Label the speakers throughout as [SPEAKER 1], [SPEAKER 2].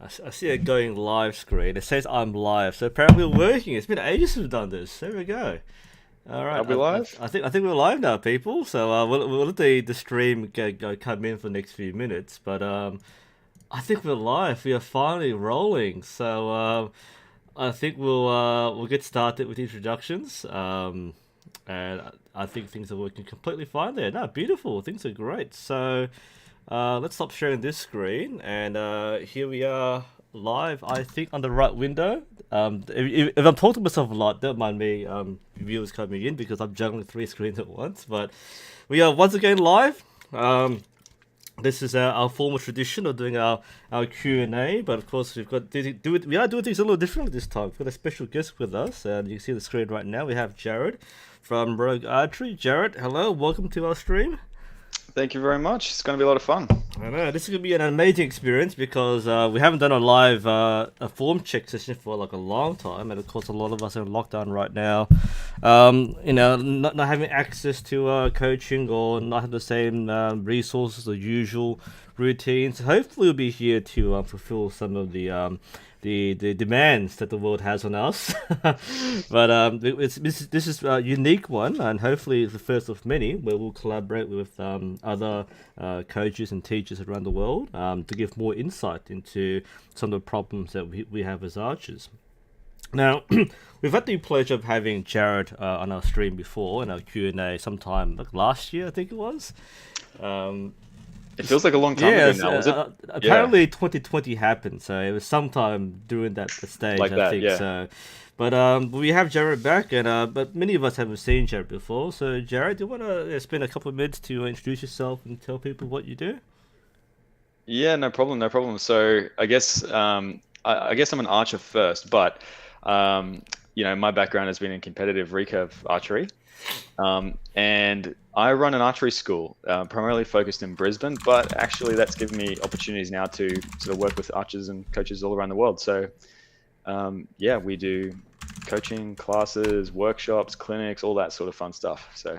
[SPEAKER 1] I see a going live screen. It says I'm live, so apparently we're working. It's been ages since we've done this. There we go. All
[SPEAKER 2] Are
[SPEAKER 1] right,
[SPEAKER 2] we live?
[SPEAKER 1] I think we're live now, people. So we'll let the stream go come in for the next few minutes. But I think we're live. We are finally rolling. So I think we'll get started with introductions. And I think things are working completely fine there. No, beautiful. Things are great. So let's stop sharing this screen, and here we are live. I think on the right window. If I'm talking to myself a lot, don't mind me, viewers coming in because I'm juggling three screens at once. But we are once again live. This is our formal tradition of doing our Q&A, but of course we are doing things a little differently this time. We've got a special guest with us, and you can see the screen right now. We have Jared from Rogue Archery. Jared, hello, welcome to our stream.
[SPEAKER 2] Thank you very much. It's going to be a lot of fun.
[SPEAKER 1] I know this is gonna be an amazing experience because we haven't done a live a form check session for like a long time, and of course a lot of us are in lockdown right now. Not having access to coaching or not having the same resources or usual routines. Hopefully, we'll be here to fulfill some of the demands that the world has on us. But this is a unique one, and hopefully it's the first of many where we'll collaborate with other coaches and teachers around the world to give more insight into some of the problems that we have as archers. Now, we've had the pleasure of having Jared on our stream before in our Q&A sometime like last year, I think it was.
[SPEAKER 2] It feels like a long time ago now, was it?
[SPEAKER 1] Apparently 2020 happened, so it was sometime during that stage,
[SPEAKER 2] Like
[SPEAKER 1] I
[SPEAKER 2] that,
[SPEAKER 1] think.
[SPEAKER 2] yeah.
[SPEAKER 1] So, but we have Jared back, and but many of us haven't seen Jared before. So, Jared, do you want to spend a couple of minutes to introduce yourself and tell people what you do?
[SPEAKER 2] Yeah, no problem, no problem. So I guess I guess I'm an archer first, but my background has been in competitive recurve archery. And I run an archery school, primarily focused in Brisbane, but actually that's given me opportunities now to sort of work with archers and coaches all around the world. So yeah, we do coaching classes, workshops, clinics, all that sort of fun stuff. So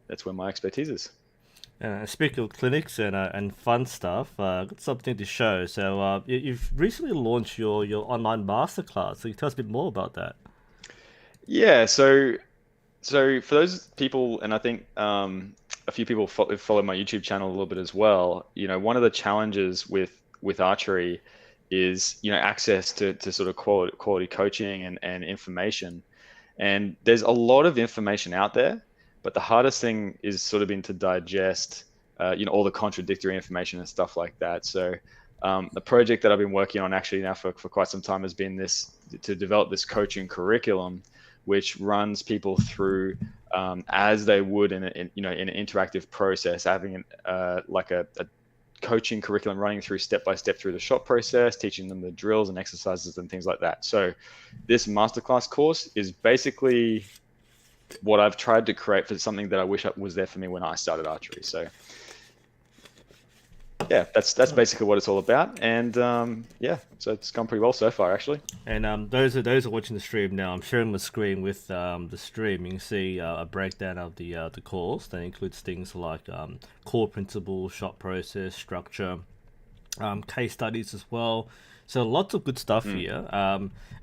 [SPEAKER 2] that's where my expertise is.
[SPEAKER 1] Speaking of clinics and fun stuff, I've got something to show. So you've recently launched your online masterclass. So you tell us a bit more about that.
[SPEAKER 2] Yeah, so for those people, and I think a few people follow my YouTube channel a little bit as well. One of the challenges with archery is access to sort of quality coaching and information. And there's a lot of information out there, but the hardest thing is sort of been to digest, all the contradictory information and stuff like that. So the project that I've been working on actually now for quite some time has been to develop this coaching curriculum, which runs people through as they would in an interactive process, having like a coaching curriculum running through step by step through the shot process, teaching them the drills and exercises and things like that. So this masterclass course is basically what I've tried to create for something that I wish was there for me when I started archery. So yeah, that's basically what it's all about. And yeah, so it's gone pretty well so far, actually.
[SPEAKER 1] And those are watching the stream now. I'm sharing the screen with the stream. You can see a breakdown of the course that includes things like core principles, shot process, structure, case studies as well. So lots of good stuff here.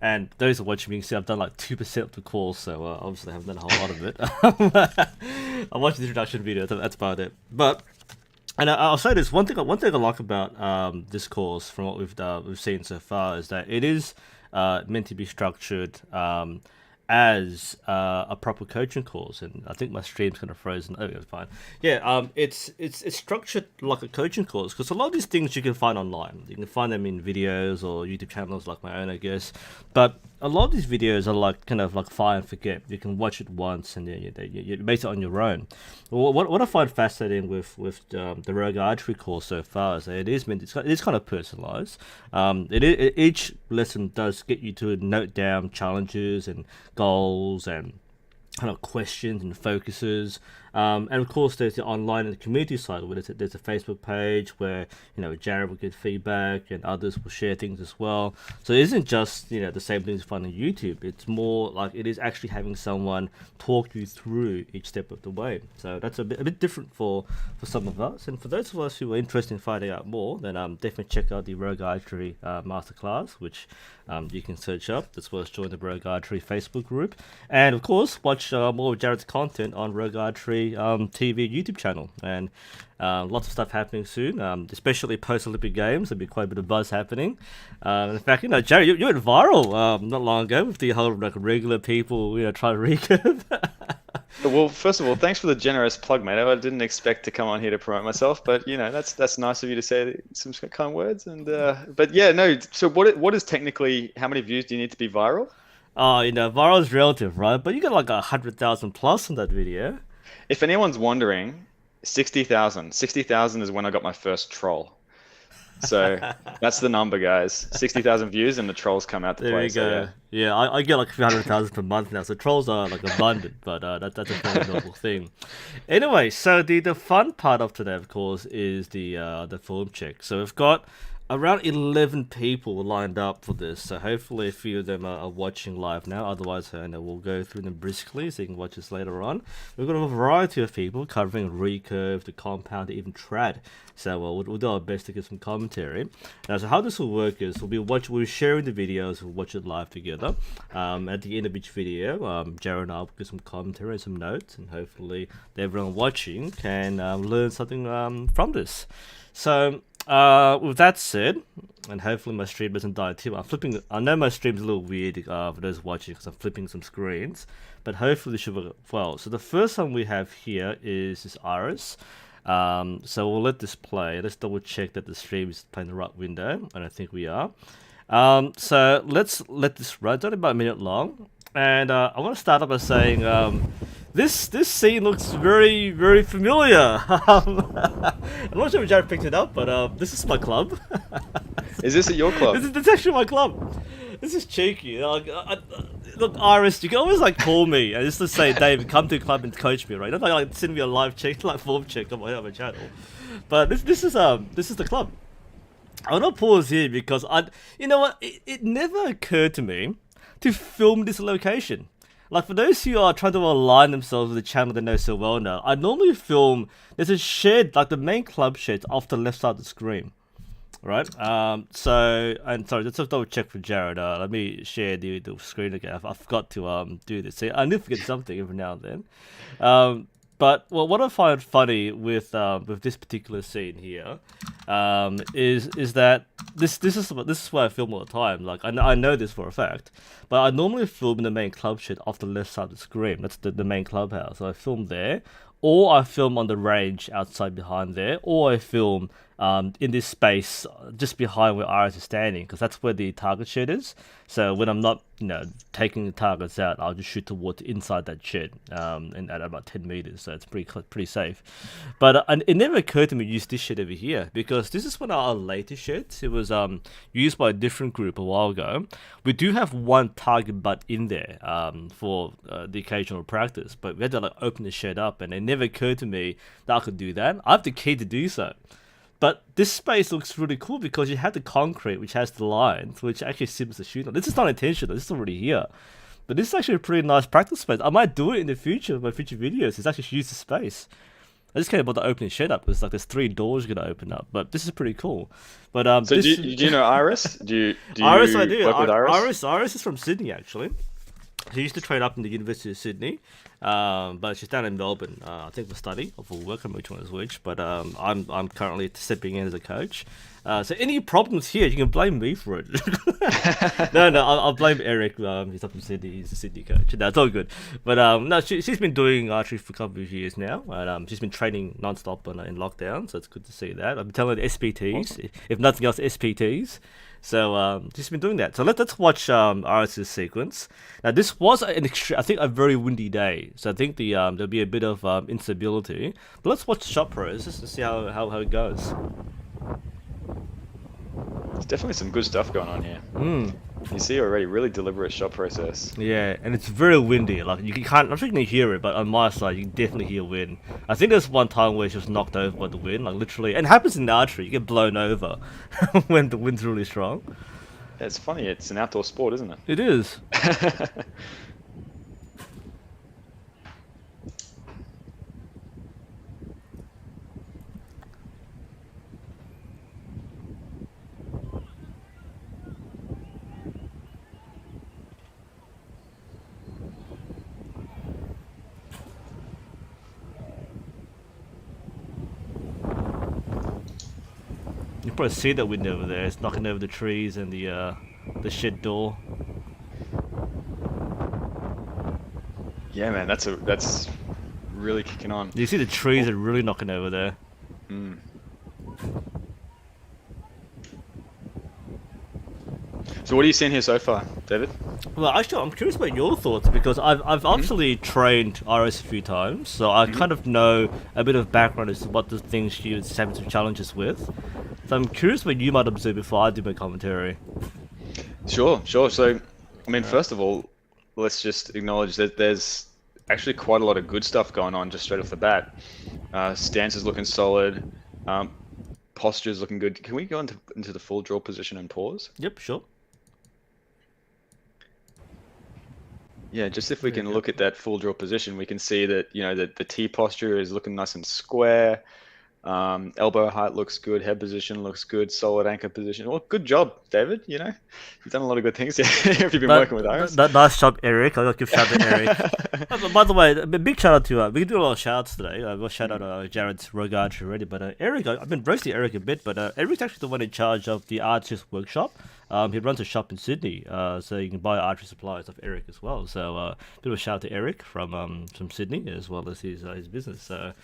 [SPEAKER 1] And those are watching me, you can see I've done like 2% of the course, so obviously I haven't done a whole lot of it. I watched the introduction video. That's about it. But and I'll say this one thing I like about this course from what we've seen so far is that it is meant to be structured as a proper coaching course, and I think my stream's kind of frozen. Oh, it's fine. Yeah, it's structured like a coaching course because a lot of these things you can find online. You can find them in videos or YouTube channels like my own, I guess. But a lot of these videos are like kind of like fire and forget. You can watch it once and then you base it on your own. What I find fascinating with the Rogue Archery course so far is that it is kind of personalized. Each lesson does get you to note down challenges and goals and kind of questions and focuses. And of course, there's the online and the community side where there's a Facebook page where Jared will get feedback and others will share things as well. So it isn't just the same things you find on YouTube. It's more like it is actually having someone talk you through each step of the way. So that's a bit different for some of us. And for those of us who are interested in finding out more, then definitely check out the Rogue Archery Masterclass, which you can search up, as well as join the Rogue Archery Facebook group. And of course, watch more of Jared's content on Rogue Archery TV YouTube channel. And lots of stuff happening soon, especially post-Olympic Games. There'll be quite a bit of buzz happening. In fact, Jared, you went viral not long ago with the whole regular people, trying to recurve.
[SPEAKER 2] Well, first of all, thanks for the generous plug, mate. I didn't expect to come on here to promote myself, but that's nice of you to say some kind words. And but yeah, no. So what is technically, how many views do you need to be viral?
[SPEAKER 1] Oh, viral is relative, right? But you got like 100,000 plus on that video.
[SPEAKER 2] If anyone's wondering, 60,000. 60,000 is when I got my first troll. So that's the number, guys. 60,000 views and the trolls come out to play.
[SPEAKER 1] There you go.
[SPEAKER 2] So,
[SPEAKER 1] yeah, I get like 300,000 per month now, so trolls are like abundant, but that's a very normal thing. Anyway, so the fun part of today, of course, is the film check. So we've got around 11 people lined up for this, so hopefully a few of them are watching live now. Otherwise, we'll go through them briskly so you can watch this later on. We've got a variety of people covering recurve, the compound, even trad. So we'll do our best to get some commentary. Now, so how this will work is we'll be sharing the videos, we'll watch it live together. At the end of each video, Jared and I will get some commentary and some notes, and hopefully everyone watching can learn something from this. So with that said, and hopefully my stream doesn't die too. I know my stream's a little weird for those watching because I'm flipping some screens, but hopefully this should work well. So the first one we have here is this Iris. So we'll let this play. Let's double check that the stream is playing the right window, and I think we are. So let's let this run. It's only about a minute long, and I want to start up by saying this scene looks very, very familiar. I'm not sure if Jared picked it up, but this is my club.
[SPEAKER 2] is this at your club?
[SPEAKER 1] This is actually my club. This is cheeky. Look, Iris, you can always call me and just to say, David, come to the club and coach me, right? Don't send me a live check, form check on my channel. But this is the club. I want to pause here because it never occurred to me to film this location. For those who are trying to align themselves with the channel they know so well now, I normally film. There's a shed, the main club shed, off the left side of the screen. Right. Sorry, let's double check for Jared. Let me share the screen again. I forgot to do this. See, I need to forget something every now and then. But what I find funny with this particular scene here, is that this is why I film all the time. I know this for a fact, but I normally film in the main club shed off the left side of the screen. That's the main clubhouse. So I film there, or I film on the range outside behind there, or I film in this space just behind where Iris is standing, because that's where the target shed is. So when I'm not, taking the targets out, I'll just shoot towards inside that shed, and at about 10 meters. So it's pretty safe. But it never occurred to me to use this shed over here, because this is one of our latest sheds. It was used by a different group a while ago. We do have one target butt in there for the occasional practice, but we had to open the shed up, and it never occurred to me that I could do that. I have the key to do so. But this space looks really cool because you have the concrete, which has the lines, which actually sims the shoot on. This is not intentional. This is already here. But this is actually a pretty nice practice space. I might do it in the future, my future videos. It's actually use the space. I just can't bother opening shit up because there's 3 doors you're gonna open up. But this is pretty cool. But
[SPEAKER 2] so do you know Iris? Do you
[SPEAKER 1] Iris? I do.
[SPEAKER 2] Work with Iris?
[SPEAKER 1] Iris is from Sydney actually. She used to train up in the University of Sydney, but she's down in Melbourne. I think for study or for work. I don't know which one is which. But I'm currently stepping in as a coach. So any problems here, you can blame me for it. No, I'll blame Eric. He's up in Sydney. He's a Sydney coach. No, it's all good. But no, she's been doing archery for a couple of years now, and she's been training non-stop in lockdown. So it's good to see that. I'm telling SPTs, awesome. If nothing else, SPTs. So she's been doing that. So let's watch Iris' sequence. Now this was I think a very windy day, so I think there'll be a bit of instability. But let's watch the shot process to see how it goes.
[SPEAKER 2] There's definitely some good stuff going on here. You see already, really deliberate shot process.
[SPEAKER 1] Yeah, and it's very windy. Like you can't, I'm sure you can hear it, but on my side, you can definitely hear wind. I think there's one time where it's just knocked over by the wind, like literally. And it happens in archery. You get blown over when the wind's really strong.
[SPEAKER 2] It's funny, it's an outdoor sport, isn't
[SPEAKER 1] It is.
[SPEAKER 2] it?
[SPEAKER 1] You can probably see that wind over there. It's knocking over the trees and the shed door.
[SPEAKER 2] Yeah, man, that's really kicking on.
[SPEAKER 1] You see the trees
[SPEAKER 2] Well,
[SPEAKER 1] are really knocking over there.
[SPEAKER 2] mm. So what are you seeing here so far, David?
[SPEAKER 1] Well, actually, I'm curious about your thoughts because I've
[SPEAKER 2] Hmm.
[SPEAKER 1] obviously trained RS a few times, so I
[SPEAKER 2] Hmm.
[SPEAKER 1] kind of know a bit of background as to what the things she was having some challenges with. So I'm curious what you might observe before I do my commentary.
[SPEAKER 2] Sure, sure. So, I mean,
[SPEAKER 1] Right.
[SPEAKER 2] first of all, let's just acknowledge that there's actually quite a lot of good stuff going on just straight off the bat. Stance is looking solid. Um, Posture is looking good. Can we go into the full draw position and pause?
[SPEAKER 1] Yep, sure.
[SPEAKER 2] Yeah, just if we
[SPEAKER 1] There you
[SPEAKER 2] can
[SPEAKER 1] go.
[SPEAKER 2] look at that full draw position, we can see that, that the T posture is looking nice and square. Elbow height looks good. Head position looks good. Solid anchor position. Well, good job, David. You've done a lot of good things here if you've been working with Iris.
[SPEAKER 1] Nice job, Eric. I got to give shout out to Eric. But by the way, a big shout out to we can do a lot of shout outs today. We'll shout out
[SPEAKER 2] Mm.
[SPEAKER 1] Jared's rogue archer already, but Eric, I've been roasting Eric a bit, but Eric's actually the one in charge of the archer's workshop. He runs a shop in Sydney, so you can buy archery supplies off Eric as well. So bit of a shout out to Eric from Sydney as well as his business. So.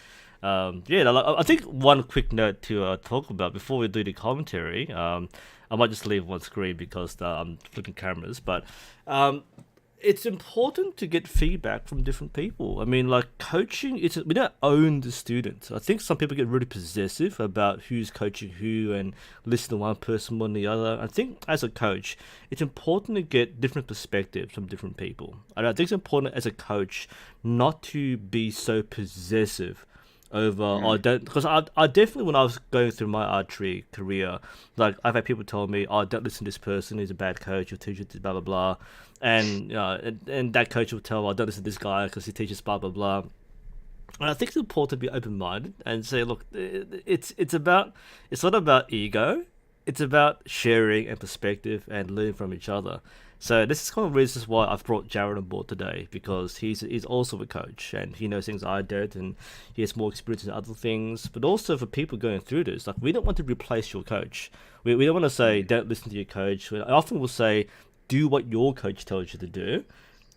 [SPEAKER 1] Yeah, I think one quick note to talk about before we do the commentary. I might just leave one screen because I'm flipping cameras, but um, it's important to get feedback from different people. I mean, like coaching, we don't own the students. I think some people get really possessive about who's coaching who and listen to one person more than the other. I think as a coach, it's important to get different perspectives from different people. And I think it's important as a coach not to be so possessive over I
[SPEAKER 2] Mm.
[SPEAKER 1] don't because I definitely when I was going through my archery career, like I've had people tell me, "Oh, don't listen to this person. He's a bad coach. He'll teach you blah blah blah," and that coach will tell, "Oh, don't listen to this guy because he teaches blah blah blah." And I think it's important to be open minded and say, "Look, it's not about ego. It's about sharing and perspective and learning from each other." So this is kind of reasons why I've brought Jared on board today because he's also a coach and he knows things I don't and he has more experience in other things. But also for people going through this, like we don't want to replace your coach. We don't want to say
[SPEAKER 2] Mm.
[SPEAKER 1] don't listen to your coach. I often will say do what your coach tells you to do.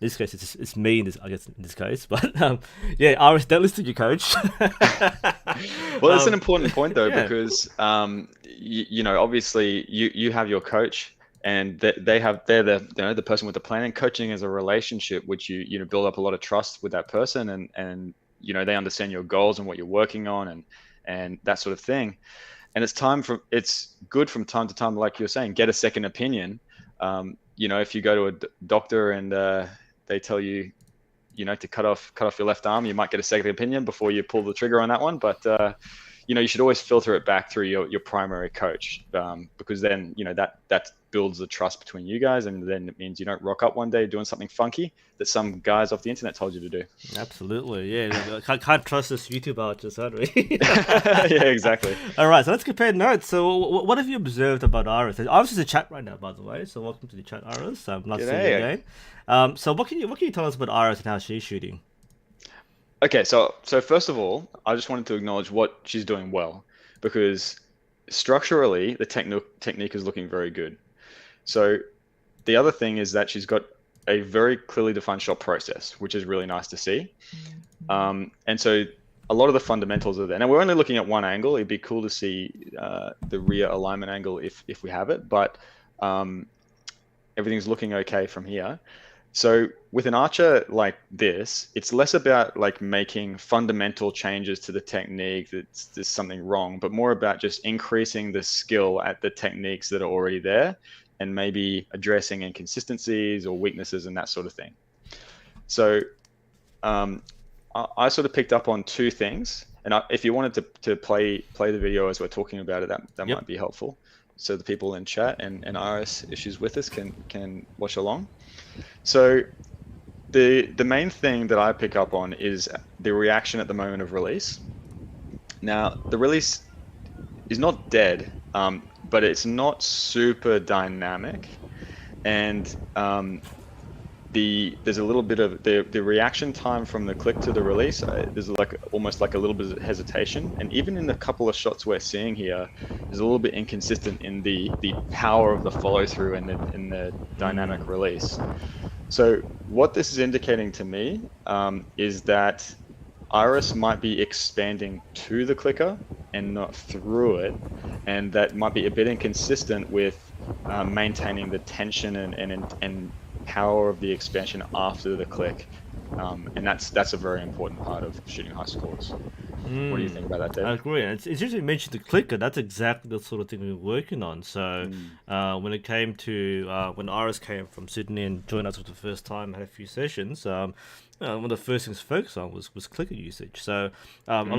[SPEAKER 1] In this case, it's me in this I guess in this case, but yeah, Iris, don't listen to your coach.
[SPEAKER 2] Well, it's an
[SPEAKER 1] um,
[SPEAKER 2] important point though,
[SPEAKER 1] yeah,
[SPEAKER 2] because obviously you have your coach, and they're the person with the plan. And coaching is a relationship which you build up a lot of trust with that person, and they understand your goals and what you're working on, and that sort of thing. And it's good from time to time, like you're saying, get a second opinion. If you go to a doctor and they tell you, to cut off your left arm, you might get a second opinion before you pull the trigger on that one. But you should always filter it back through your primary coach, because then that builds the trust between you guys, and then it means you don't rock up one day doing something funky that some guys off the internet told you to do.
[SPEAKER 1] absolutely. Yeah, can't trust this YouTube archers, can't we?
[SPEAKER 2] Yeah, exactly.
[SPEAKER 1] All right, so let's compare notes. So, what have you observed about Iris? Iris is a chat right now, by the way. So, welcome to the chat, Iris. Nice seeing you
[SPEAKER 2] G'day.
[SPEAKER 1] again. So, what can you tell us about Iris and how she's shooting?
[SPEAKER 2] Okay, so first of all, I just wanted to acknowledge what she's doing well, because structurally the technique is looking very good. So the other thing is that she's got a very clearly defined shot process, which is really nice to see. And so a lot of the fundamentals are there. Now we're only looking at one angle. It'd be cool to see the rear alignment angle if we have it, but um, everything's looking okay from here. So with an archer like this, it's less about like making fundamental changes to the technique that there's something wrong, but more about just increasing the skill at the techniques that are already there and maybe addressing inconsistencies or weaknesses and that sort of thing. So um, I sort of picked up on two things, and if you wanted to play the video as we're talking about it, that
[SPEAKER 1] Yep.
[SPEAKER 2] might be helpful. So the people in chat and Iris, if she's with us, can watch along. So the main thing that I pick up on is the reaction at the moment of release. Now, the release is not dead, but it's not super dynamic, and there's a little bit of the reaction time from the click to the release. There's like almost like a little bit of hesitation, and even in the couple of shots we're seeing here, is a little bit inconsistent in the power of the follow through and the dynamic release. So what this is indicating to me is that Iris might be expanding to the clicker and not through it, and that might be a bit inconsistent with maintaining the tension and power of the expansion after the click, and that's a very important part of shooting high scores. What do you think about that,
[SPEAKER 1] I
[SPEAKER 2] David?
[SPEAKER 1] agree. And it's interesting you mentioned the clicker. That's exactly the sort of thing we were working on. So
[SPEAKER 2] Mm.
[SPEAKER 1] when it came to when Iris came from Sydney and joined us for the first time, had a few sessions. One of the first things to focus on was clicker usage. So
[SPEAKER 2] Mm.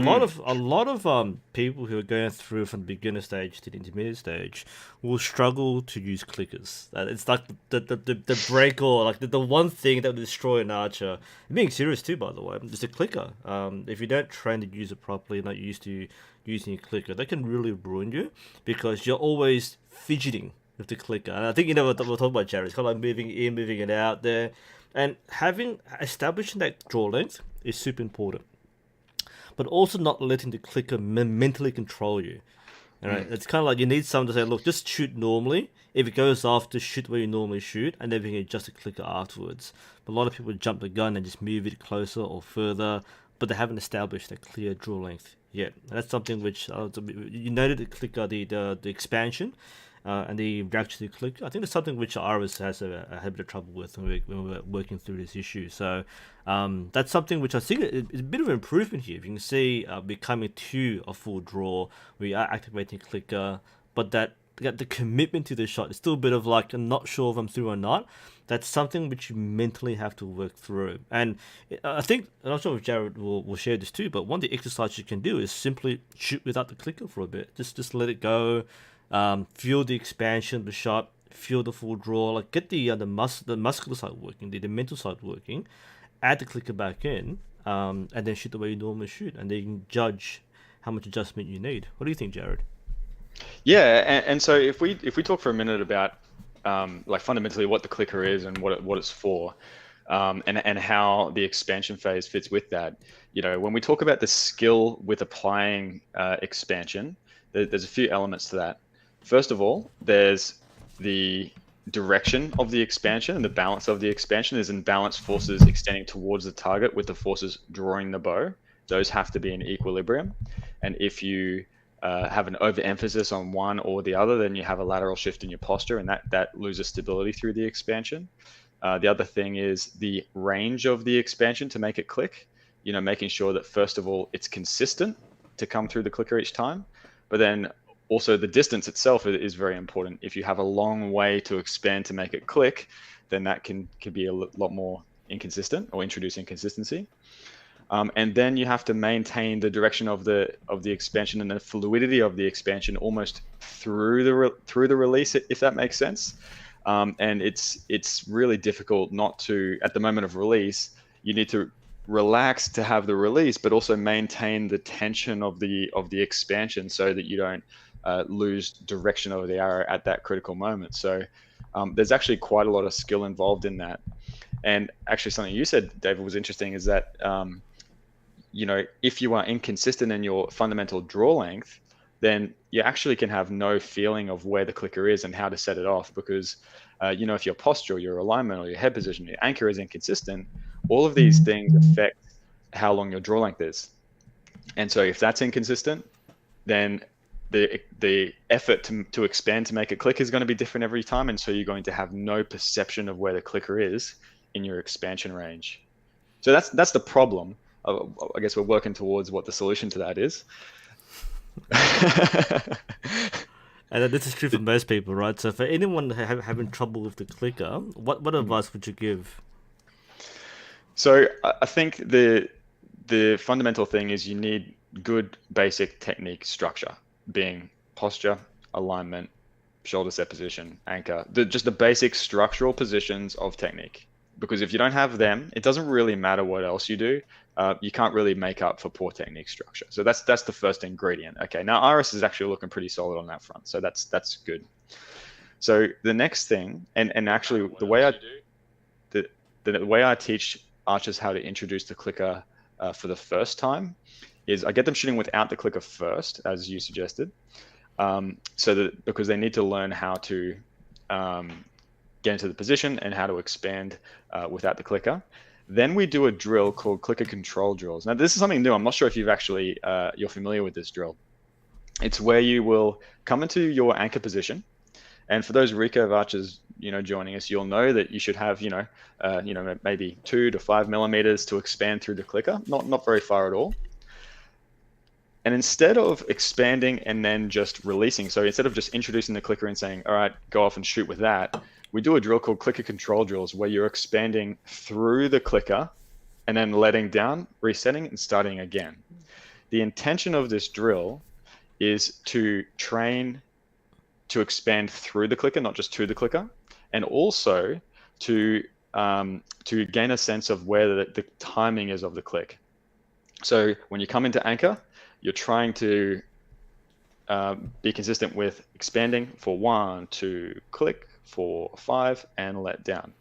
[SPEAKER 1] a lot of people who are going through from the beginner stage to the intermediate stage will struggle to use clickers. It's like the break or like the one thing that will destroy an archer. I'm being serious too, by the way. It's a clicker. If you don't train to use it properly, not used to using a clicker, that can really ruin you because you're always fidgeting with the clicker. And I think you know what we're talking about, Jared. It's kind of like moving in, moving it out there, and having establishing that draw length is super important. But also not letting the clicker mentally control you. All right,
[SPEAKER 2] Mm.
[SPEAKER 1] it's kind of like you need someone to say, look, just shoot normally. If it goes off, just shoot where you normally shoot, and then we can adjust the clicker afterwards. But a lot of people jump the gun and just move it closer or further, but they haven't established a clear draw length yet. And that's something which you noted the clicker, the expansion, and the reaction to the clicker. I think it's something which Iris has a bit of trouble with when we're working through this issue. So that's something which I think is a bit of an improvement here. You can see becoming to a full draw, we are activating clicker, but that the commitment to the shot is still a bit of like I'm not sure if I'm through or not. That's something which you mentally have to work through. And I think I'm not sure if Jared will share this too, but one of the exercises you can do is simply shoot without the clicker for a bit. Just let it go, feel the expansion of the shot, feel the full draw, like get the muscular side working, the mental side working, add the clicker back in, and then shoot the way you normally shoot, and then you can judge how much adjustment you need. What do you think, Jared?
[SPEAKER 2] Yeah, and so if we talk for a minute about like fundamentally what the clicker is and what it's for, and how the expansion phase fits with that. You know, when we talk about the skill with applying expansion, there's a few elements to that. First of all, there's the direction of the expansion and the balance of the expansion is in balance forces extending towards the target with the forces drawing the bow. Those have to be in equilibrium. And if you have an overemphasis on one or the other, then you have a lateral shift in your posture, and that loses stability through the expansion. The other thing is the range of the expansion to make it click. You know, making sure that first of all it's consistent to come through the clicker each time, but then also the distance itself is very important. If you have a long way to expand to make it click, then that can be a lot more inconsistent or introduce inconsistency. And then you have to maintain the direction of the expansion and the fluidity of the expansion almost through the release, if that makes sense. And it's really difficult not to, at the moment of release, you need to relax to have the release, but also maintain the tension of the expansion so that you don't lose direction of the arrow at that critical moment. So there's actually quite a lot of skill involved in that. And actually, something you said, David, was interesting is that you know, if you are inconsistent in your fundamental draw length, then you actually can have no feeling of where the clicker is and how to set it off because, you know, if your posture, or your alignment, or your head position, your anchor is inconsistent, all of these things affect how long your draw length is. And so if that's inconsistent, then the effort to expand to make it click is going to be different every time. And so you're going to have no perception of where the clicker is in your expansion range. So that's the problem. I guess we're working towards what the solution to that is.
[SPEAKER 1] And this is true for most people, right? So for anyone having trouble with the clicker, what advice would you give?
[SPEAKER 2] So I think the fundamental thing is you need good basic technique structure, being posture, alignment, shoulder set position, anchor, just the basic structural positions of technique. Because if you don't have them, it doesn't really matter what else you do. You can't really make up for poor technique structure. So that's the first ingredient. Okay, now Iris is actually looking pretty solid on that front, so that's good. So the next thing, and actually the way I teach archers how to introduce the clicker for the first time is I get them shooting without the clicker first, as you suggested, so that because they need to learn how to get into the position and how to expand without the clicker. Then we do a drill called clicker control drills. Now this is something new. I'm not sure if you've actually you're familiar with this drill. It's where you will come into your anchor position, and for those recurve archers, joining us, you'll know that you should have, maybe 2 to 5 millimeters to expand through the clicker. Not very far at all. And instead of expanding and then just releasing, so instead of just introducing the clicker and saying, all right, go off and shoot with that, we do a drill called clicker control drills where you're expanding through the clicker and then letting down, resetting, and starting again. The intention of this drill is to train to expand through the clicker, not just to the clicker, and also to gain a sense of where the timing is of the click. So when you come into anchor, you're trying to be consistent with expanding for 1, 2, click, 4, 5, and let down.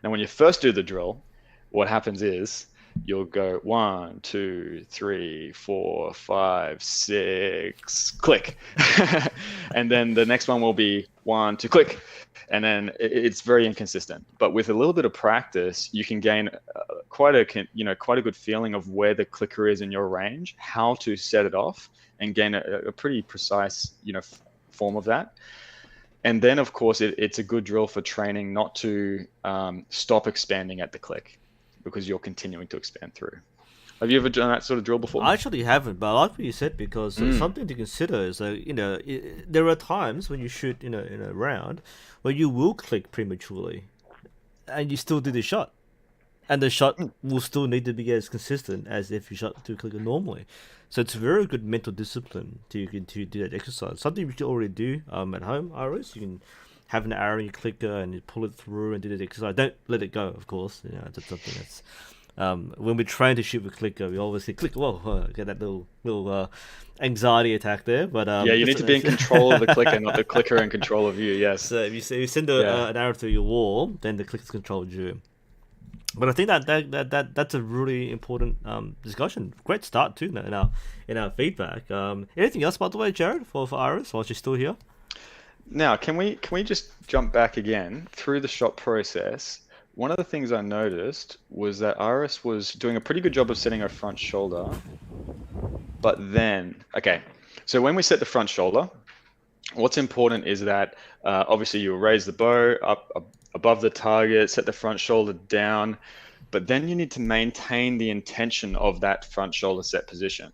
[SPEAKER 2] Now, when you first do the drill, what happens is you'll go 1, 2, 3, 4, 5, 6, click. And then the next one will be 1, 2, click. And then it's very inconsistent. But with a little bit of practice, you can gain quite a good feeling of where the clicker is in your range, how to set it off, and gain a pretty precise, form of that. And then, of course, it's a good drill for training not to stop expanding at the click, because you're continuing to expand through. Have you ever done that sort of drill before?
[SPEAKER 1] I actually haven't, but I like what you said because something to consider is that there are times when you shoot in a round where you will click prematurely, and you still do the shot, and the shot will still need to be as consistent as if you shot to clicker normally. So it's a very good mental discipline to do that exercise. Something you should already do at home, Iris. You can have an arrow in your clicker and you pull it through and do that exercise. Don't let it go, of course. That's something that's when we train to shoot with clicker, we always say click. Whoa, get that little anxiety attack there. But
[SPEAKER 2] yeah, you need to be in control of the clicker, not the clicker in control of you. Yes.
[SPEAKER 1] So if you send an arrow through your wall, then the clicker's controlled you. But I think that's a really important discussion. Great start too in our feedback. Anything else, by the way, Jared, for Iris while she's still here?
[SPEAKER 2] Now, can we just jump back again through the shot process? One of the things I noticed was that Iris was doing a pretty good job of setting her front shoulder. But then, okay, so when we set the front shoulder, what's important is that obviously you raise the bow up above the target, set the front shoulder down, but then you need to maintain the intention of that front shoulder set position.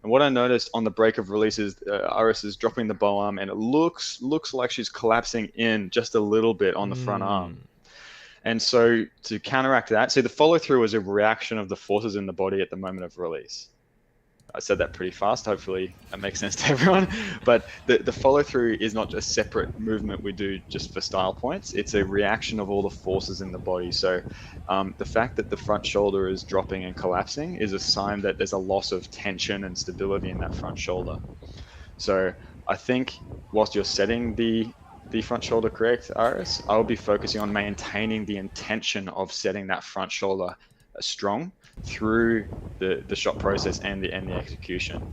[SPEAKER 2] And what I noticed on the break of release is Iris is dropping the bow arm, and it looks like she's collapsing in just a little bit on the front arm. And so to counteract that, so the follow through is a reaction of the forces in the body at the moment of release. I said that pretty fast. Hopefully that makes sense to everyone. But the follow through is not just a separate movement we do just for style points. It's a reaction of all the forces in the body. So the fact that the front shoulder is dropping and collapsing is a sign that there's a loss of tension and stability in that front shoulder. So I think whilst you're setting the front shoulder correct, Iris, I will be focusing on maintaining the intention of setting that front shoulder strong through the shot process and the execution.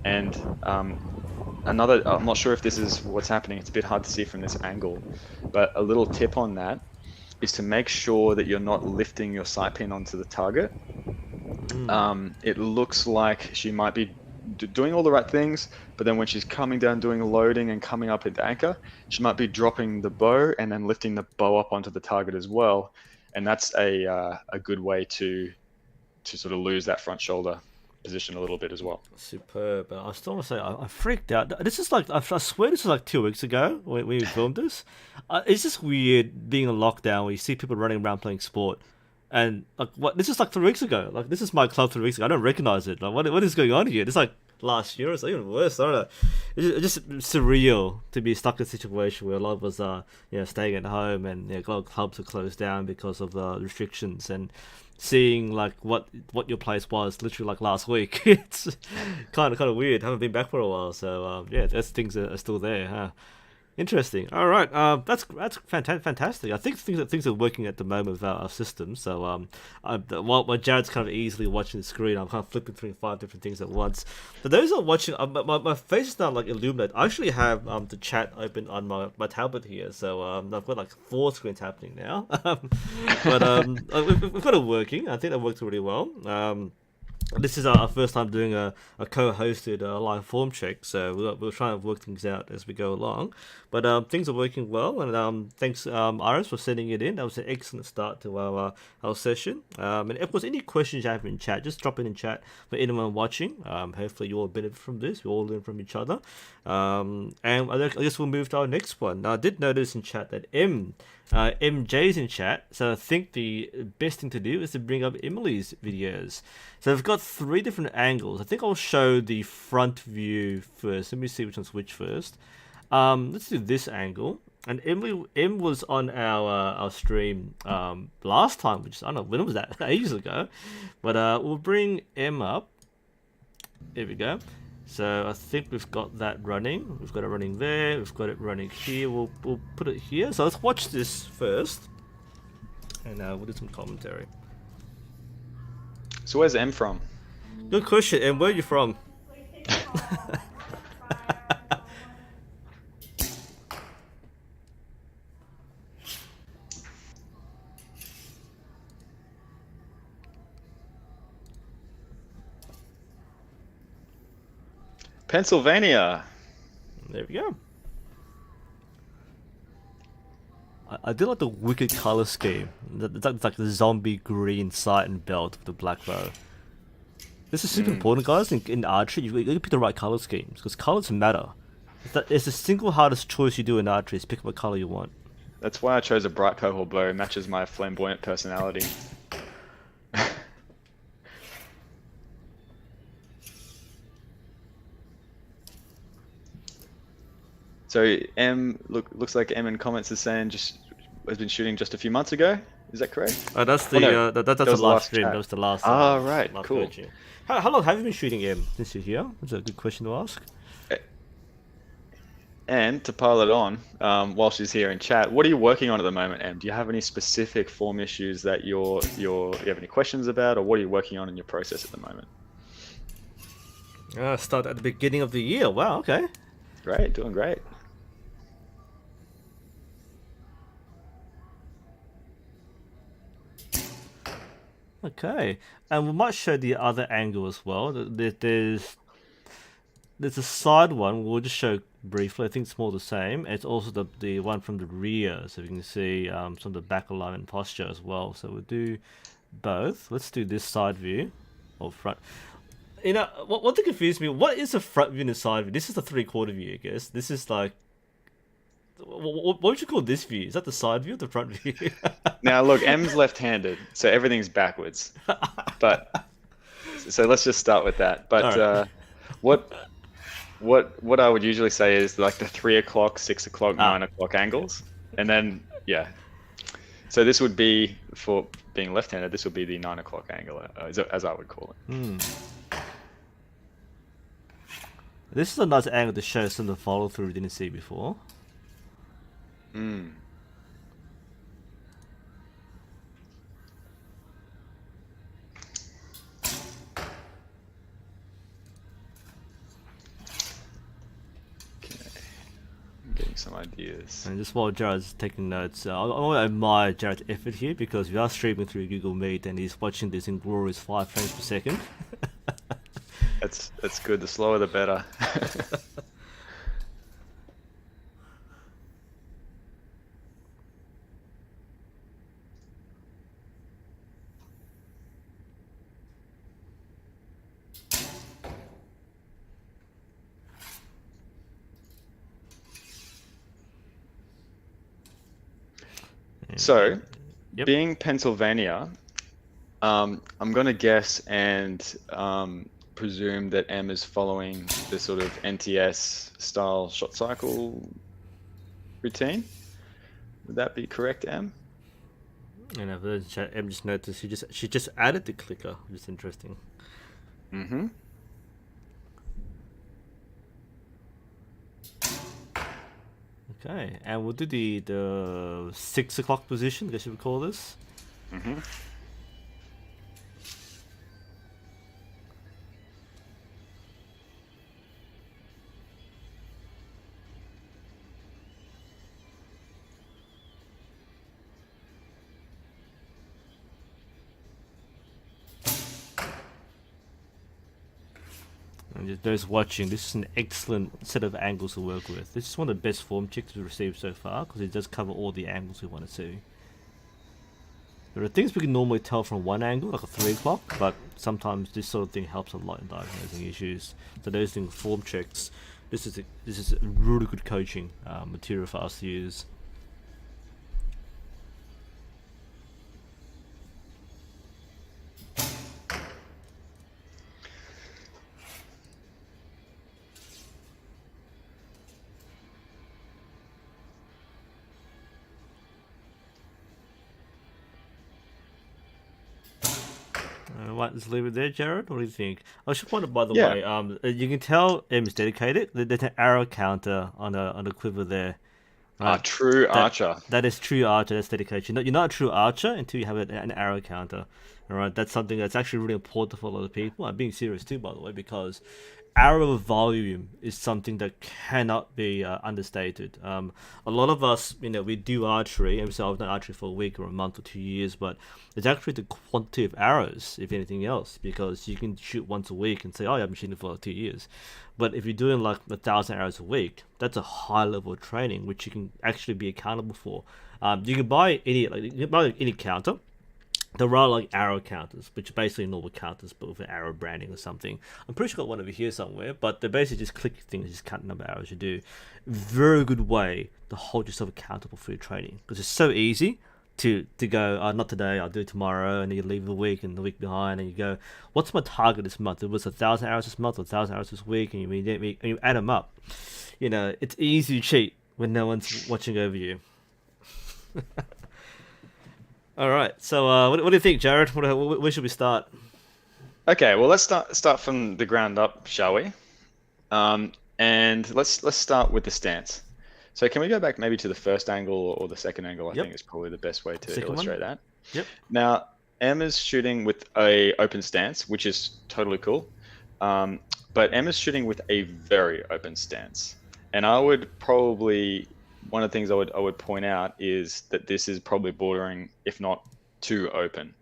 [SPEAKER 2] And I'm not sure if this is what's happening. It's a bit hard to see from this angle, but a little tip on that is to make sure that you're not lifting your sight pin onto the target. It looks like she might be doing all the right things, but then when she's coming down doing loading and coming up into anchor, she might be dropping the bow and then lifting the bow up onto the target as well. and that's a good way to sort of lose that front shoulder position a little bit as well.
[SPEAKER 1] Superb. I still want to say I freaked out. This is like I swear this was like 2 weeks ago when we filmed this. It's just weird being in lockdown where you see people running around playing sport, and like what this is like 3 weeks ago. Like this is my club 3 weeks ago. I don't recognize it. Like what is going on here? It's like last year or so, even worse. I don't know. It's just surreal to be stuck in a situation where a lot of us are staying at home and a lot of clubs are closed down because of restrictions and. Seeing like what your place was literally like last week, it's kind of weird. Haven't been back for a while, so yeah, those things are still there. Huh? Interesting. All right, that's fantastic. I think things are working at the moment with our system. So while Jared's kind of easily watching the screen, I'm kind of flipping through 5 different things at once. For those who are watching, my face is now like illuminated. I actually have the chat open on my tablet here, so I've got like 4 screens happening now. But we've got it working. I think that works really well. This is our first time doing a co-hosted live form check, so we'll try and work things out as we go along. But things are working well, and thanks Iris for sending it in. That was an excellent start to our session. And of course, any questions you have in chat, just drop it in chat for anyone watching. Hopefully you all benefit from this. We all learn from each other. And I guess we'll move to our next one. Now, I did notice in chat that MJ's in chat, so I think the best thing to do is to bring up Emily's videos. So I've got 3 different angles. I think I'll show the front view first. Let me see which one's which first. Let's do this angle. And M was on our stream last time, which I don't know when was that, ages ago. But we'll bring M up. There we go. So I think we've got that running. We've got it running there. We've got it running here. We'll put it here. So let's watch this first, and we'll do some commentary.
[SPEAKER 2] So where's M from?
[SPEAKER 1] Good question. And where are you from?
[SPEAKER 2] Pennsylvania.
[SPEAKER 1] There we go. I do like the wicked color scheme. It's like the zombie green sight and belt with the black bow. This is super important, guys. In archery, you gotta pick the right color schemes because colors matter. It's the single hardest choice you do in archery is pick what color you want.
[SPEAKER 2] That's why I chose a bright purple bow. It matches my flamboyant personality. So M looks like M in comments is saying has been shooting just a few months ago. Is that correct?
[SPEAKER 1] That's the that's the last stream. That was the last.
[SPEAKER 2] Right,
[SPEAKER 1] last
[SPEAKER 2] cool.
[SPEAKER 1] How long have you been shooting M since you're here? That's a good question to ask.
[SPEAKER 2] And to pile it on, while she's here in chat, what are you working on at the moment, Em? Do you have any specific form issues that you have any questions about, or what are you working on in your process at the moment?
[SPEAKER 1] Start at the beginning of the year. Wow. Okay.
[SPEAKER 2] Great, doing great.
[SPEAKER 1] Okay, and we might show the other angle as well. There's a side one. We'll just show briefly. I think it's more the same. It's also the one from the rear, so you can see some of the back alignment posture as well. So we'll do both. Let's do this side view or front. You know what thing confused me? What is a front view and a side view? This is the 3/4 view, I guess. This is like. What would you call this view? Is that the side view or the front view?
[SPEAKER 2] Now look, M's left-handed, so everything's backwards. But so let's just start with that. But right. What I would usually say is like the 3 o'clock, 6 o'clock, 9 o'clock angles, and then yeah. So this would be for being left-handed. This would be the 9 o'clock angle, as I would call it.
[SPEAKER 1] This is a nice angle to show some of the follow-through we didn't see before.
[SPEAKER 2] Getting some ideas.
[SPEAKER 1] And just while Jared's taking notes, I want to admire Jared's effort here because we are streaming through Google Meet and he's watching this in glorious 5 frames per second.
[SPEAKER 2] That's good. The slower the better. So,
[SPEAKER 1] Yep.
[SPEAKER 2] being Pennsylvania, I'm going to guess and presume that M is following the sort of NTS style shot cycle routine. Would that be correct, M?
[SPEAKER 1] And I've heard chat. Em just noticed she just added the clicker, which is interesting.
[SPEAKER 2] Mm-hmm.
[SPEAKER 1] Okay, and we'll do the 6 o'clock position. I guess you would call this.
[SPEAKER 2] Mm-hmm.
[SPEAKER 1] And just those watching, this is an excellent set of angles to work with. This is one of the best form checks we've received so far because it does cover all the angles we want to see. There are things we can normally tell from one angle, like a 3 o'clock, but sometimes this sort of thing helps a lot in diagnosing issues. So those things, form checks, this is a really good coaching material for us to use. Right, let's leave it there, Jared. What do you think? I should point out, by the
[SPEAKER 2] Yeah.
[SPEAKER 1] way, you can tell M is dedicated. There's an arrow counter on a quiver there.
[SPEAKER 2] A
[SPEAKER 1] Right,
[SPEAKER 2] true
[SPEAKER 1] that
[SPEAKER 2] archer.
[SPEAKER 1] that is true archer. That's dedication. You're not a true archer until you have an arrow counter. All right, that's something that's actually really important for a lot of people. I'm being serious too, by the way, because arrow volume is something that cannot be understated. A lot of us, we do archery, and so I've done archery for a week or a month or 2 years, but it's actually the quantity of arrows, if anything else, because you can shoot once a week and say, "Oh, yeah, I've been shooting for 2 years." But if you're doing like 1,000 arrows a week, that's a high level of training, which you can actually be accountable for. You can buy any counter. There are like arrow counters, which are basically normal counters, but with an arrow branding or something. I'm pretty sure I've got one over here somewhere, but they're basically just click things, just count the number of arrows you do. Very good way to hold yourself accountable for your training because it's so easy to go, not today, I'll do it tomorrow, and then you leave a week and the week behind, and you go, what's my target this month? It was 1,000 arrows this month, 1,000 arrows this week, and you add them up. It's easy to cheat when no one's watching over you. All right. So, what do you think, Jared? Where should we start?
[SPEAKER 2] Okay, well, let's start from the ground up, shall we? And let's start with the stance. So can we go back maybe to the first angle or the second angle? I
[SPEAKER 1] Yep.
[SPEAKER 2] think is probably the best way to
[SPEAKER 1] Second one.
[SPEAKER 2] illustrate that.
[SPEAKER 1] Yep.
[SPEAKER 2] Now, M is shooting with a open stance, which is totally cool. But M is shooting with a very open stance. And I would probably, one of the things I would point out is that this is probably bordering, if not too open.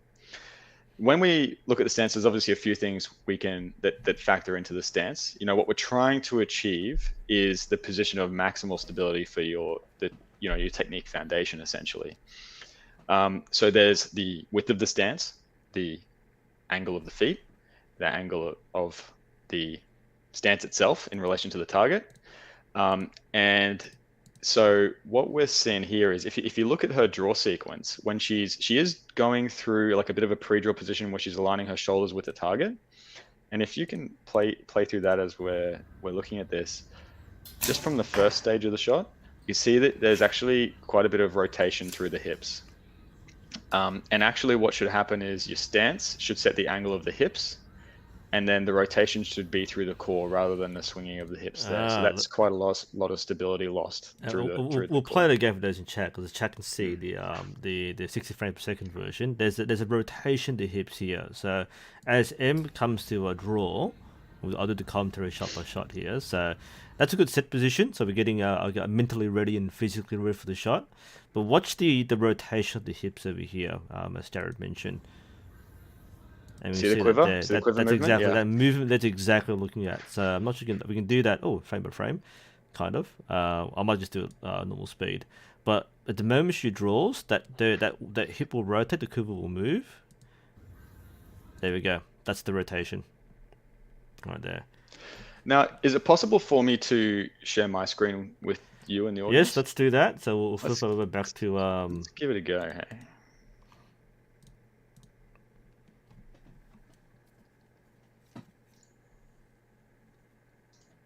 [SPEAKER 2] When we look at the stance, there's obviously a few things that factor into the stance. What we're trying to achieve is the position of maximal stability for your technique foundation, essentially. So there's the width of the stance, the angle of the feet, the angle of the stance itself in relation to the target, and so what we're seeing here is if you look at her draw sequence, when she is going through like a bit of a pre-draw position where she's aligning her shoulders with the target, and if you can play through that as we're looking at this, just from the first stage of the shot, you see that there's actually quite a bit of rotation through the hips. And actually what should happen is your stance should set the angle of the hips, and then the rotation should be through the core rather than the swinging of the hips there. So that's quite a lot of stability lost through the core.
[SPEAKER 1] We'll play it again for those in chat because the chat can see the 60 frames per second version. There's a rotation to hips here. So as M comes to a draw, I'll do the commentary shot by shot here. So that's a good set position. So we're getting mentally ready and physically ready for the shot. But watch the rotation of the hips over here, as Jared mentioned. And
[SPEAKER 2] see the quiver? See the quiver
[SPEAKER 1] that's
[SPEAKER 2] movement?
[SPEAKER 1] exactly
[SPEAKER 2] Yeah.
[SPEAKER 1] that movement. That's exactly what we're looking at. So I'm not sure we can do that. Oh, frame by frame, kind of. I might just do it normal speed. But at the moment she draws, that hip will rotate, the quiver will move. There we go. That's the rotation. Right there.
[SPEAKER 2] Now, is it possible for me to share my screen with you and the
[SPEAKER 1] Yes,
[SPEAKER 2] audience?
[SPEAKER 1] let's do that. So we'll flip
[SPEAKER 2] Let's,
[SPEAKER 1] over back to
[SPEAKER 2] let's give it a go. Hey.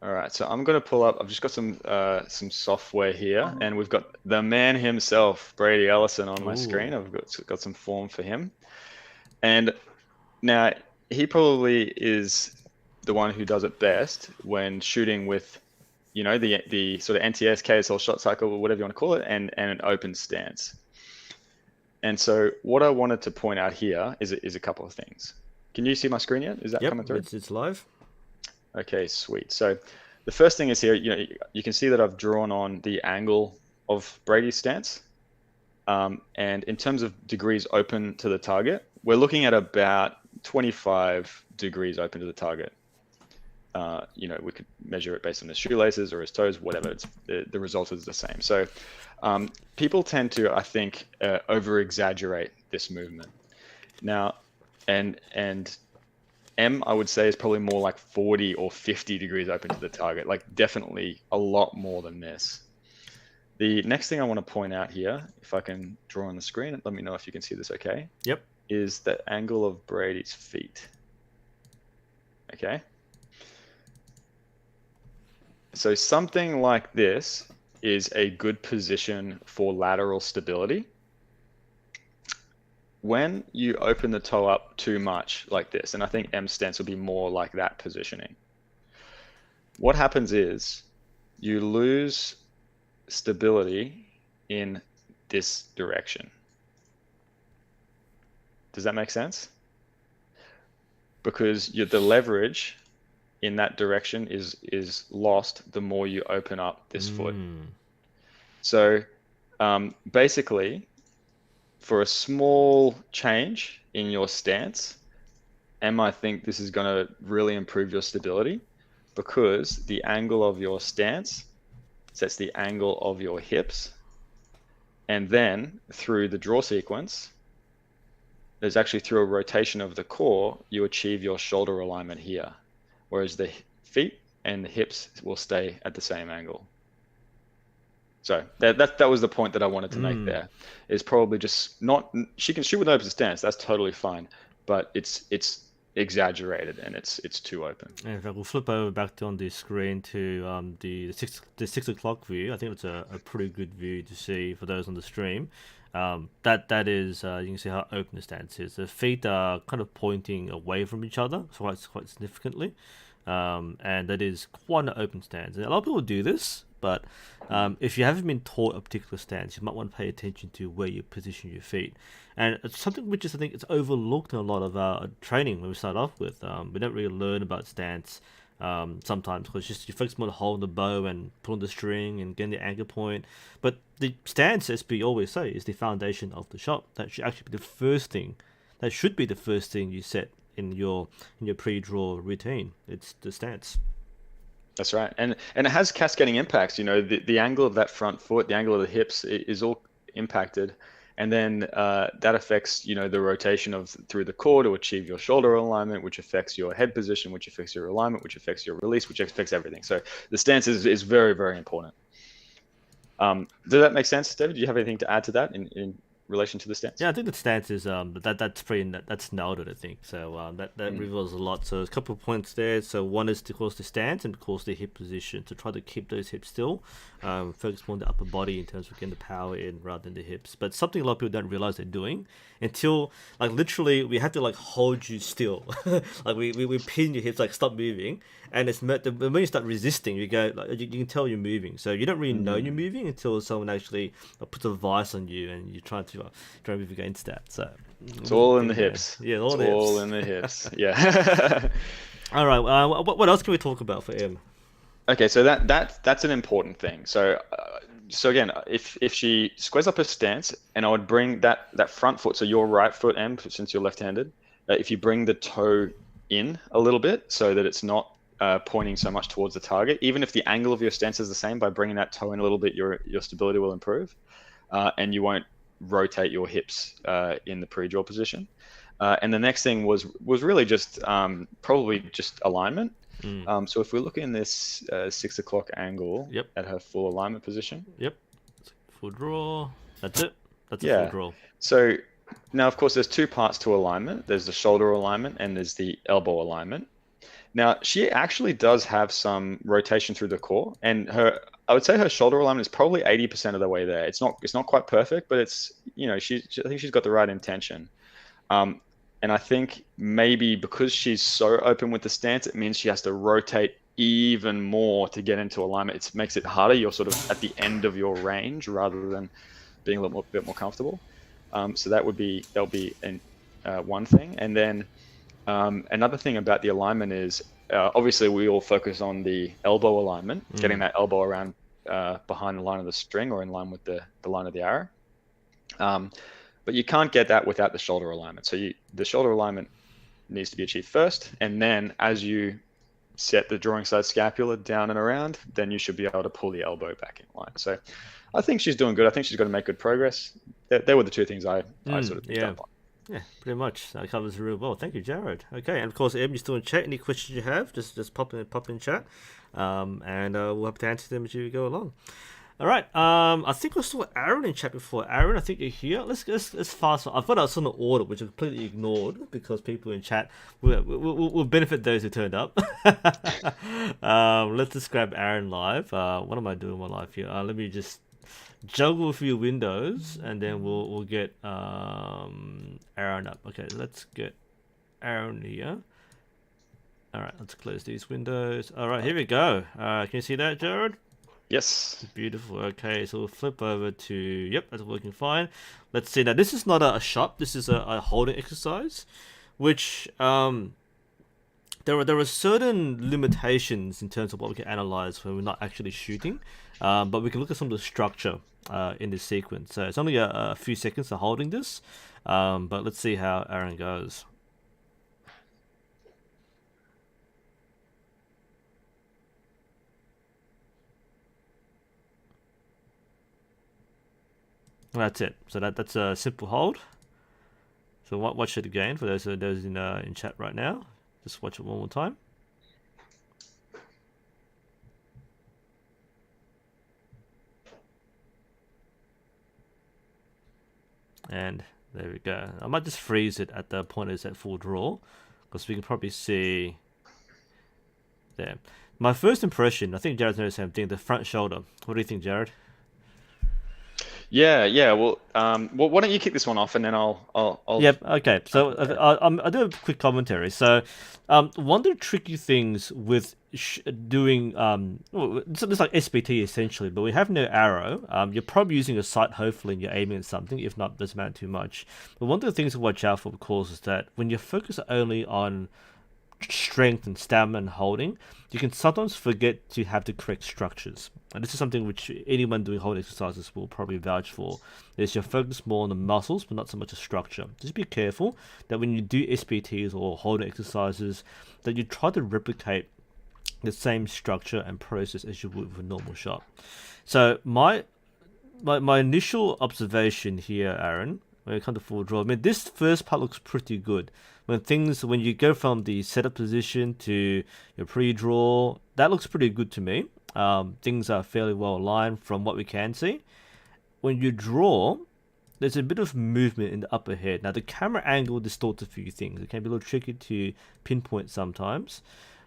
[SPEAKER 2] All right, so I'm gonna pull up. I've just got some software here, and we've got the man himself, Brady Ellison, on my
[SPEAKER 1] ooh.
[SPEAKER 2] screen. I've got some form for him, and now he probably is the one who does it best when shooting with, the sort of NTS, KSL shot cycle, or whatever you want to call it, and an open stance. And so what I wanted to point out here is a couple of things. Can you see my screen yet? Is that
[SPEAKER 1] Yep,
[SPEAKER 2] coming through?
[SPEAKER 1] it's live.
[SPEAKER 2] Okay, sweet. So the first thing is here, you can see that I've drawn on the angle of Brady's stance. And in terms of degrees open to the target, we're looking at about 25 degrees open to the target. We could measure it based on his shoelaces or his toes, whatever. The result is the same. So people tend to, I think, over exaggerate this movement. Now, and M, I would say, is probably more like 40 or 50 degrees open to the target, like definitely a lot more than this. The next thing I want to point out here, if I can draw on the screen, let me know if you can see this okay,
[SPEAKER 1] Yep.
[SPEAKER 2] is the angle of Brady's feet. Okay. So something like this is a good position for lateral stability. When you open the toe up too much like this, and I think M stance will be more like that positioning, what happens is you lose stability in this direction. Does that make sense? Because the leverage in that direction is lost the more you open up this foot. So basically, for a small change in your stance, I think this is going to really improve your stability, because the angle of your stance sets the angle of your hips. And then through the draw sequence, there's actually, through a rotation of the core, you achieve your shoulder alignment here, whereas the feet and the hips will stay at the same angle. So that was the point that I wanted to make there, is probably just not, she can shoot with an open stance, that's totally fine, but it's exaggerated and it's too open.
[SPEAKER 1] And in fact, we'll flip over back to on the screen to the 6 o'clock view. I think it's a pretty good view to see for those on the stream. That is, you can see how open the stance is. The feet are kind of pointing away from each other quite significantly, and that is quite an open stance. And a lot of people do this, but if you haven't been taught a particular stance, you might want to pay attention to where you position your feet. And it's something which is, I think, it's overlooked in a lot of our training when we start off with. We don't really learn about stance sometimes, because just you focus more on holding the bow and pulling the string and getting the anchor point. But the stance, as we always say, is the foundation of the shot. That should actually be the first thing. That should be the first thing you set in your pre-draw routine. It's the stance.
[SPEAKER 2] That's right, and it has cascading impacts. The angle of that front foot, the angle of the hips is all impacted, and then that affects the rotation through the core to achieve your shoulder alignment, which affects your head position, which affects your alignment, which affects your release, which affects everything. So the stance is very, very important. Does that make sense, David? Do you have anything to add to that in relation to the stance?
[SPEAKER 1] Yeah, I think the stance is that's nailed it. I think so. That reveals a lot. So there's a couple of points there. So one is, of course, the stance, and of course the hip position. To try to keep those hips still, focus more on the upper body in terms of getting the power in rather than the hips. But something a lot of people don't realize they're doing until, like, literally we have to like hold you still, like we pin your hips, like stop moving, and the moment you start resisting, you go like you can tell you're moving. So you don't really know you're moving until someone actually puts a vice on you and you try to move against that. So
[SPEAKER 2] it's all in the hips.
[SPEAKER 1] Yeah,
[SPEAKER 2] all in the hips. Yeah.
[SPEAKER 1] All right. What else can we talk about for M?
[SPEAKER 2] Okay, so that's an important thing. So again, if she squares up her stance, and I would bring that front foot, so your right foot, M, since you're left-handed, if you bring the toe in a little bit so that it's not pointing so much towards the target, even if the angle of your stance is the same, by bringing that toe in a little bit, your stability will improve, and you won't rotate your hips in the pre-draw position. And the next thing was really just probably just alignment. So if we're looking in this 6 o'clock angle
[SPEAKER 1] Yep.
[SPEAKER 2] at her full alignment position,
[SPEAKER 1] Yep. Full draw. That's it. That's a full
[SPEAKER 2] yeah.
[SPEAKER 1] draw.
[SPEAKER 2] So now, of course, there's two parts to alignment. There's the shoulder alignment and there's the elbow alignment. Now, she actually does have some rotation through the core, and I would say her shoulder alignment is probably 80% of the way there. It's not quite perfect, but it's, I think she's got the right intention. And I think maybe because she's so open with the stance, it means she has to rotate even more to get into alignment. It makes it harder. You're sort of at the end of your range rather than being a bit more comfortable. So that'll be one thing. And then another thing about the alignment is obviously we all focus on the elbow alignment, getting that elbow around behind the line of the string or in line with the line of the arrow. But you can't get that without the shoulder alignment. So the shoulder alignment needs to be achieved first, and then as you set the drawing side scapula down and around, then you should be able to pull the elbow back in line. So I think she's doing good. I think she's going to make good progress. There were the two things I sort of picked up on.
[SPEAKER 1] Yeah, pretty much. That covers it real well. Thank you, Jared. Okay, and of course, Em, you're still in chat. Any questions you have, just pop in chat, and we'll have to answer them as you go along. All right. I think I saw Aaron in chat before. Aaron, I think you're here. Let's fast. I thought I was on the order, which I completely ignored because people in chat will benefit those who turned up. Let's just grab Aaron live. What am I doing in my life here? Let me just juggle a few windows, and then we'll get Aaron up. Okay, let's get Aaron here. All right, let's close these windows. All right, here we go. Can you see that, Jared?
[SPEAKER 2] Yes.
[SPEAKER 1] Beautiful. Okay, so we'll flip over to, yep, that's working fine. Let's see. Now, this is not a shot. This is a holding exercise, which there are certain limitations in terms of what we can analyze when we're not actually shooting, but we can look at some of the structure in this sequence. So it's only a few seconds of holding this, but let's see how Aaron goes. That's it. So that's a simple hold. So watch it again for those in chat right now. Just watch it one more time. And there we go. I might just freeze it at the point it's at full draw, because we can probably see there. My first impression, I think Jared's noticed the same thing, the front shoulder. What do you think, Jared?
[SPEAKER 2] Yeah. Well, why don't you kick this one off, and then I'll.
[SPEAKER 1] Yep. Okay. So I'll do a quick commentary. So, one of the tricky things with doing it's like SPT essentially, but we have no arrow. You're probably using a sight, hopefully, and you're aiming at something. If not, it doesn't matter too much. But one of the things to watch out for, of course, is that when you focus only on strength and stamina and holding, you can sometimes forget to have the correct structures. And this is something which anyone doing holding exercises will probably vouch for. Is you focus more on the muscles, but not so much the structure. Just be careful that when you do SPTs or holding exercises, that you try to replicate the same structure and process as you would with a normal shot. So my initial observation here, Aaron, when it comes to full draw, I mean, this first part looks pretty good. When you go from the setup position to your pre-draw, that looks pretty good to me. Things are fairly well aligned from what we can see. When you draw, there's a bit of movement in the upper head. Now, the camera angle distorts a few things. It can be a little tricky to pinpoint sometimes,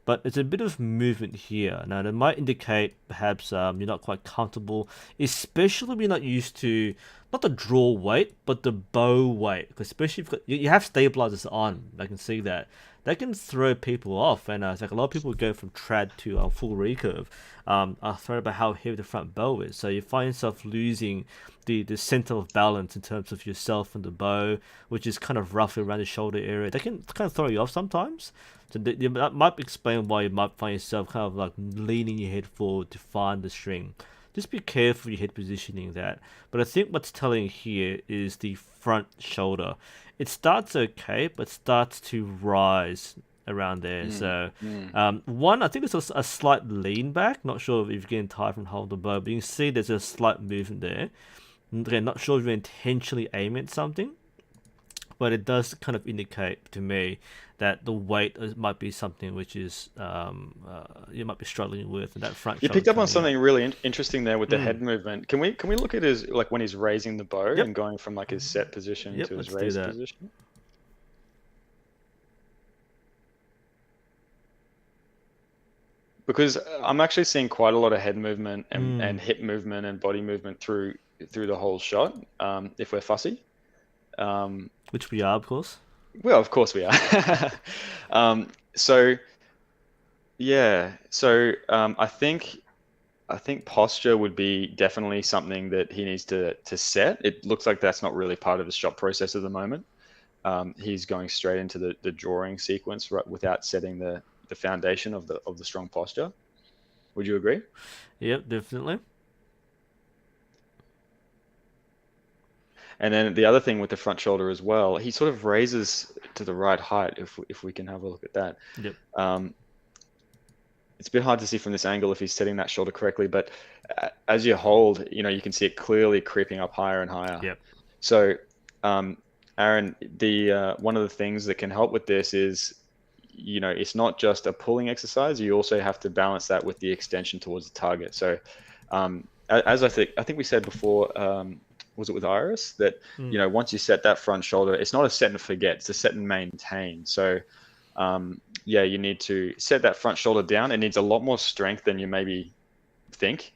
[SPEAKER 1] but it's a bit of movement here. Now, that might indicate perhaps you're not quite comfortable, especially when you're not used to not the draw weight, but the bow weight. Because especially if you have stabilizers on, I can see that. That can throw people off, and it's like a lot of people go from trad to full recurve. Are thrown about how heavy the front bow is, so you find yourself losing the center of balance in terms of yourself and the bow, which is kind of roughly around the shoulder area. That can kind of throw you off sometimes. So that might explain why you might find yourself kind of like leaning your head forward to find the string. Just be careful with your head positioning that. But I think what's telling here is the front shoulder. It starts okay, but starts to rise around there. One, I think there's a slight lean back. Not sure if you're getting tired from holding the bow, but you can see there's a slight movement there. Again, not sure if you're intentionally aiming at something, but it does kind of indicate to me that the weight might be something which is you might be struggling with, and that front
[SPEAKER 2] You
[SPEAKER 1] shoulder
[SPEAKER 2] picked up on
[SPEAKER 1] coming out.
[SPEAKER 2] something really interesting there with the
[SPEAKER 1] Mm.
[SPEAKER 2] head movement. Can we look at his like when he's raising the bow
[SPEAKER 1] Yep.
[SPEAKER 2] and going from like his set position
[SPEAKER 1] Yep.
[SPEAKER 2] to his
[SPEAKER 1] Let's do
[SPEAKER 2] raised
[SPEAKER 1] that.
[SPEAKER 2] position? Because I'm actually seeing quite a lot of head movement
[SPEAKER 1] Mm.
[SPEAKER 2] and hip movement and body movement through the whole shot. If we're fussy, um,
[SPEAKER 1] Which we are, of course.
[SPEAKER 2] well, of course we are. So yeah, so I think posture would be definitely something that he needs to set. It looks like that's not really part of his shot process at the moment. He's going straight into the drawing sequence right, without setting the foundation of the strong posture. Would you agree?
[SPEAKER 1] Yep, definitely.
[SPEAKER 2] And then the other thing with the front shoulder as well, he sort of raises to the right height. If we can have a look at that,
[SPEAKER 1] Yep.
[SPEAKER 2] um, it's a bit hard to see from this angle if he's setting that shoulder correctly. But as you hold, you can see it clearly creeping up higher and higher.
[SPEAKER 1] Yep.
[SPEAKER 2] So, um, Aaron, the one of the things that can help with this is, it's not just a pulling exercise. You also have to balance that with the extension towards the target. So, as I think we said before, was it with Iris that
[SPEAKER 1] Mm.
[SPEAKER 2] once you set that front shoulder, it's not a set and forget; it's a set and maintain. So, yeah, you need to set that front shoulder down. It needs a lot more strength than you maybe think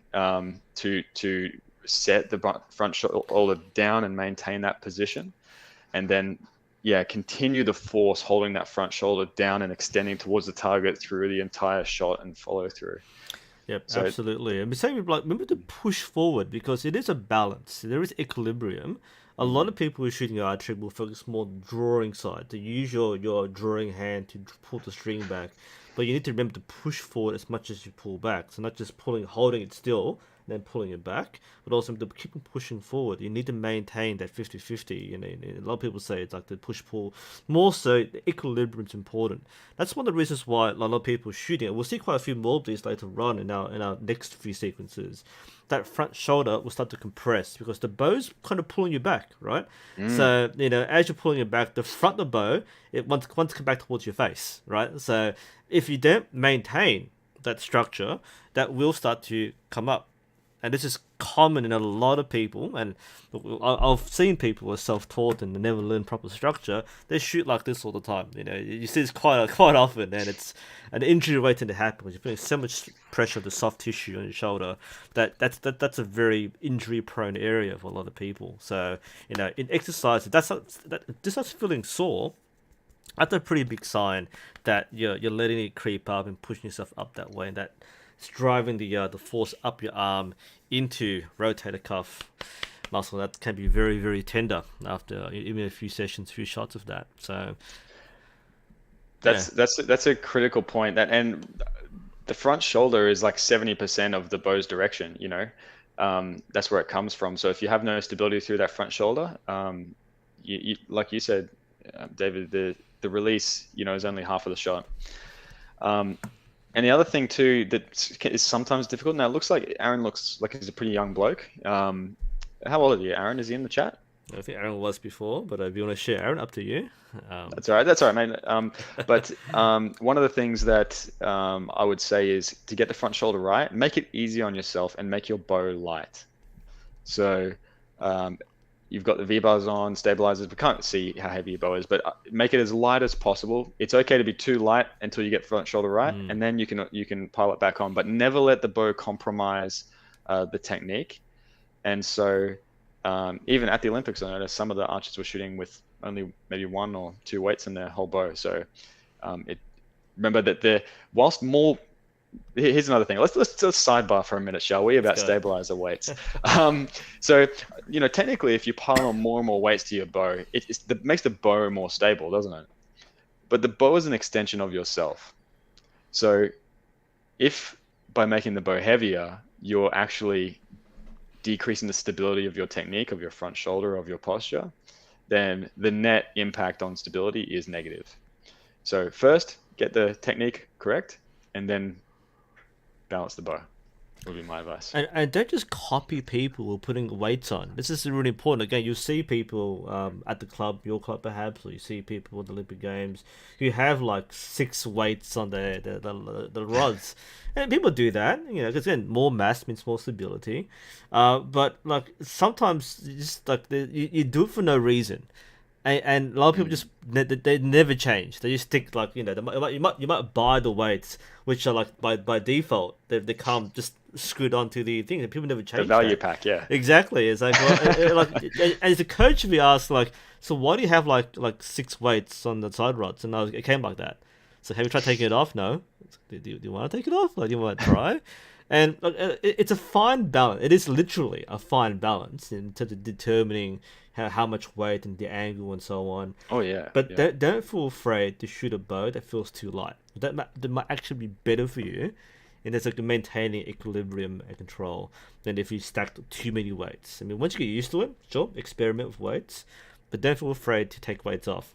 [SPEAKER 2] to set the front shoulder down and maintain that position, and then yeah, continue the force holding that front shoulder down and extending towards the target through the entire shot and follow through.
[SPEAKER 1] Yep,
[SPEAKER 2] So
[SPEAKER 1] absolutely. And same with like remember to push forward because it is a balance. There is equilibrium. A lot of people who are shooting archery will focus more on the drawing side, to use your drawing hand to pull the string back. But you need to remember to push forward as much as you pull back. So not just holding it still, then pulling it back, but also to keep pushing forward. You need to maintain that 50-50. A lot of people say it's like the push-pull. More so, the equilibrium is important. That's one of the reasons why a lot of people are shooting it. We'll see quite a few more of these later on in our next few sequences. That front shoulder will start to compress because the bow's kind of pulling you back, right?
[SPEAKER 2] mm,
[SPEAKER 1] So as you're pulling it back, the front of the bow it wants to come back towards your face, right? So if you don't maintain that structure, that will start to come up, and this is common in a lot of people. And I've seen people who are self-taught and they never learn proper structure. They shoot like this all the time. You see this quite often, and it's an injury waiting to happen because you're putting so much pressure on the soft tissue on your shoulder that's a very injury-prone area for a lot of people. So in exercise, this starts feeling sore. That's a pretty big sign that you're letting it creep up and pushing yourself up that way, and that it's driving the force up your arm into rotator cuff muscle. That can be very very tender after even a few sessions, few shots of that. So yeah,
[SPEAKER 2] that's a critical point. And the front shoulder is like 70% of the bow's direction. That's where it comes from. So if you have no stability through that front shoulder, like you said, David, the release, is only half of the shot. And the other thing too that is sometimes difficult. Now it looks like Aaron looks like he's a pretty young bloke. How old are you, Aaron? Is he in the chat?
[SPEAKER 1] I think Aaron was before, but if you want to share, Aaron, up to you.
[SPEAKER 2] That's all right. That's all right, mate. But one of the things that I would say is to get the front shoulder right, make it easy on yourself and make your bow light. So um, you've got the V-bars on, stabilizers. We can't see how heavy your bow is, but make it as light as possible. It's okay to be too light until you get front shoulder right, and then you can pile it back on. But never let the bow compromise the technique. And so even at the Olympics, I noticed some of the archers were shooting with only maybe one or two weights in their whole bow. So remember that whilst more. Here's another thing. Let's sidebar for a minute, shall we, about stabilizer weights. So technically, if you pile on more and more weights to your bow, it makes the bow more stable, doesn't it? But the bow is an extension of yourself. So if by making the bow heavier, you're actually decreasing the stability of your technique, of your front shoulder, of your posture, then the net impact on stability is negative. So first, get the technique correct, and then balance the bow. would be my advice.
[SPEAKER 1] And don't just copy people who are putting weights on. This is really important. Again, you see people at the club, your club perhaps, or you see people at the Olympic Games who have like 6 weights on the rods. And people do that, because again, more mass means more stability. But like sometimes you just like you do it for no reason. And a lot of people just they never change. They just stick like you might buy the weights which are like by default they come just screwed onto the thing, and people never
[SPEAKER 2] The
[SPEAKER 1] change
[SPEAKER 2] value
[SPEAKER 1] that.
[SPEAKER 2] pack, yeah.
[SPEAKER 1] Exactly. It's like like as a coach, we asked like, so why do you have like 6 weights on the side rods? And it came like that. So have you tried taking it off? No. Do you want to take it off? Like, do you want to try? And it's a fine balance. It is literally a fine balance in terms of determining how much weight and the angle and so on.
[SPEAKER 2] Oh yeah.
[SPEAKER 1] But
[SPEAKER 2] Yeah.
[SPEAKER 1] don't feel afraid to shoot a bow that feels too light. That might actually be better for you, and it's like maintaining equilibrium and control than if you stacked too many weights. I mean, once you get used to it, sure, experiment with weights, but don't feel afraid to take weights off.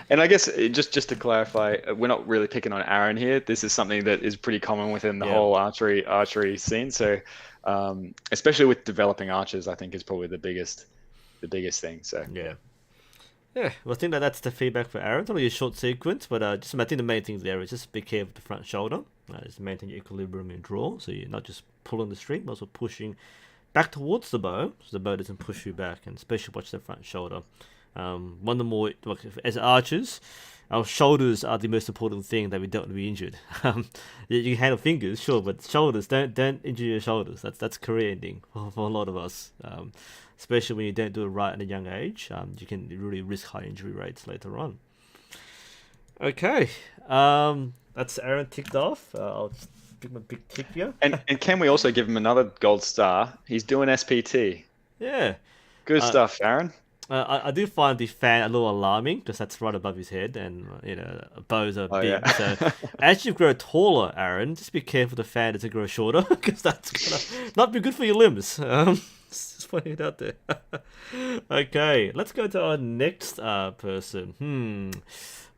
[SPEAKER 2] And I guess just to clarify, we're not really picking on Aaron here. This is something that is pretty common within the
[SPEAKER 1] Yeah.
[SPEAKER 2] whole archery scene. So, especially with developing archers, I think is probably the biggest thing. So
[SPEAKER 1] Yeah. Yeah, well, I think that's the feedback for Aaron. It's only a short sequence, but I think the main thing there is just be careful with the front shoulder. Just maintain your equilibrium and draw, so you're not just pulling the string, but also pushing back towards the bow, so the bow doesn't push you back, and especially watch the front shoulder. One of the more, like, as archers, our shoulders are the most important thing that we don't want to be injured. You can handle fingers, sure, but shoulders, don't injure your shoulders. That's career ending for a lot of us. Especially when you don't do it right at a young age, you can really risk high injury rates later on. Okay, that's Aaron ticked off. I'll just pick my big tick here.
[SPEAKER 2] and can we also give him another gold star? He's doing SPT.
[SPEAKER 1] Yeah.
[SPEAKER 2] Good stuff, Aaron.
[SPEAKER 1] I do find the fan a little alarming because that's right above his head, and bows are big.
[SPEAKER 2] Yeah.
[SPEAKER 1] So as you grow taller, Aaron, just be careful the fan doesn't grow shorter because that's gonna not be good for your limbs. Just pointing it out there. Okay, let's go to our next person.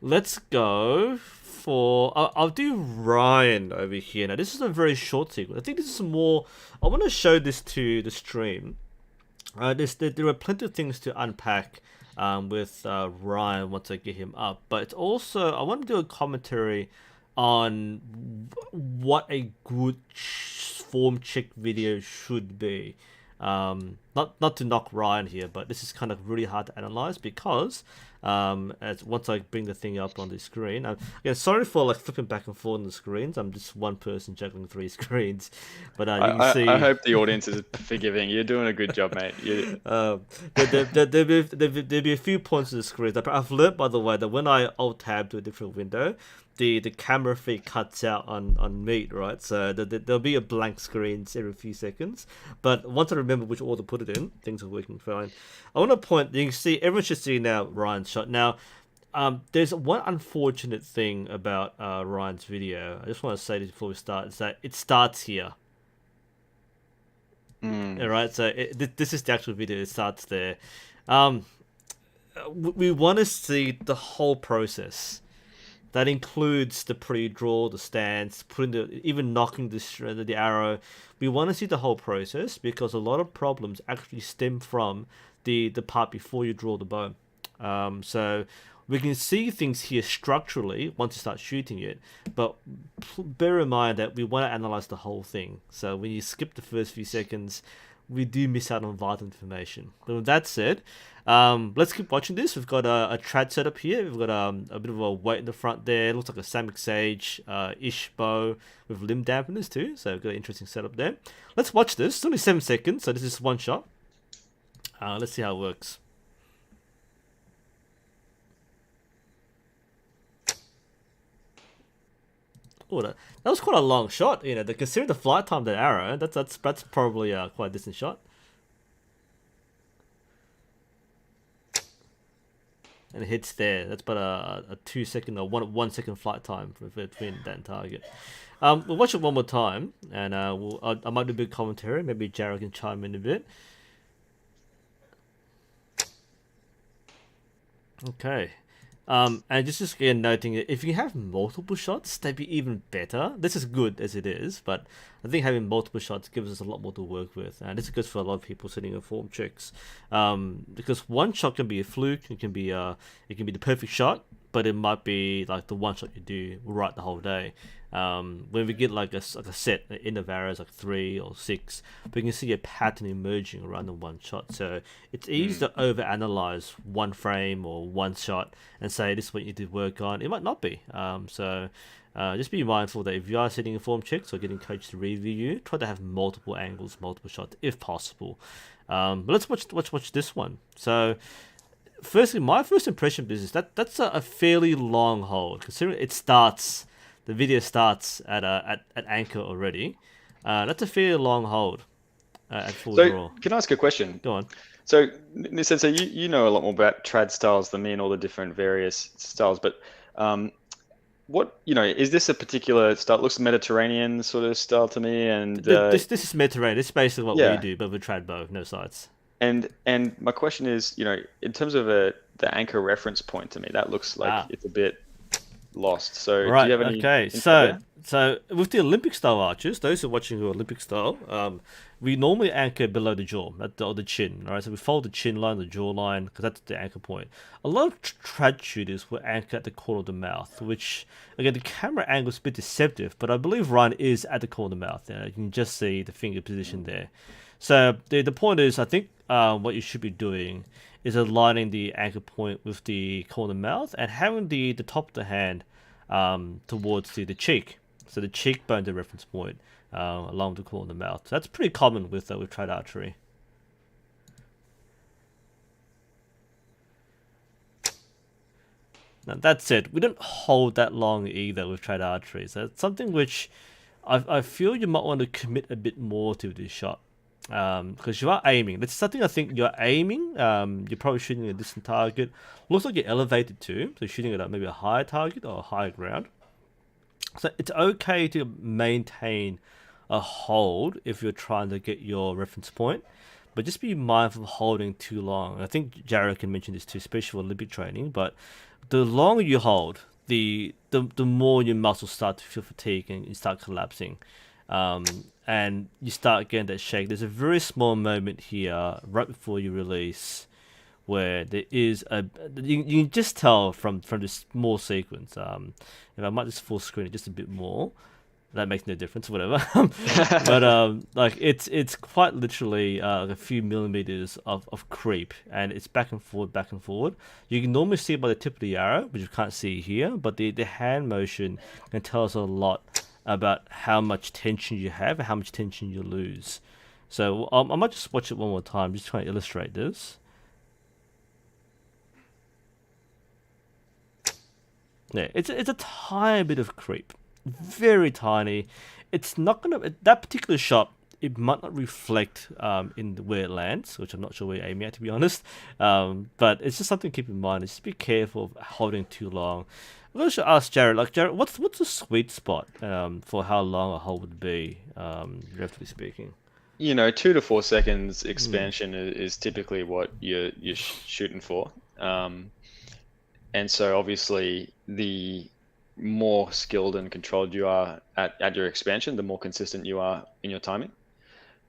[SPEAKER 1] Let's go for I'll do Ryan over here. Now this is a very short sequence. I think this is more. I want to show this to the stream. There are plenty of things to unpack with Ryan once I get him up, but it's also I want to do a commentary on what a good form check video should be. Not to knock Ryan here, but this is kind of really hard to analyze because as once I bring the thing up on the screen, again, sorry for like flipping back and forth on the screens. I'm just one person juggling 3 screens, but you can see.
[SPEAKER 2] I hope the audience is forgiving. You're doing a good job, mate.
[SPEAKER 1] There'll be a few points on the screen. I've learned, by the way, that when I alt tab to a different window, the camera feed cuts out on Meet, right? So there'll be a blank screens every few seconds. But once I remember which order to put it in, things are working fine. I want to point. You can see everyone should see now Ryan's shot. Now, there's one unfortunate thing about Ryan's video. I just want to say this before we start: is that it starts here. All right, so this is the actual video. It starts there. We want to see the whole process. That includes the pre-draw, the stance, even knocking the arrow. We want to see the whole process because a lot of problems actually stem from the part before you draw the bow. So we can see things here structurally once you start shooting it, but bear in mind that we want to analyze the whole thing. So when you skip the first few seconds, we do miss out on vital information. But with that said, let's keep watching this. We've got a trad setup here. We've got a bit of a weight in the front there. It looks like a Samick Sage-ish bow with limb dampeners too. So we've got an interesting setup there. Let's watch this. It's only 7 seconds, so this is one shot. Let's see how it works. Oh, that was quite a long shot. Considering the flight time of that arrow, that's probably quite a decent shot. And it hits there. That's about a 2 second or 1 second flight time between that and target. We'll watch it one more time, and I might do a bit of commentary. Maybe Jared can chime in a bit. Okay. And just again noting that if you have multiple shots, they'd be even better. This is good as it is, but I think having multiple shots gives us a lot more to work with, and this is good for a lot of people sitting in form checks. Because one shot can be a fluke, it can be the perfect shot, but it might be like the one shot you do right the whole day. When we get like a set in the arrows like 3 or 6, we can see a pattern emerging around the one shot. So it's easy to overanalyze one frame or one shot and say this is what you did work on. It might not be. Just be mindful that if you are sitting in form checks or getting coached to review you, try to have multiple angles, multiple shots if possible. But let's watch this one. So firstly, my first impression is that's a fairly long hold considering the video starts at anchor already. That's a fairly long hold at full
[SPEAKER 2] So
[SPEAKER 1] draw.
[SPEAKER 2] can I ask a question?
[SPEAKER 1] Go on.
[SPEAKER 2] So, nu.sensei, you know a lot more about trad styles than me and all the different various styles, but what, is this a particular style? It looks Mediterranean sort of style to me, and
[SPEAKER 1] This is Mediterranean. This is basically what we
[SPEAKER 2] yeah.
[SPEAKER 1] do, but with trad bow, no sights.
[SPEAKER 2] And my question is, in terms of the anchor reference point to me, that looks like
[SPEAKER 1] Ah,
[SPEAKER 2] it's a bit lost. So, do
[SPEAKER 1] right.
[SPEAKER 2] you have any
[SPEAKER 1] Okay.
[SPEAKER 2] insight there?
[SPEAKER 1] So with the Olympic style archers, those who are watching who are Olympic style, we normally anchor below the jaw, or the chin. All right. So we follow the chin line, the jaw line, because that's the anchor point. A lot of trad shooters will anchor at the corner of the mouth, which again the camera angle is a bit deceptive, but I believe Ryan is at the corner of the mouth. You can just see the finger position there. So the point is, I think what you should be doing is aligning the anchor point with the corner mouth and having the top of the hand towards the cheek. So the cheekbone, the reference point, along the corner of the mouth. So that's pretty common with trad archery. Now that said, we don't hold that long either with trad archery. So it's something which I feel you might want to commit a bit more to this shot. Because you are aiming. That's something I think you're aiming. You're probably shooting a distant target. Looks like you're elevated too, so you're shooting at maybe a higher target or a higher ground. So it's okay to maintain a hold if you're trying to get your reference point, but just be mindful of holding too long. I think Jared can mention this too, especially for Olympic training. But the longer you hold, the more your muscles start to feel fatigue and you start collapsing. And you start getting that shake. There's a very small moment here right before you release where there is you can just tell from this small sequence. If I might just full screen it just a bit more, that makes no difference, whatever. But like it's quite literally like a few millimeters of creep, and it's back and forward, back and forward. You can normally see it by the tip of the arrow, which you can't see here, but the hand motion can tell us a lot about how much tension you have and how much tension you lose. So I might just watch it one more time, just trying to illustrate this. Yeah, it's a tiny bit of creep, very tiny. It's not gonna that particular shot. It might not reflect in where it lands, which I'm not sure where you're aiming at, to be honest. But it's just something to keep in mind. Just be careful of holding too long. I'm going to ask Jared, like Jared, what's the sweet spot for how long a hold would be, relatively speaking?
[SPEAKER 2] 2 to 4 seconds
[SPEAKER 1] Mm.
[SPEAKER 2] expansion is typically what you're shooting for. And so obviously the more skilled and controlled you are at your expansion, the more consistent you are in your timing.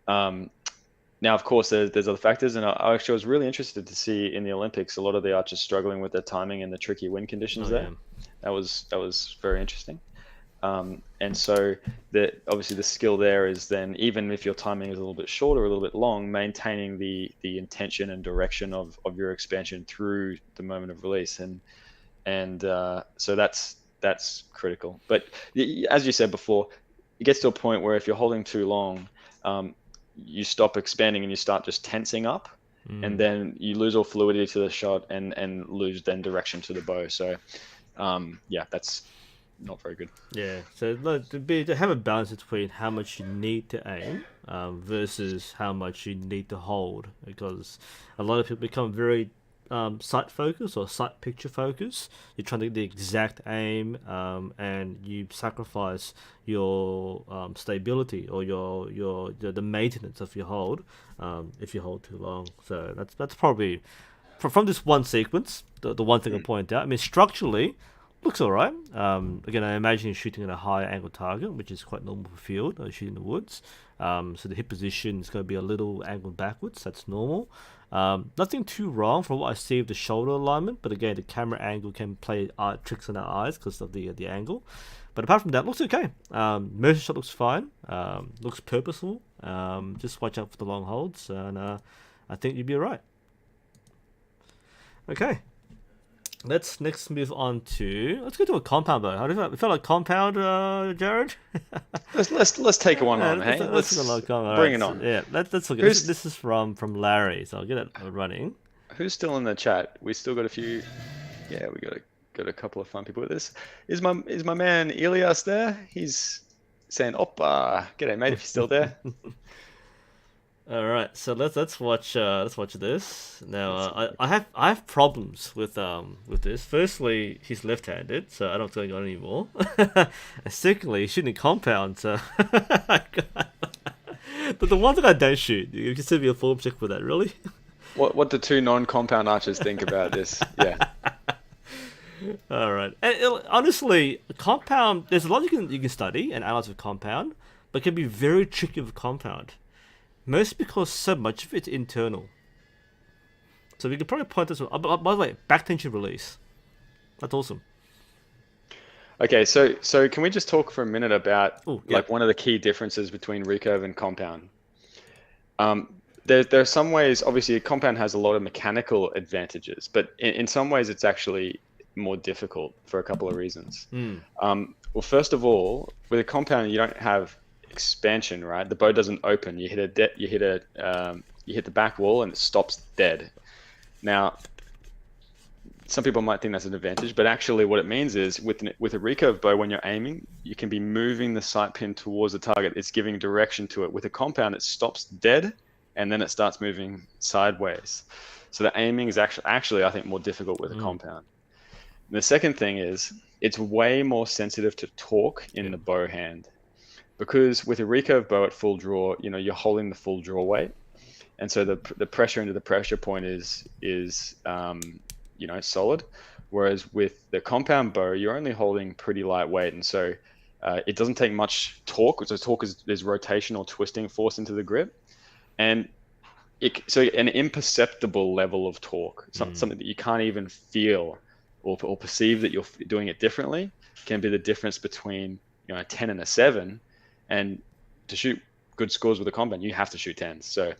[SPEAKER 2] Now, of course, there's other factors, and I actually was really interested to see in the Olympics a lot of the archers struggling with their timing and the tricky wind conditions
[SPEAKER 1] Oh
[SPEAKER 2] there.
[SPEAKER 1] yeah.
[SPEAKER 2] That was very interesting. And so obviously the skill there is then, even if your timing is a little bit short or a little bit long, maintaining the intention and direction of your expansion through the moment of release, and so that's critical. But as you said before, it gets to a point where if you're holding too long, you stop expanding and you start just tensing up, and
[SPEAKER 1] Mm.
[SPEAKER 2] then you lose all fluidity to the shot and lose then direction to the bow. So yeah, that's not very good.
[SPEAKER 1] Yeah, so like, to have a balance between how much you need to aim versus how much you need to hold, because a lot of people become very sight focused or sight picture focused. You're trying to get the exact aim, and you sacrifice your stability or the maintenance of your hold if you hold too long. So that's probably from this one sequence, the one thing I point out, I mean, structurally, looks alright. Again, I imagine you're shooting at a higher angle target, which is quite normal for field, shooting in the woods. So the hip position is going to be a little angled backwards. That's normal. Nothing too wrong from what I see of the shoulder alignment, but again, the camera angle can play tricks on our eyes because of the angle. But apart from that, looks okay. Motion shot looks fine. Looks purposeful. Just watch out for the long holds, and I think you'll be alright. Okay. Let's next move on to. Let's go to a compound bow. How do you feel like compound, Jared?
[SPEAKER 2] let's take one on, hey. Let's bring it on.
[SPEAKER 1] Yeah, let's look at this. This is from Larry, so I'll get it running.
[SPEAKER 2] Who's still in the chat? We still got a few. Yeah, we got a couple of fun people with this. Is my man Elias there? He's saying, "Oppa, g'day mate, if you're still there."
[SPEAKER 1] All right, so let's watch this now. I have problems with this. Firstly, he's left-handed, so I don't think it's going on anymore. And secondly, he's shooting compound. So the one thing I don't shoot, you can send me a form check for that, really.
[SPEAKER 2] What do two non-compound archers think about this? Yeah.
[SPEAKER 1] All right, and honestly, compound. There's a lot you can study and analyze with compound, but it can be very tricky with compound. Mostly because so much of it's internal. So we could probably point this out. By the way, back tension release. That's awesome.
[SPEAKER 2] Okay, so can we just talk for a minute about like one of the key differences between recurve and compound? There are some ways, obviously, a compound has a lot of mechanical advantages, but in some ways it's actually more difficult for a couple of reasons. Well, first of all, with a compound, you don't have expansion, right? The bow doesn't open. You hit the back wall and it stops dead. Now, some people might think that's an advantage, but actually what it means is with a recurve bow, when you're aiming, you can be moving the sight pin towards the target. It's giving direction to it. With a compound, it stops dead and then it starts moving sideways. So the aiming is actually I think more difficult with a compound. And the second thing is it's way more sensitive to torque in the bow hand. Because with a recurve bow at full draw, you're holding the full draw weight, and so the pressure into the pressure point is solid. Whereas with the compound bow, you're only holding pretty light weight, and so it doesn't take much torque. So torque is rotational twisting force into the grip, and so an imperceptible level of torque, something that you can't even feel or perceive that you're doing it differently, can be the difference between a 10 and a 7. And to shoot good scores with a compound, you have to shoot 10s. So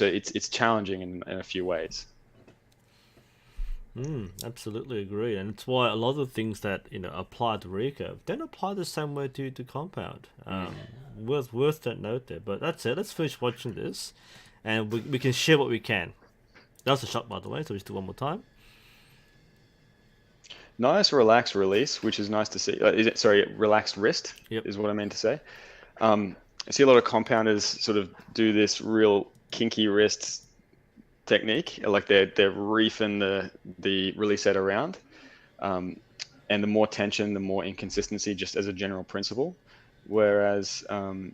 [SPEAKER 2] it's challenging in a few ways.
[SPEAKER 1] Absolutely agree, and it's why a lot of the things that apply to recurve don't apply the same way to compound. Worth that note there. But that's it. Let's finish watching this, and we can share what we can. That was a shot, by the way. So we just do one more time.
[SPEAKER 2] Nice relaxed release, which is nice to see. Relaxed wrist is what I meant to say. I see a lot of compounders sort of do this real kinky wrist technique, like they're reefing the release head around, and the more tension, the more inconsistency, just as a general principle. Whereas, sorry,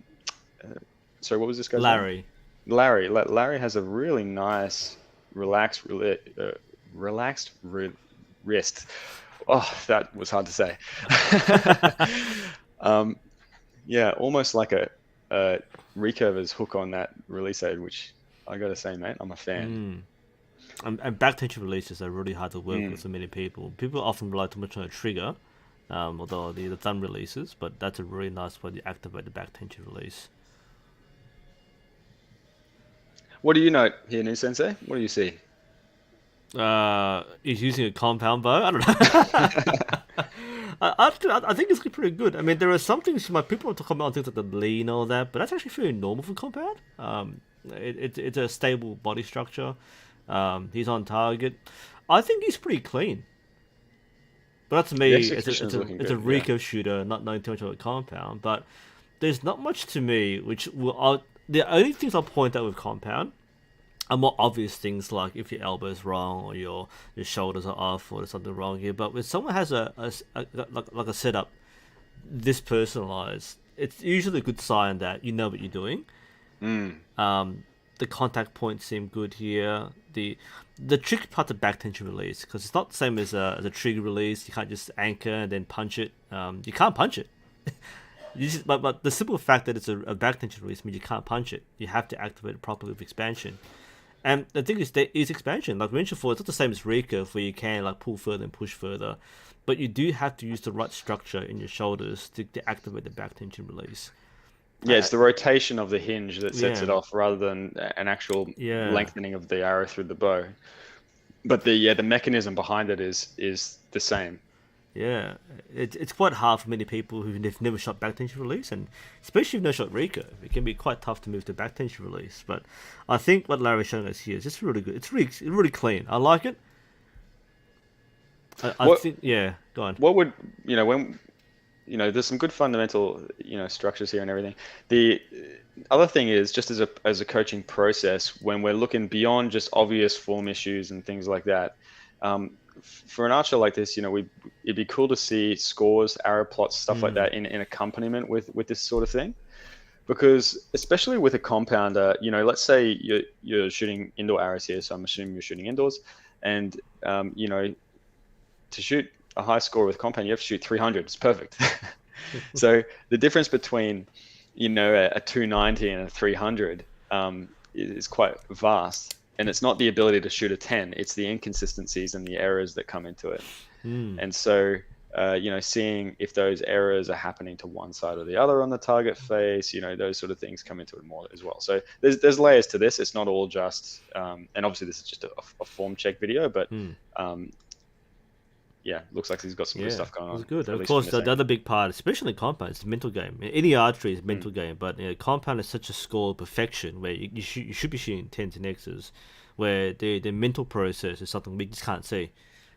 [SPEAKER 2] what was this guy's name? Larry has a really nice relaxed wrist. Oh, that was hard to say. Almost like a recurver's hook on that release aid, which I gotta say, mate, I'm a fan.
[SPEAKER 1] And back tension releases are really hard to work with for many people. People often rely too much on a trigger, although the thumb releases, but that's a really nice way to activate the back tension release.
[SPEAKER 2] What do you note here, nu.sensei? What do you see?
[SPEAKER 1] He's using a compound bow. I don't know. I think it's pretty good. I mean, there are some things people talk about things like the lean and all that, but that's actually very normal for compound. It's a stable body structure. He's on target. I think he's pretty clean. But that's me. It's a recurve shooter, not knowing too much about compound. But there's not much to me, the only things I'll point out with compound are more obvious things like if your elbow's wrong or your shoulders are off or there's something wrong here. But when someone has a setup this personalized, it's usually a good sign that you know what you're doing. the contact points seem good here. The tricky part's the back tension release, because it's not the same as a trigger release. You can't just anchor and then punch it. You can't punch it. But the simple fact that it's a back tension release means you can't punch it. You have to activate it properly with expansion. And the thing is, there is expansion. Like we mentioned before, it's not the same as recurve where you can like pull further and push further, but you do have to use the right structure in your shoulders to activate the back tension release.
[SPEAKER 2] Yeah, it's the rotation of the hinge that sets
[SPEAKER 1] Yeah.
[SPEAKER 2] it off rather than an actual
[SPEAKER 1] Yeah.
[SPEAKER 2] lengthening of the arrow through the bow. But the mechanism behind it is the same.
[SPEAKER 1] Yeah, it's quite hard for many people who've never shot back tension release, and especially if no shot recurve, it can be quite tough to move to back tension release. But I think what Larry's showing us here is just really good. It's really clean. I like it. I think, yeah, go on.
[SPEAKER 2] What would, when, there's some good fundamental, structures here and everything. The other thing is just as a coaching process, when we're looking beyond just obvious form issues and things like that, for an archer like this, it'd be cool to see scores, arrow plots, stuff like that in accompaniment with this sort of thing. Because especially with a compounder, let's say you're shooting indoor arrows here, so I'm assuming you're shooting indoors, and to shoot a high score with compound, you have to shoot 300. It's perfect. So the difference between, a 290 and a 300 is quite vast. And it's not the ability to shoot a 10, it's the inconsistencies and the errors that come into it. And so, seeing if those errors are happening to one side or the other on the target face, those sort of things come into it more as well. So there's layers to this. It's not all just, and obviously this is just a form check video, but yeah, looks like he's got some good stuff going on.
[SPEAKER 1] It's good. Of course, the other big part, especially in compound, is the mental game. Any archery is a mental game, but compound is such a score of perfection where you should be shooting 10s and X's, where the mental process is something we just can't see.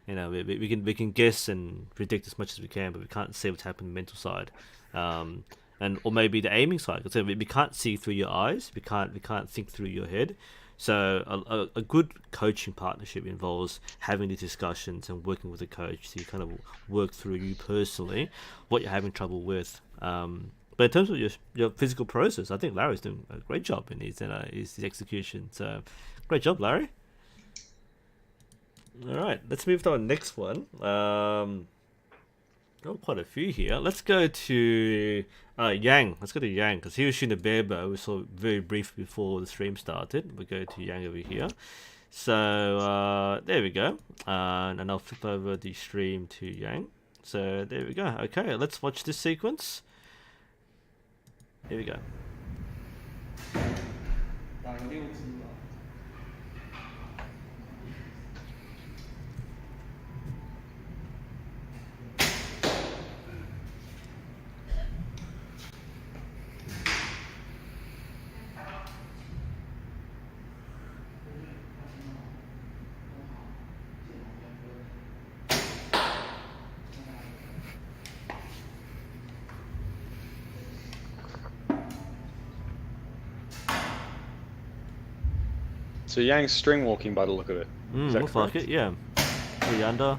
[SPEAKER 1] We can guess and predict as much as we can, but we can't see what's happening on the mental side, or maybe the aiming side. So we can't see through your eyes. We can't think through your head. So a good coaching partnership involves having these discussions and working with a coach to kind of work through you personally what you're having trouble with. But in terms of your physical process, I think Larry's doing a great job in his execution. So great job, Larry. All right, let's move to our next one. Quite a few here. Let's go to Yang. Let's go to Yang because he was shooting a bare bow. We saw very brief before the stream started. We'll go to Yang over here. So there we go. And I'll flip over the stream to Yang. So there we go. Okay, let's watch this sequence. Here we go.
[SPEAKER 2] So Yang's string walking by the look of it.
[SPEAKER 1] Looks like it, yeah. 3 under.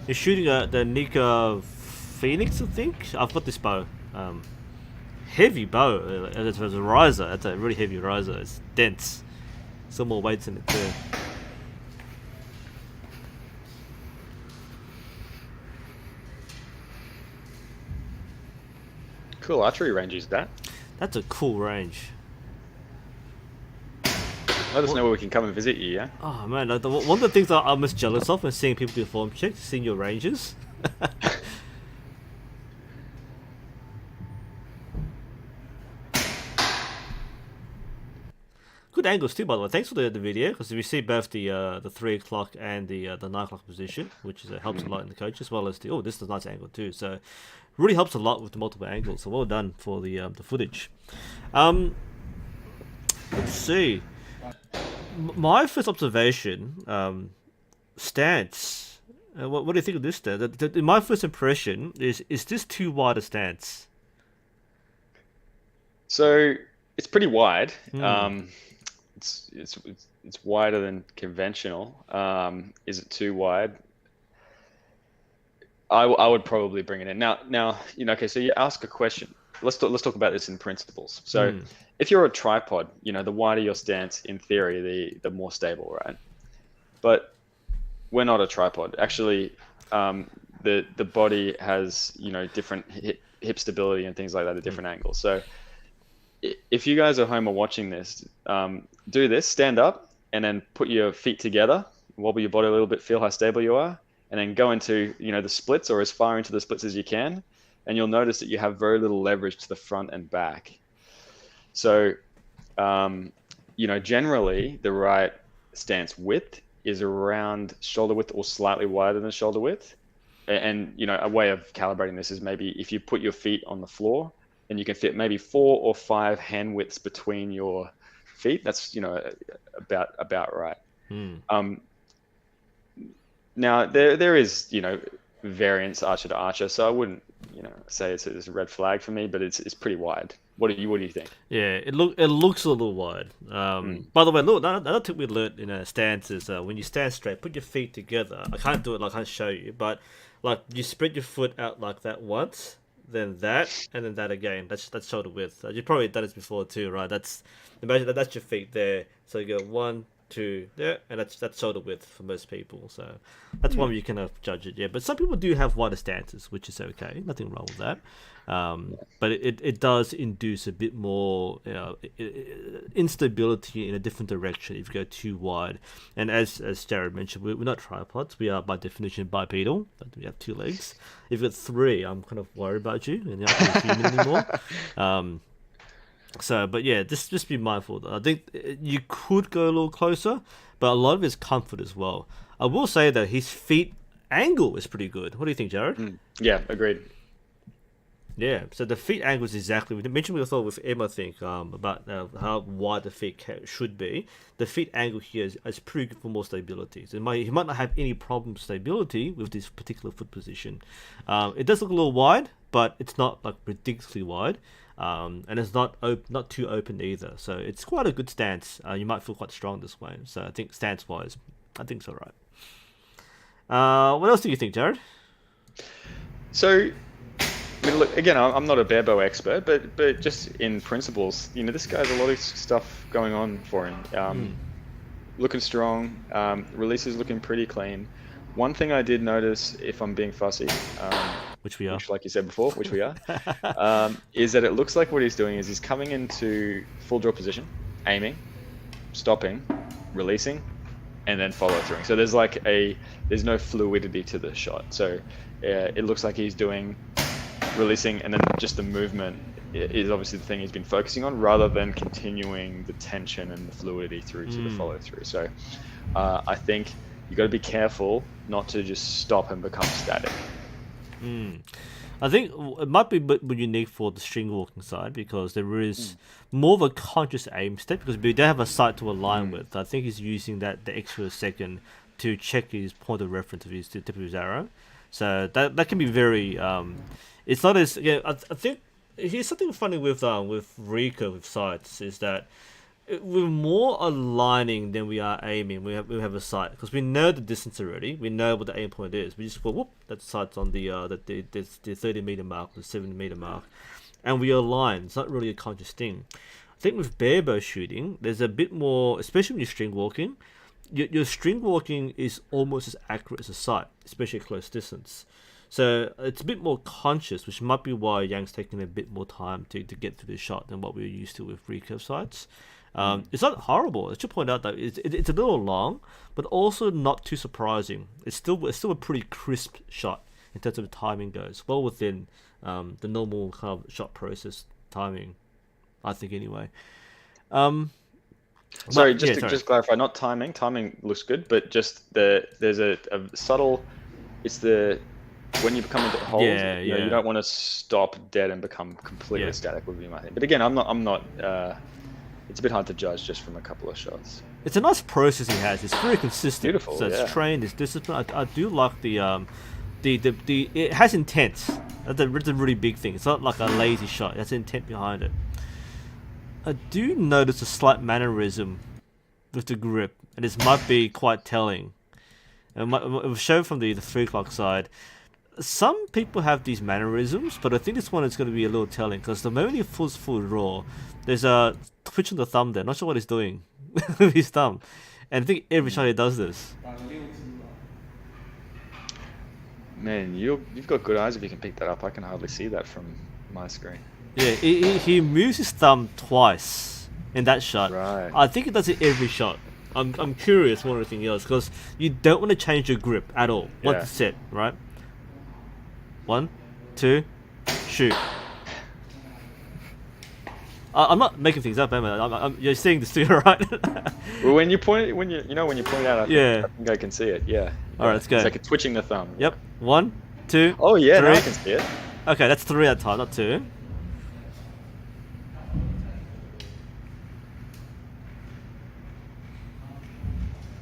[SPEAKER 1] He's shooting the Nika Phoenix, I think. I've got this bow. Heavy bow. It's a riser. It's a really heavy riser. It's dense. Some more weights in it too.
[SPEAKER 2] Cool archery range is that.
[SPEAKER 1] That's a cool range.
[SPEAKER 2] Let us know where we can come and visit you, yeah?
[SPEAKER 1] Oh man, one of the things that I'm most jealous of is seeing people do form checks, seeing your ranges. Good angles too, by the way. Thanks for the video, because we see both the 3 o'clock and the 9 o'clock position, which helps a lot in the coach, as well as the this is a nice angle too. So really helps a lot with the multiple angles. So well done for the footage. Let's see. My first observation, stance. What do you think of this stance? My first impression is this too wide a stance?
[SPEAKER 2] So it's pretty wide. It's wider than conventional. Is it too wide? I would probably bring it in now. Okay. So you ask a question. Let's talk about this in principles. So if you're a tripod, the wider your stance, in theory, the more stable, right? But we're not a tripod. Actually, the body has different hip stability and things like that at different angles. So if you guys at home are watching this, do this: stand up and then put your feet together, wobble your body a little bit, feel how stable you are, and then go into the splits, or as far into the splits as you can, and you'll notice that you have very little leverage to the front and back. So generally the right stance width is around shoulder width or slightly wider than shoulder width. And a way of calibrating this is maybe if you put your feet on the floor and you can fit maybe 4 or 5 hand widths between your feet. That's about right. Now there is variance archer to archer, so I wouldn't say it's a red flag for me, but it's pretty wide. What do you think?
[SPEAKER 1] Yeah, it looks a little wide. By the way, look, another tip we learned in a stance is when you stand straight, put your feet together. I can't do it, like I can't show you, but like you spread your foot out like that once, then that, and then that again. That's shoulder width. You've probably done this before too, right? Imagine that's your feet there. So you go 1, 2 there, and that's shoulder width for most people. So that's one way you can judge it. Yeah, but some people do have wider stances, which is okay. Nothing wrong with that. But it does induce a bit more instability in a different direction if you go too wide. And as Jared mentioned, we're not tripods. We are by definition bipedal. We have 2 legs. If you've got 3, I'm kind of worried about you, and you're not human anymore. But yeah, just be mindful. I think you could go a little closer, but a lot of it's comfort as well. I will say that his feet angle is pretty good. What do you think, Jared?
[SPEAKER 2] Yeah, agreed.
[SPEAKER 1] Yeah, so the feet angle is exactly, we mentioned we thought with Em, I think, about how wide the feet should be. The feet angle here is pretty good for more stability. So he might not have any problem with stability with this particular foot position. It does look a little wide, but it's not like ridiculously wide. And it's not too open either. So it's quite a good stance. You might feel quite strong this way. So I think stance-wise, I think it's all right. What else do you think, Jared?
[SPEAKER 2] So, I mean, look, again, I'm not a bare bow expert, but just in principles, this guy has a lot of stuff going on for him. Looking strong, releases looking pretty clean. One thing I did notice, if I'm being fussy,
[SPEAKER 1] which we are,
[SPEAKER 2] like you said before, which we are, is that it looks like what he's doing is he's coming into full draw position, aiming, stopping, releasing, and then follow through. So there's no fluidity to the shot. So it looks like he's doing releasing, and then just the movement is obviously the thing he's been focusing on, rather than continuing the tension and the fluidity through to the follow through. So I think you got to be careful not to just stop and become static.
[SPEAKER 1] I think it might be a bit more unique for the string walking side, because there is more of a conscious aim step, because we don't have a sight to align with. I think he's using the extra second to check his point of reference of the tip of his arrow. So that can be very it's not as I think here's something funny with recurve with sights, is that we're more aligning than we are aiming. We have a sight because we know the distance already. We know what the aim point is. We just go, whoop, that sight's on the 30-meter mark, the 70-meter mark, and we align. It's not really a conscious thing. I think with bare bow shooting, there's a bit more, especially when you're string walking. Your string walking is almost as accurate as a sight, especially at close distance. So it's a bit more conscious, which might be why Yang's taking a bit more time to get through the shot than what we're used to with recurve sights. It's not horrible. I should point out that it's a little long, but also not too surprising. It's still a pretty crisp shot in terms of timing goes, well within the normal kind of shot process timing, I think anyway.
[SPEAKER 2] Sorry, just clarify, not timing. Timing looks good, but just there's a subtle. It's when you become into hold, you don't want to stop dead and become completely static, would be my thing. But again, I'm not. It's a bit hard to judge just from a couple of shots.
[SPEAKER 1] It's a nice process he has. It's very consistent.
[SPEAKER 2] Beautiful.
[SPEAKER 1] So it's trained. It's disciplined. I do like the it has intent. That's a really big thing. It's not like a lazy shot. It has intent behind it. I do notice a slight mannerism with the grip, and this might be quite telling. It was shown from the 3 o'clock side. some people have these mannerisms, but I think this one is going to be a little telling because the moment he pulls full draw, there's a twitch on the thumb there. Not sure what he's doing with his thumb, and I think every shot he does this.
[SPEAKER 2] Man, you've got good eyes if you can pick that up. I can hardly see that from my screen.
[SPEAKER 1] Yeah, he moves his thumb twice in that shot.
[SPEAKER 2] Right.
[SPEAKER 1] I think he does it every shot. I'm curious more than anything else because you don't want to change your grip at all.
[SPEAKER 2] Yeah.
[SPEAKER 1] Once it's set, right? 1, 2, shoot. I'm not making things up, am I? You're seeing this too, right?
[SPEAKER 2] Well, when you point it out,
[SPEAKER 1] Yeah.
[SPEAKER 2] I think I can see it. Yeah.
[SPEAKER 1] All right, let's go.
[SPEAKER 2] It's like a twitching the thumb.
[SPEAKER 1] Yep. 1, 2.
[SPEAKER 2] Oh yeah,
[SPEAKER 1] 3.
[SPEAKER 2] now I can see it.
[SPEAKER 1] Okay, that's 3 at a time, not 2.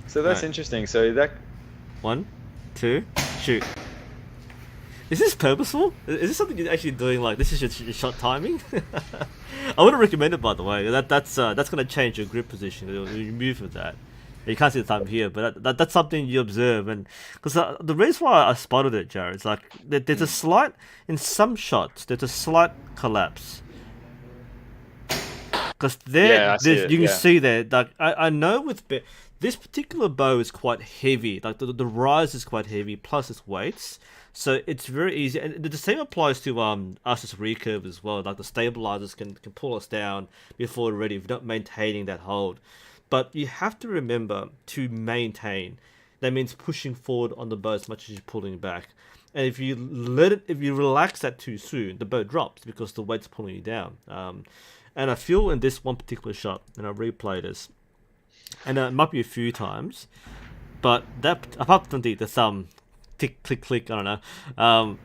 [SPEAKER 2] So that's
[SPEAKER 1] Right.
[SPEAKER 2] interesting. So that
[SPEAKER 1] 1, 2, shoot. Is this purposeful? Is this something you're actually doing? Like this is your shot timing? I wouldn't recommend it, by the way. That's gonna change your grip position. You move with that. You can't see the thumb here, but that's something you observe, and because the reason why I spotted it, Jared, is like there's a slight in some shots. There's a slight collapse. Because
[SPEAKER 2] Yeah, I see it,
[SPEAKER 1] you can
[SPEAKER 2] yeah.
[SPEAKER 1] see there. Like I know this particular bow is quite heavy. Like the rise is quite heavy, plus its weights. So it's very easy, and the same applies to us as recurve as well. Like the stabilizers can pull us down before we're ready if you're not maintaining that hold. But you have to remember to maintain. That means pushing forward on the bow as much as you're pulling back. And if you relax that too soon, the bow drops because the weight's pulling you down. And I feel in this one particular shot, and I replayed this, and it might be a few times, but that apart from the thumb, tick, click, click, I don't know,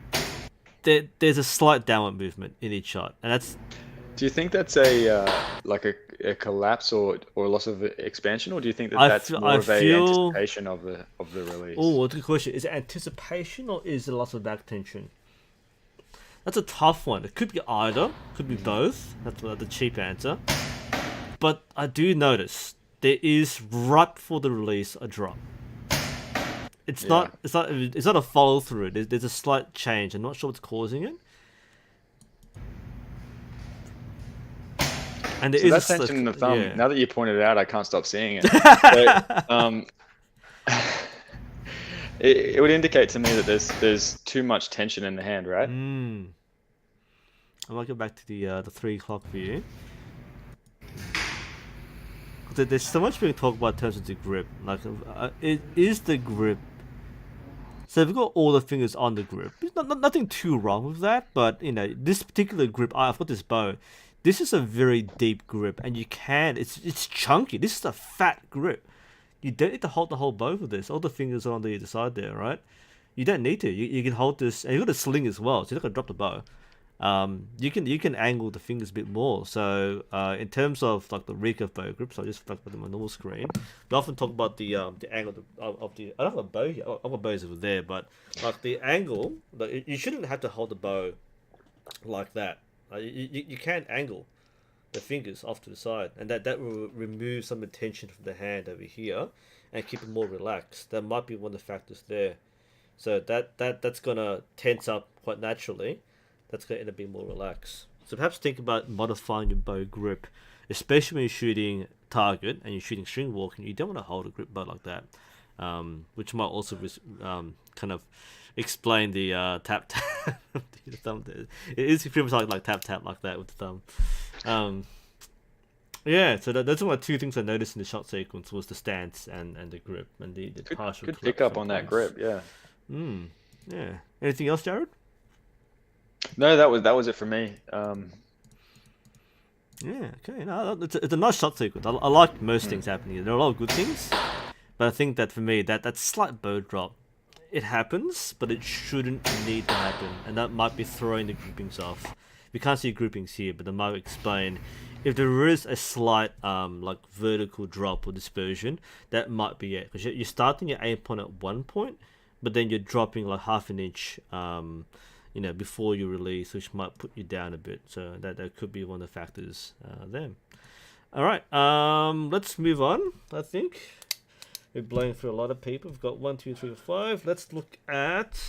[SPEAKER 1] there's a slight downward movement in each shot, and that's.
[SPEAKER 2] Do you think that's a like a collapse or loss of expansion, or do you think that's more of a anticipation of the release?
[SPEAKER 1] Oh, what's a good question? Is it anticipation or is it loss of back tension? That's a tough one. It could be either. Could be both. That's the cheap answer. But I do notice there is right before the release a drop. It's not a follow through. There's a slight change. I'm not sure what's causing it. And
[SPEAKER 2] So that tension in the thumb.
[SPEAKER 1] yeah.
[SPEAKER 2] Now that you pointed it out, I can't stop seeing it. So, it would indicate to me that there's too much tension in the hand, right?
[SPEAKER 1] I might go back to the 3 o'clock view. There's so much being talked about in terms of the grip. Like, it is the grip. So we've got all the fingers on the grip. Nothing too wrong with that, but this particular grip. I've got this bow. This is a very deep grip, and it's chunky. This is a fat grip. You don't need to hold the whole bow with this. All the fingers are on the other side there, right? You don't need to. You can hold this, and you've got a sling as well, so you're not gonna drop the bow. You can angle the fingers a bit more. So in terms of like the recurve bow grips, I just put them on my normal screen. We often talk about the angle of the. I don't have a bow here. I've got bows over there, but like the angle, you shouldn't have to hold the bow like that. You can angle the fingers off to the side, and that will remove some of the tension from the hand over here and keep it more relaxed. That might be one of the factors there. So that's gonna tense up quite naturally. That's gonna end up being more relaxed. So perhaps think about modifying your bow grip, especially when you're shooting target and you're shooting string walking. You don't want to hold a grip bow like that, which might also kind of explain the tap tap the thumb. It is pretty much like tap tap like that with the thumb. Yeah, so those are my 2 things I noticed in the shot sequence was the stance and the grip and the partial.
[SPEAKER 2] Good pick up on that grip, yeah.
[SPEAKER 1] Yeah. Anything else, Jared?
[SPEAKER 2] No, that was it for me.
[SPEAKER 1] Yeah. Okay. No, it's a nice shot sequence. I like most things happening. There are a lot of good things, but I think that for me that slight bow drop, it happens, but it shouldn't need to happen, and that might be throwing the groupings off. We can't see groupings here, but I might explain if there is a slight like vertical drop or dispersion. That might be it, because you're starting your aim point at one point, but then you're dropping like half an inch, before you release, which might put you down a bit. So that could be one of the factors there. All right, let's move on. I think we're blowing through a lot of people. We've got 1, 2, 3, 4, 5. Let's look at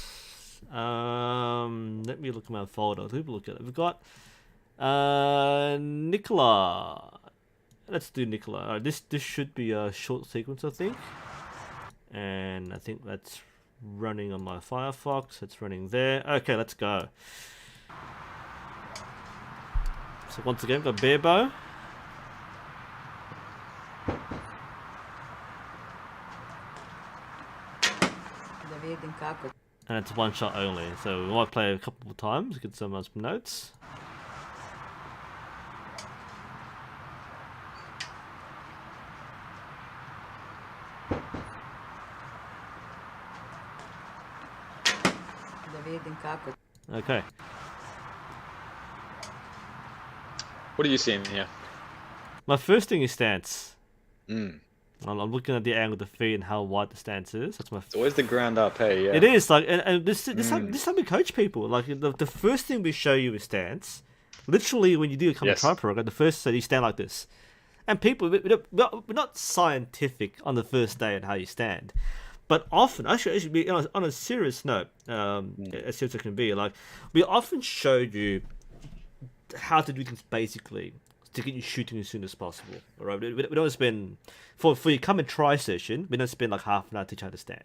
[SPEAKER 1] Let me look at my folder. Let me look at it. We've got Nicola. Let's do Nicola. This should be a short sequence, I think. And I think that's running on my Firefox. It's running there. Okay, let's go. So once again, we've got bare bow. And it's one shot only, so we might play a couple of times, get some notes. Okay.
[SPEAKER 2] What are you seeing here?
[SPEAKER 1] My first thing is stance.
[SPEAKER 2] Mm.
[SPEAKER 1] I'm looking at the angle of the feet and how wide the stance is. That's my.
[SPEAKER 2] It's always the ground up, hey, yeah.
[SPEAKER 1] It is like, and this time we coach people. Like the first thing we show you is stance. Literally, when you do a common try program, the first set you stand like this, and people we're not scientific on the first day on how you stand, but often actually on a serious note, as serious as it can be, like we often show you how to do things basically to get you shooting as soon as possible. All right, we don't spend for your come and try session. We don't spend like half an hour teaching how to stand.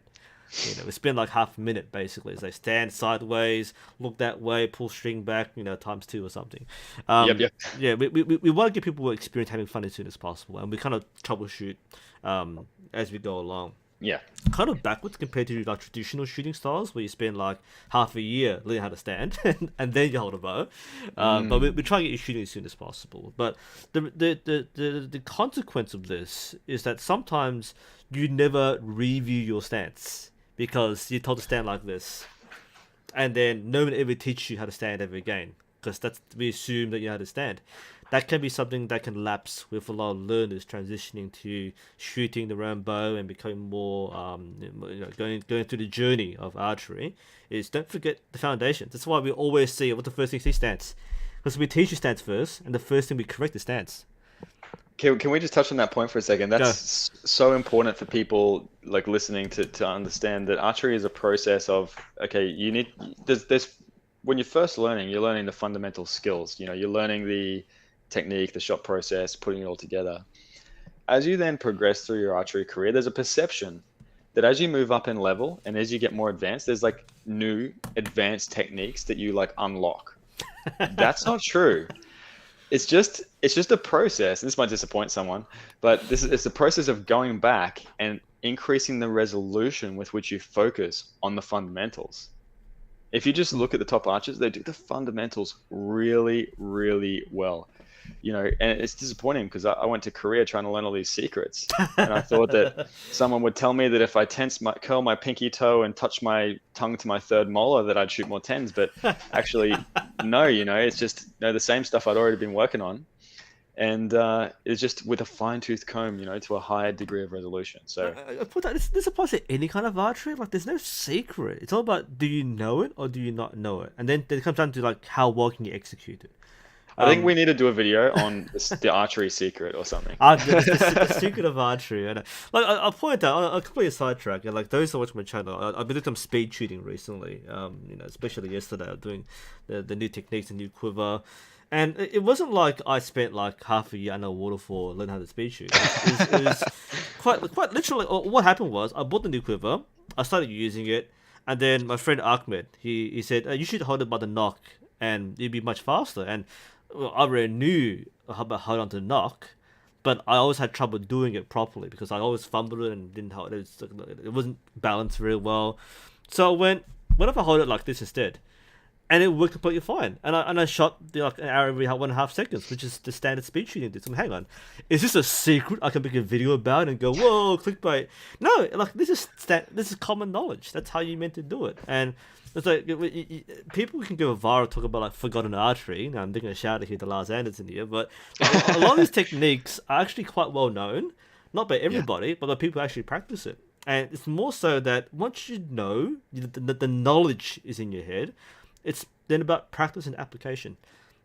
[SPEAKER 1] We spend like half a minute basically as they stand sideways, look that way, pull string back, times 2 or something.
[SPEAKER 2] Yep.
[SPEAKER 1] Yeah, we want to get people experience having fun as soon as possible, and we kind of troubleshoot as we go along.
[SPEAKER 2] Yeah.
[SPEAKER 1] Kind of backwards compared to like traditional shooting styles where you spend like half a year learning how to stand and then you hold a bow. But we try to get you shooting as soon as possible. But the consequence of this is that sometimes you never review your stance because you're told to stand like this, and then no one ever teaches you how to stand ever again because we assume that you know how to stand. That can be something that can lapse with a lot of learners transitioning to shooting their own bow and becoming more, going through the journey of archery. Is don't forget the foundations. That's why we always see what the first thing is stance, because we teach you stance first, and the first thing we correct is stance.
[SPEAKER 2] Can we just touch on that point for a second? That's so important for people like listening to understand that archery is a process of there's when you're first learning, you're learning the fundamental skills. You're learning the technique, the shot process, putting it all together. As you then progress through your archery career, there's a perception that as you move up in level and as you get more advanced, there's like new advanced techniques that you like unlock. That's not true. It's just a process. This might disappoint someone, but it's a process of going back and increasing the resolution with which you focus on the fundamentals. If you just look at the top archers, they do the fundamentals really, really well. And it's disappointing because I went to Korea trying to learn all these secrets, and I thought that someone would tell me that if I curl my pinky toe and touch my tongue to my third molar that I'd shoot more tens, but actually no, it's just the same stuff I'd already been working on, and it's just with a fine-tooth comb, to a higher degree of resolution. So
[SPEAKER 1] this applies to any kind of archery. Like there's no secret. It's all about do you know it or do you not know it, and then it comes down to like how well can you execute it.
[SPEAKER 2] I think we need to do a video on the archery secret or something.
[SPEAKER 1] The secret of archery. And I'll point out, I'll completely sidetrack. And like those who watch my channel, I've been doing some speed shooting recently. Especially yesterday, I was doing the new techniques, the new quiver. And it wasn't like I spent like half a year underwater for learning how to speed shoot. It was quite literally. What happened was I bought the new quiver, I started using it, and then my friend Ahmed, he said, you should hold it by the knock and it'd be much faster. And I already knew how to hold on to the knock, but I always had trouble doing it properly because I always fumbled it and didn't hold it. It wasn't balanced very well. So I went, what if I hold it like this instead? And it worked completely fine. And I shot an arrow every 1.5 seconds, which is the standard speed shooting. So hang on, is this a secret I can make a video about and go, whoa, clickbait? No, like this is common knowledge. That's how you meant to do it. And it's like people can go viral talk about like forgotten archery. Now I'm taking a shout out here to Lars Anderson here, but a lot of these techniques are actually quite well known, not by everybody, but by people who actually practice it. And it's more so that once you know the knowledge is in your head, it's then about practice and application.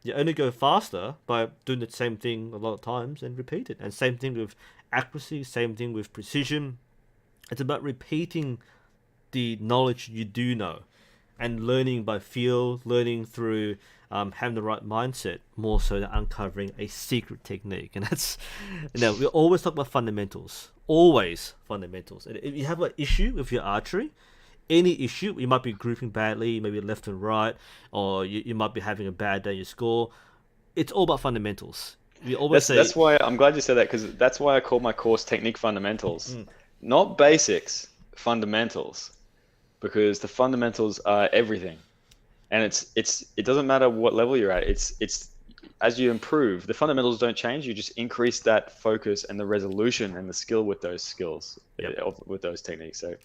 [SPEAKER 1] You only go faster by doing the same thing a lot of times and repeat it. And same thing with accuracy, same thing with precision. It's about repeating the knowledge you do know. and learning by feel, learning through having the right mindset, more so than uncovering a secret technique. And that's, we always talk about fundamentals, always fundamentals. And if you have an issue with your archery, any issue, you might be grouping badly, maybe left and right, or you might be having a bad day, you score. It's all about fundamentals. We always say
[SPEAKER 2] That's why I'm glad you said that, because that's why I call my course Technique Fundamentals, not basics, fundamentals, because the fundamentals are everything. And it doesn't matter what level you're at. It's as you improve, the fundamentals don't change. You just increase that focus and the resolution and the skill with those skills, with those techniques. So,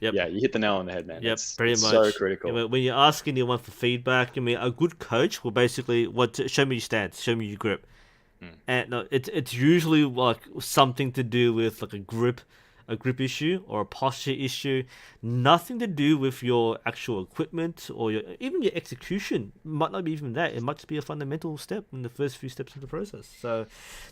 [SPEAKER 2] yeah, you hit the nail on the head, man.
[SPEAKER 1] Yep, pretty much.
[SPEAKER 2] So critical.
[SPEAKER 1] When you're asking anyone for feedback, I mean, a good coach will basically show me your stance, show me your grip, and no, it's usually like something to do with like a grip issue or a posture issue, nothing to do with your actual equipment or even your execution. Might not be even that. It might just be a fundamental step in the first few steps of the process. So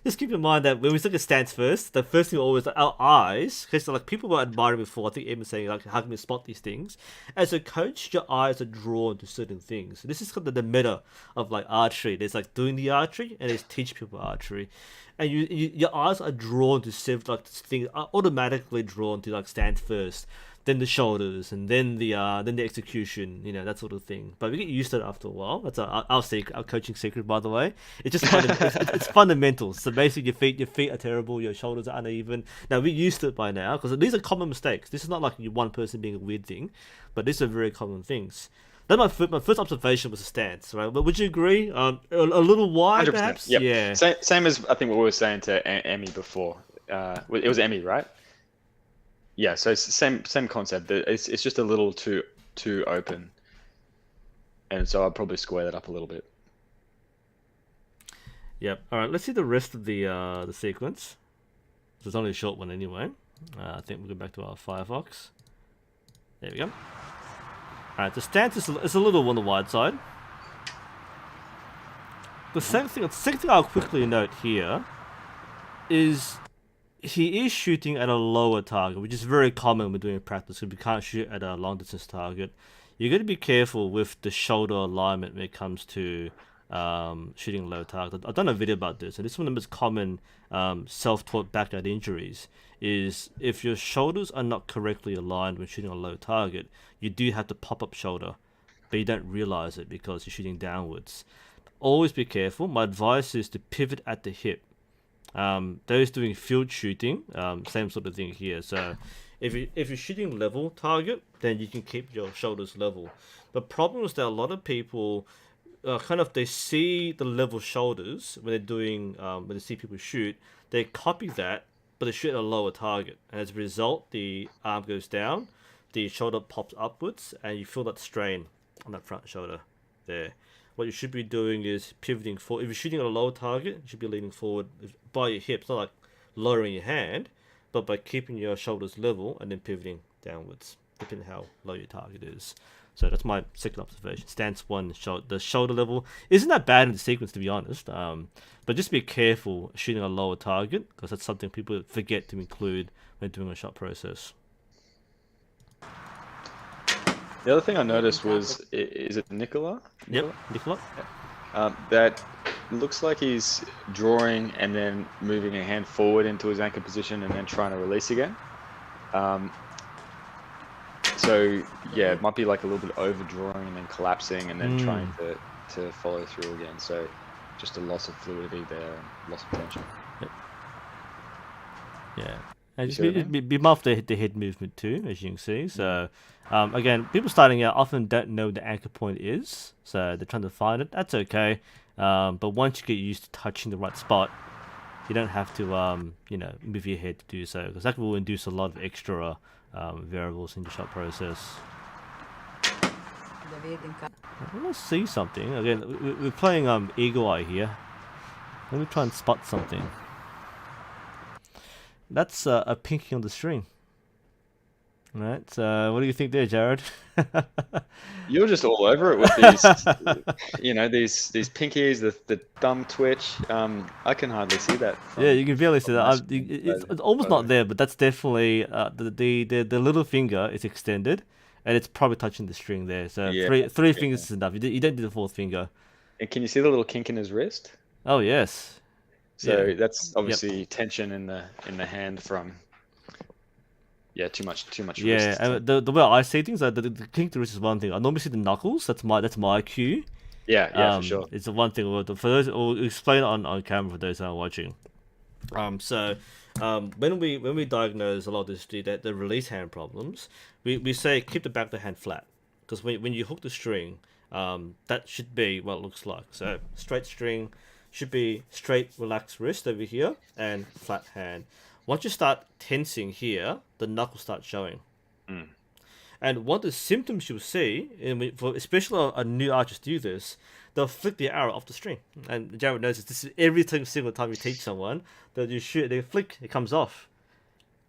[SPEAKER 1] just keep in mind that when we look at stance first, the first thing always our eyes, because like people were admiring before, I think even saying like how can we spot these things? As a coach, your eyes are drawn to certain things. So this is kind of the meta of like archery. There's like doing the archery and there's teach people archery. And your eyes are drawn to several like things, are automatically drawn to like stance first, then the shoulders, and then the execution, that sort of thing. But we get used to it after a while. That's our coaching secret, by the way. It's just it's fundamentals. So basically, your feet are terrible, your shoulders are uneven. Now we're used to it by now because these are common mistakes. This is not like one person being a weird thing, but these are very common things. Then my first observation was a stance, right? But would you agree? A little wide, 100%, perhaps?
[SPEAKER 2] Yep.
[SPEAKER 1] Yeah.
[SPEAKER 2] Same as I think what we were saying to Emmy before. It was Emmy, right? Yeah. So it's same concept. It's just a little too open, and so I'll probably square that up a little bit.
[SPEAKER 1] Yep. All right. Let's see the rest of the sequence. So it's only a short one anyway. I think we'll go back to our Firefox. There we go. Alright, the stance is a little on the wide side. The second thing I'll quickly note here is he is shooting at a lower target, which is very common when doing practice because we can't shoot at a long distance target. You're going to be careful with the shoulder alignment when it comes to shooting low target. I've done a video about this, and this is one of the most common self-taught backyard injuries is if your shoulders are not correctly aligned when shooting a low target, you do have to pop up shoulder, but you don't realize it because you're shooting downwards. Always be careful. My advice is to pivot at the hip. Those doing field shooting, same sort of thing here. So if you're shooting level target, then you can keep your shoulders level. The problem is that a lot of people they see the level shoulders when they're doing when they see people shoot, they copy that, but they shoot at a lower target, and as a result, the arm goes down, the shoulder pops upwards, and you feel that strain on that front shoulder there. What you should be doing is pivoting forward. If you're shooting at a lower target, you should be leaning forward by your hips, not like lowering your hand, but by keeping your shoulders level and then pivoting downwards, depending how low your target is. So that's my second observation. Stance one, the shoulder level isn't that bad in the sequence, to be honest. But just be careful shooting a lower target because that's something people forget to include when doing a shot process.
[SPEAKER 2] The other thing I noticed was, is it Nicola?
[SPEAKER 1] Yep, Nicola.
[SPEAKER 2] That looks like he's drawing and then moving a hand forward into his anchor position and then trying to release again. So yeah, it might be like a little bit overdrawing and then collapsing and then trying to follow through again. So just a loss of fluidity there, and loss of tension.
[SPEAKER 1] Yep. Yeah. And just be mindful of the head movement too, as you can see. So again, people starting out often don't know what the anchor point is, so they're trying to find it. That's okay. But once you get used to touching the right spot, you don't have to move your head to do so, because that will induce a lot of extra variables in the shot process. I want to see something. Again, we're playing Eagle Eye here. Let me try and spot something. That's a pinky on the string. Right, so what do you think there, Jared?
[SPEAKER 2] You're just all over it with these, these pinkies, the thumb twitch. I can hardly see that.
[SPEAKER 1] Yeah, you can barely see that. It's almost not there, but that's definitely the little finger is extended, and it's probably touching the string there. So
[SPEAKER 2] Yeah.
[SPEAKER 1] three
[SPEAKER 2] Yeah.
[SPEAKER 1] fingers is enough. You don't do the fourth finger.
[SPEAKER 2] And can you see the little kink in his wrist?
[SPEAKER 1] Oh yes, yeah,
[SPEAKER 2] So that's
[SPEAKER 1] yep,
[SPEAKER 2] obviously tension in the hand from too much
[SPEAKER 1] yeah.
[SPEAKER 2] wrist tension.
[SPEAKER 1] And the way I see things, the kink to wrist is one thing. I normally see the knuckles. That's my cue.
[SPEAKER 2] Yeah, for sure.
[SPEAKER 1] It's the one thing. For those, I'll explain it on camera for those that are watching. When we diagnose a lot of this, the release hand problems, we say keep the back of the hand flat, because when you hook the string, that should be what it looks like. So straight string should be straight, relaxed wrist over here and flat hand. Once you start tensing here, the knuckles start showing.
[SPEAKER 2] Mm.
[SPEAKER 1] And one of the symptoms you'll see, for especially a new artist do this, they'll flick the arrow off the string. And Jared knows this is every single time you teach someone that you shoot, they flick, it comes off.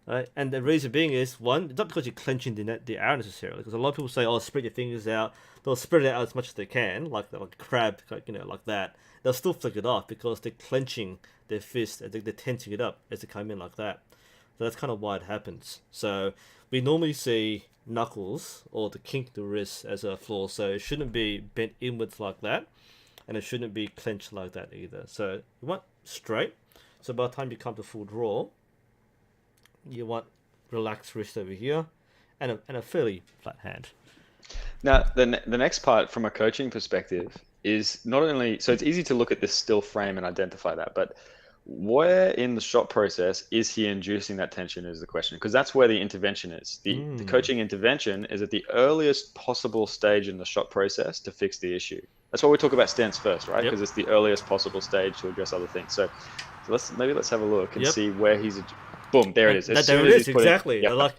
[SPEAKER 1] Right? And the reason being is, one, not because you're clenching the arrow necessarily, because a lot of people say, oh, spread your fingers out. They'll spread it out as much as they can, like a crab, like that. They'll still flick it off because they're clenching their fist, and they're tensing it up as they come in like that. So that's kind of why it happens. So we normally see knuckles or the kink the wrist as a flaw, so it shouldn't be bent inwards like that, and it shouldn't be clenched like that either. So you want straight. So by the time you come to full draw, you want relaxed wrist over here, and a fairly flat hand.
[SPEAKER 2] Now, the next part from a coaching perspective is not only, so it's easy to look at this still frame and identify that, but where in the shot process is he inducing that tension is the question, because that's where the intervention is. The coaching intervention is at the earliest possible stage in the shot process to fix the issue. That's why we talk about stance first, right?
[SPEAKER 1] Yep.
[SPEAKER 2] Because it's the earliest possible stage to address other things. So let's have a look and
[SPEAKER 1] Yep.
[SPEAKER 2] see where he's. Boom, there it is.
[SPEAKER 1] There it is, exactly.
[SPEAKER 2] Yep.
[SPEAKER 1] Like,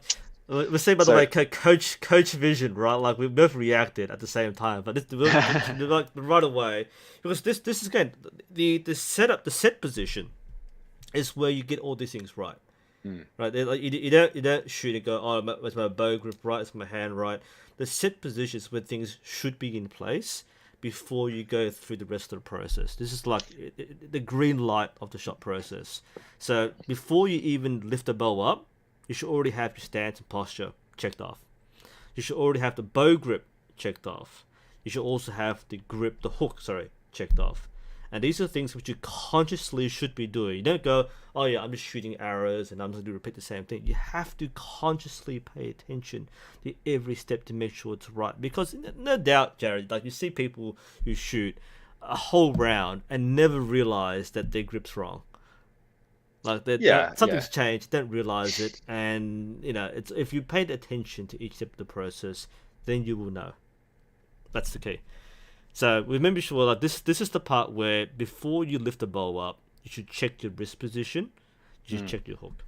[SPEAKER 1] we say, by the way, coach vision, right? Like, we both reacted at the same time, but like right away, because this is again the set position is where you get all these things right. Right, like you don't shoot and go, oh, is my bow grip right? Is my hand right? The set position is where things should be in place before you go through the rest of the process. This is like the green light of the shot process. So before you even lift the bow up, you should already have your stance and posture checked off. You should already have the bow grip checked off. You should also have the hook, checked off. And these are things which you consciously should be doing. You don't go, oh yeah, I'm just shooting arrows and I'm just going to repeat the same thing. You have to consciously pay attention to every step to make sure it's right. Because no doubt, Jared, like you see people who shoot a whole round and never realize that their grip's wrong. Like something's changed, don't realize it, and it's if you paid attention to each step of the process, then you will know. That's the key. So remember, sure, like this is the part where before you lift the bow up, you should check your wrist position. You should check your hook.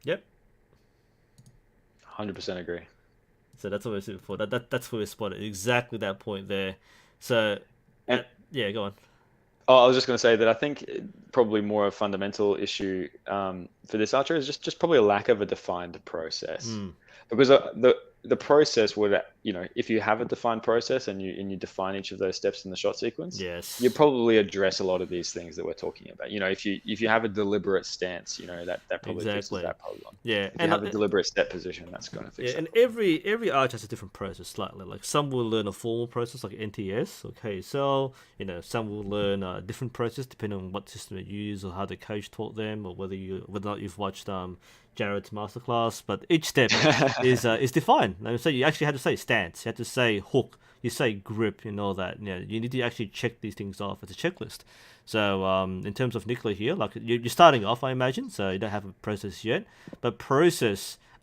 [SPEAKER 1] Yep.
[SPEAKER 2] 100% agree.
[SPEAKER 1] So that's what we're looking for. That's where we spotted exactly that point there. So yeah, go on.
[SPEAKER 2] Oh, I was just going to say that I think probably more a fundamental issue for this archer is just probably a lack of a defined process. Because the process would, if you have a defined process and you define each of those steps in the shot sequence,
[SPEAKER 1] yes,
[SPEAKER 2] you probably address a lot of these things that we're talking about. If you have a deliberate stance, that probably fixes that problem.
[SPEAKER 1] Yeah,
[SPEAKER 2] if you have a deliberate step position, that's going to fix it.
[SPEAKER 1] Yeah, and every archer has a different process slightly. Like some will learn a formal process like NTS or KSL. Some will learn a different process depending on what system they use or how the coach taught them, or whether or not you've watched Jared's masterclass. But each step is defined. So you actually have to say stance, you have to say hook, you say grip, and all that. You need to actually check these things off as a checklist. So in terms of Nicola here, like you're starting off, I imagine, so you don't have a process yet. But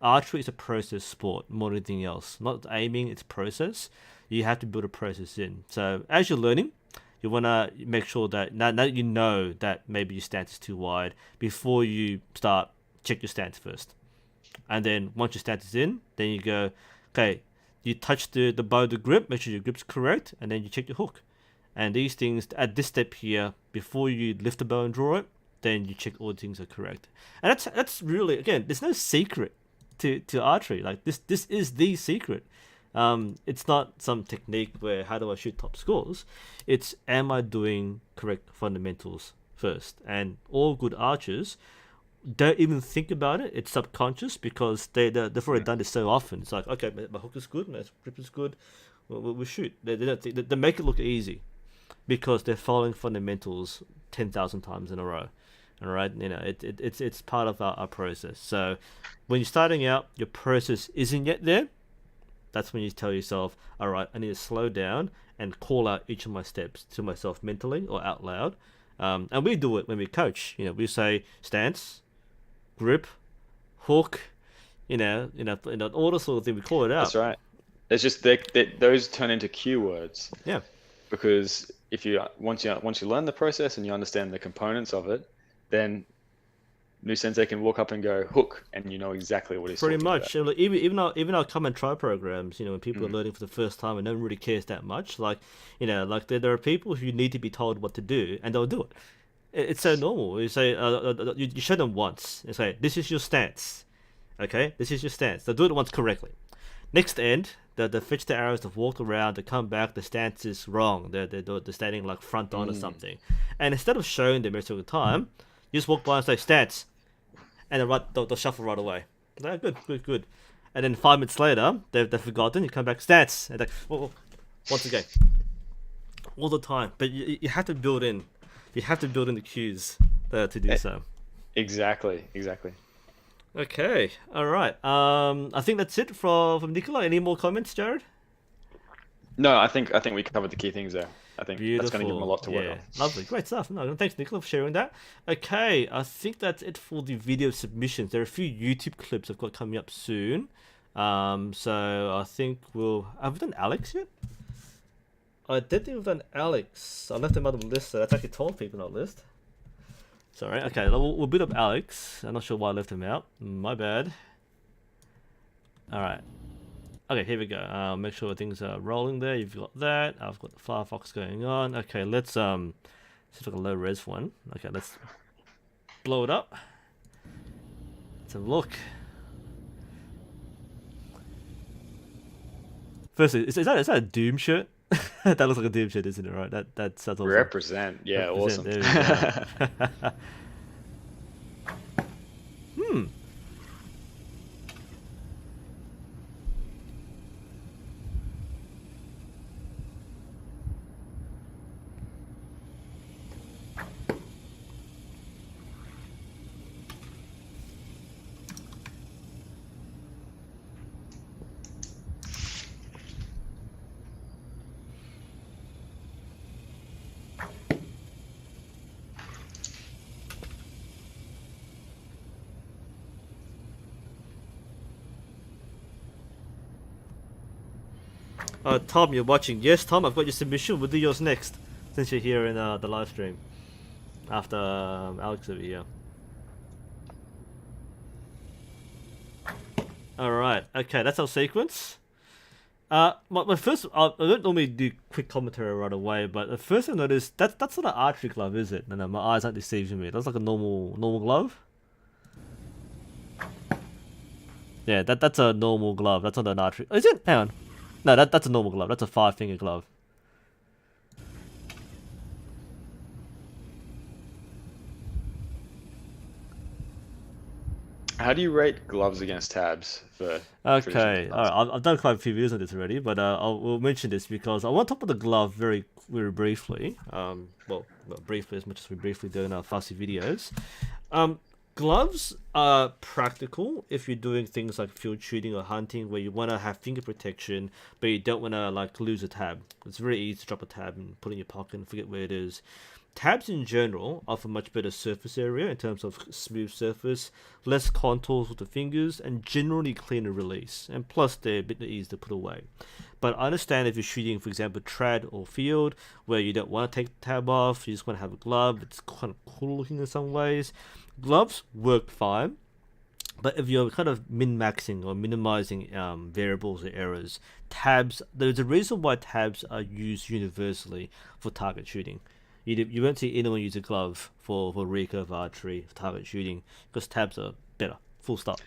[SPEAKER 1] archery is a process sport more than anything else. Not aiming, it's process. You have to build a process in. So as you're learning, you want to make sure that now that you know that maybe your stance is too wide, before you start, check your stance first. And then once your stance is in, then you go, okay, you touch the bow, the grip, make sure your grip's correct, and then you check your hook. And these things, at this step here, before you lift the bow and draw it, then you check all the things are correct. And that's really, again, there's no secret to archery. Like this is the secret. It's not some technique where how do I shoot top scores. It's, am I doing correct fundamentals first? And all good archers don't even think about it. It's subconscious because they've already done this so often. It's like, okay, my hook is good, my grip is good, we'll shoot. They don't think, they make it look easy because they're following fundamentals 10,000 times in a row. All right, it's part of our process. So when you're starting out, your process isn't yet there. That's when you tell yourself, all right, I need to slow down and call out each of my steps to myself mentally or out loud. And we do it when we coach. We say stance, grip, hook, all the sort of thing. We call it
[SPEAKER 2] That's
[SPEAKER 1] out.
[SPEAKER 2] right. It's just those turn into cue words
[SPEAKER 1] Yeah,
[SPEAKER 2] because if you once you learn the process and you understand the components of it, then new sensei can walk up and go hook, and you know exactly what he's
[SPEAKER 1] pretty
[SPEAKER 2] talking about.
[SPEAKER 1] much. And like, even our come and try programs, when people are
[SPEAKER 2] Mm.
[SPEAKER 1] learning for the first time and no one really cares that much, like like there are people who need to be told what to do and they'll do it. It's so normal. You say you show them once and say this is your stance. Okay, this is your stance. They'll do it once correctly. Next end, the fetch the arrows, they've walked around, they come back, the stance is wrong. They're standing like front on or
[SPEAKER 2] Mm.
[SPEAKER 1] something. And instead of showing them every single time, you just walk by and say stance, and they'll shuffle right away. Like, good, good, good. And then 5 minutes later, they've forgotten. You come back, stance, and like, whoa, once again, all the time. But you have to build in, the cues to do
[SPEAKER 2] E-
[SPEAKER 1] so.
[SPEAKER 2] Exactly, exactly.
[SPEAKER 1] Okay, all right. I think that's it from Nicola. Any more comments, Jared?
[SPEAKER 2] No, I think we covered the key things there. I think that's going to give them a
[SPEAKER 1] Beautiful.
[SPEAKER 2] lot to work
[SPEAKER 1] Yeah,
[SPEAKER 2] on.
[SPEAKER 1] lovely, great stuff. No, thanks, Nicola, for sharing that. Okay, I think that's it for the video submissions. There are a few YouTube clips I've got coming up soon. So I think have we done Alex yet? I did think we've done Alex. I left him out of the list, so that's actually 12 people on that list. Sorry. Okay, we'll build up Alex. I'm not sure why I left him out. My bad. All right. Okay, here we go. Make sure things are rolling there. You've got that. I've got the Firefox going on. Okay, let's see if I can low res one. Okay, let's blow it up. Let's have a look. Firstly, is that a Doom shirt? That looks like a Doom shirt, isn't it? Right. That's awesome.
[SPEAKER 2] Represent. Yeah,
[SPEAKER 1] Represent.
[SPEAKER 2] awesome.
[SPEAKER 1] There we go. Hmm. Tom, you're watching. Yes, Tom, I've got your submission. We'll do yours next, since you're here in the live stream after Alex over here. All right. Okay, that's our sequence. My first, I don't normally do quick commentary right away, but the first I noticed that's not an archery glove, is it? No, my eyes aren't deceiving me. That's like a normal glove. Yeah, that's a normal glove. That's not an archery. Is it? Hang on. No, that's a normal glove. That's a 5-finger glove.
[SPEAKER 2] How do you rate gloves against tabs for traditional
[SPEAKER 1] Okay, all
[SPEAKER 2] styles?
[SPEAKER 1] right. I've done quite a few videos on this already, but we'll mention this because I want to talk about the glove very, very briefly. Well, briefly as much as we briefly do in our fussy videos. Um, Gloves are practical if you're doing things like field shooting or hunting, where you want to have finger protection, but you don't want to like lose a tab. It's very easy to drop a tab and put it in your pocket and forget where it is. Tabs in general offer much better surface area in terms of smooth surface, less contours with the fingers, and generally cleaner release. And plus, they're a bit easier to put away. But I understand if you're shooting, for example, trad or field, where you don't want to take the tab off, you just want to have a glove. It's kind of cool looking in some ways. Gloves work fine, but if you're kind of min-maxing or minimizing variables or errors, there's a reason why tabs are used universally for target shooting. You won't see anyone use a glove for recurve archery, for target shooting, because tabs are better. Full stop.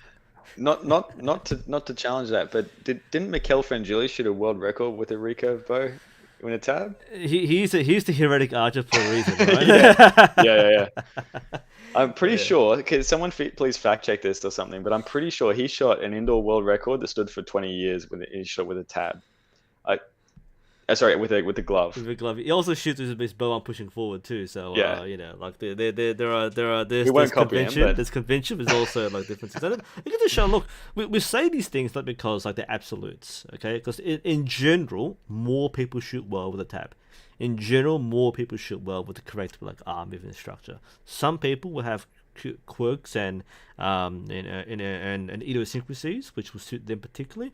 [SPEAKER 2] Not to challenge that, but didn't Mikkel Frangilli shoot a world record with a recurve bow in a tab?
[SPEAKER 1] He's the heretic archer for a reason,
[SPEAKER 2] Yeah,
[SPEAKER 1] right?
[SPEAKER 2] yeah. I'm
[SPEAKER 1] But
[SPEAKER 2] pretty
[SPEAKER 1] yeah.
[SPEAKER 2] sure. Can someone please fact check this or something? But I'm pretty sure he shot an indoor world record that stood for 20 years with he shot with a tab. I sorry, with a glove.
[SPEAKER 1] With a glove. He also shoots with his bow arm pushing forward too. So
[SPEAKER 2] Yeah,
[SPEAKER 1] like
[SPEAKER 2] we
[SPEAKER 1] there's
[SPEAKER 2] won't copy him, but
[SPEAKER 1] convention. There's also like differences. And it goes to show. Look, we say these things not because like they're absolutes, okay? Because in general, more people shoot well with a tab. In general, more people shoot well with the correct like arm movement structure. Some people will have quirks and and idiosyncrasies which will suit them particularly,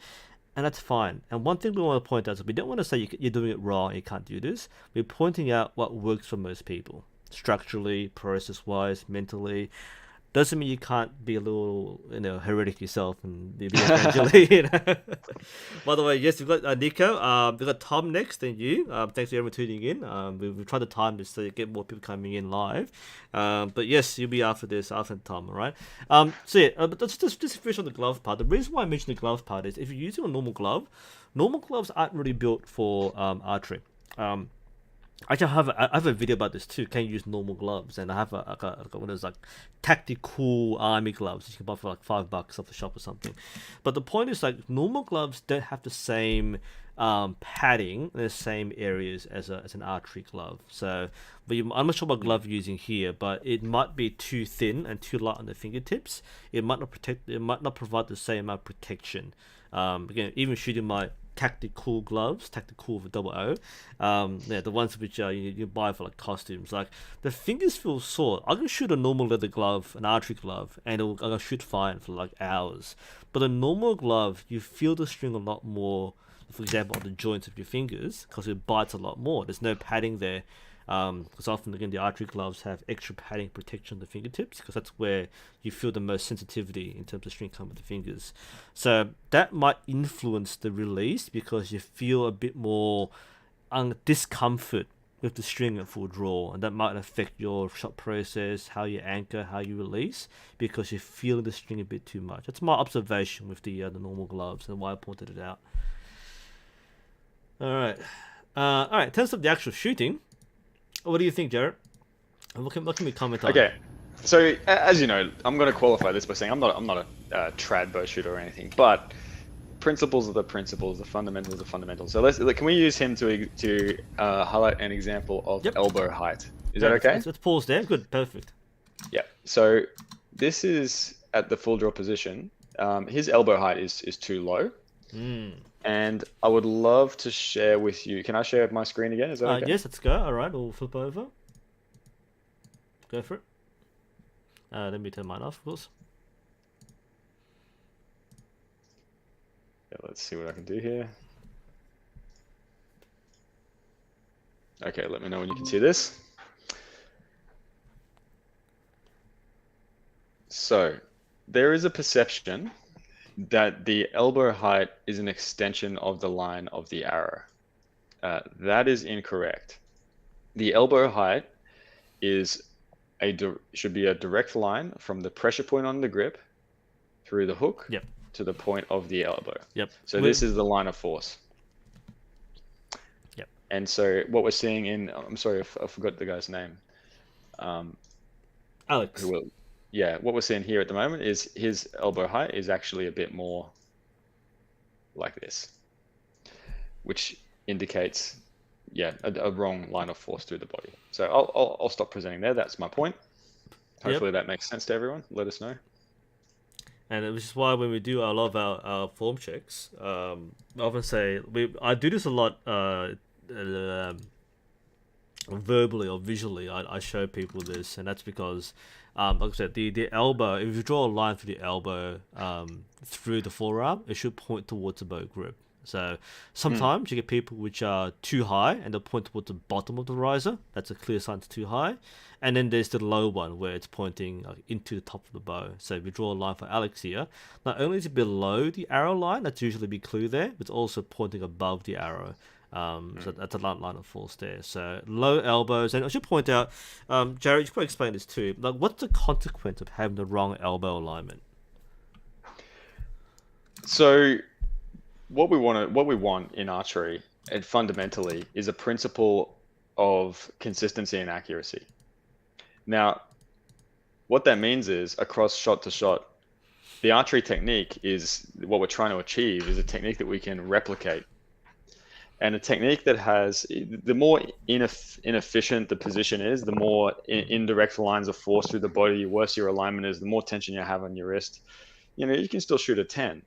[SPEAKER 1] and that's fine. And one thing we want to point out is we don't want to say you're doing it wrong, you can't do this. We're pointing out what works for most people, structurally, process-wise, mentally. Doesn't mean you can't be a little, heretic yourself and be eventually. By the way, yes, we've got Nico. We've got Tom next, then you. Thanks for everyone tuning in. We've tried to time this so you get more people coming in live. But yes, you'll be after Tom, all right? So yeah, but just finish on the glove part. The reason why I mentioned the glove part is if you're using a normal glove, normal gloves aren't really built for archery. Actually, I have a video about this too. Can you use normal gloves? And I have one of those like tactical army gloves you can buy for like $5 off the shop or something. But the point is like normal gloves don't have the same padding in the same areas as an archery glove. So, I'm not sure what glove you're using here, but it might be too thin and too light on the fingertips. It might not protect. It might not provide the same amount of protection. Again, even shooting my tactical gloves, tactical with a double O. Yeah, the ones which you buy for like costumes. Like the fingers feel sore. I can shoot a normal leather glove, an archery glove, and I can shoot fine for like hours. But a normal glove, you feel the string a lot more. For example, on the joints of your fingers, because it bites a lot more. There's no padding there. Because often again the archery gloves have extra padding protection on the fingertips because that's where you feel the most sensitivity in terms of string coming with the fingers. So that might influence the release because you feel a bit more discomfort with the string at full draw, and that might affect your shot process, how you anchor, how you release, because you're feeling the string a bit too much. That's my observation with the normal gloves and why I pointed it out. All right, in terms of the actual shooting. What do you think, Jared? What can we comment on?
[SPEAKER 2] okay. So as you know, I'm going to qualify this by saying I'm not a trad bow shooter or anything, but principles are the principles, the fundamentals are the fundamentals. So can we use him to highlight an example of elbow height? Is that okay?
[SPEAKER 1] Let's pause there. Good, perfect.
[SPEAKER 2] Yeah. So this is at the full draw position. His elbow height is too low. And I would love to share with you. Can I share my screen again? Is that okay?
[SPEAKER 1] Yes, let's go. All right, we'll flip over. Go for it. Let me turn mine off, of course.
[SPEAKER 2] Yeah, let's see what I can do here. Okay, let me know when you can see this. So there is a perception that the elbow height is an extension of the line of the arrow. That is incorrect. The elbow height should be a direct line from the pressure point on the grip through the hook to the point of the elbow. So this is the line of force. And so what we're seeing I'm sorry, I forgot the guy's name.
[SPEAKER 1] Alex.
[SPEAKER 2] What we're seeing here at the moment is his elbow height is actually a bit more like this, which indicates, a wrong line of force through the body. So I'll stop presenting there. That's my point. Hopefully that makes sense to everyone. Let us know.
[SPEAKER 1] And which is why when we do a lot of our form checks, I often say I do this a lot verbally or visually. I show people this, and that's because. Like I said, the elbow, if you draw a line through the elbow through the forearm, it should point towards the bow grip. So sometimes you get people which are too high and they'll point towards the bottom of the riser. That's a clear sign it's too high. And then there's the low one where it's pointing into the top of the bow. So if you draw a line for Alex here, not only is it below the arrow line, that's usually a big clue there, but it's also pointing above the arrow. So that's a line of force there. So low elbows, and I should point out, Jared, you can probably explain this too. Like, what's the consequence of having the wrong elbow alignment?
[SPEAKER 2] So, what we want in archery it fundamentally is a principle of consistency and accuracy. Now, what that means is across shot to shot, the archery technique is what we're trying to achieve is a technique that we can replicate. And a technique that has the more inefficient the position is, the more indirect lines of force through the body, the worse your alignment is, the more tension you have on your wrist. You can still shoot a 10,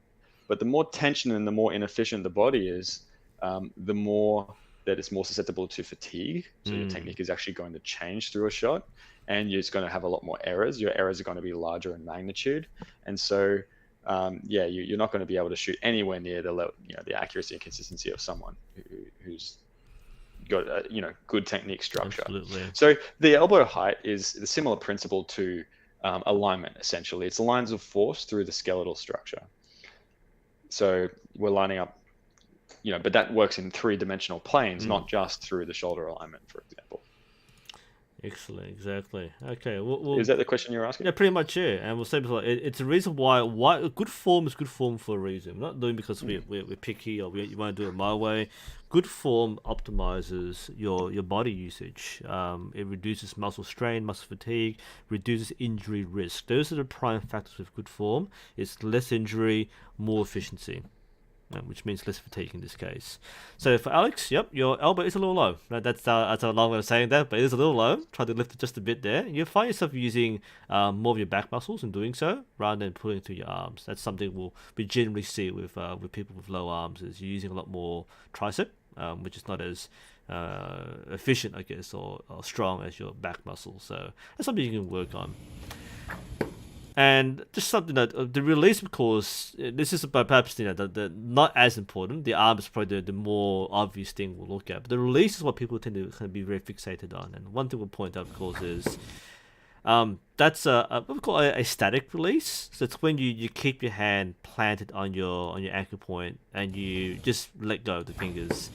[SPEAKER 2] but the more tension and the more inefficient the body is, the more that it's more susceptible to fatigue. So your technique is actually going to change through a shot, and it's going to have a lot more errors. Your errors are going to be larger in magnitude, and so you're not going to be able to shoot anywhere near the accuracy and consistency of someone who's got a good technique structure.
[SPEAKER 1] Absolutely.
[SPEAKER 2] So the elbow height is the similar principle to alignment. Essentially, it's the lines of force through the skeletal structure. So we're lining up, but that works in three-dimensional planes, not just through the shoulder alignment, for example.
[SPEAKER 1] Excellent, exactly. Okay,
[SPEAKER 2] is that the question you're asking?
[SPEAKER 1] Yeah, pretty much, yeah. And we'll say before, it's a reason why good form is good form for a reason. We're not doing because we're picky or you want to do it my way. Good form optimizes your body usage. It reduces muscle strain, muscle fatigue, reduces injury risk. Those are the prime factors with good form. It's less injury, more efficiency, which means less fatigue in this case. So for Alex, yep, your elbow is a little low. That's a long way of saying that, but it is a little low. Try to lift it just a bit there. You'll find yourself using more of your back muscles in doing so, rather than pulling through your arms. That's something we generally see with people with low arms, is you're using a lot more tricep, which is not as efficient, I guess, or strong as your back muscle. So that's something you can work on. And just something that the release, of course, this is perhaps the not as important. The arm is probably the more obvious thing we'll look at, but the release is what people tend to kind of be very fixated on. And one thing we'll point out, of course, is that's what we call a static release. So it's when you keep your hand planted on your anchor point and you just let go of the fingers.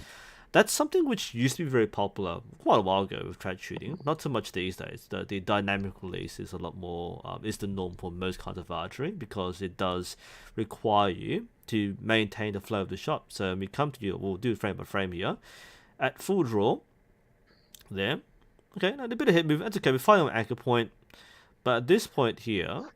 [SPEAKER 1] That's something which used to be very popular quite a while ago with trad shooting. Not so much these days. The dynamic release is a lot more is the norm for most kinds of archery, because it does require you to maintain the flow of the shot. So when we come to you, we'll do frame by frame here. At full draw, there. Okay, now a bit of hip movement. That's okay. We're fine on anchor point, but at this point here,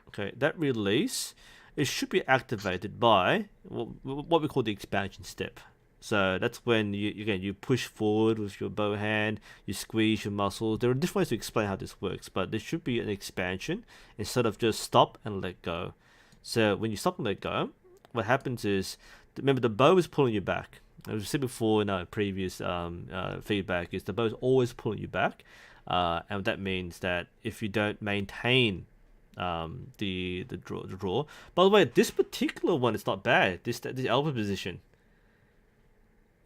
[SPEAKER 1] okay, that release, it should be activated by what we call the expansion step. So that's when you push forward with your bow hand, you squeeze your muscles. There are different ways to explain how this works, but there should be an expansion instead of just stop and let go. So when you stop and let go, what happens is, remember, the bow is pulling you back. As we said before in our previous feedback, is the bow is always pulling you back, and that means that if you don't maintain the draw. By the way, this particular one is not bad. This elbow position.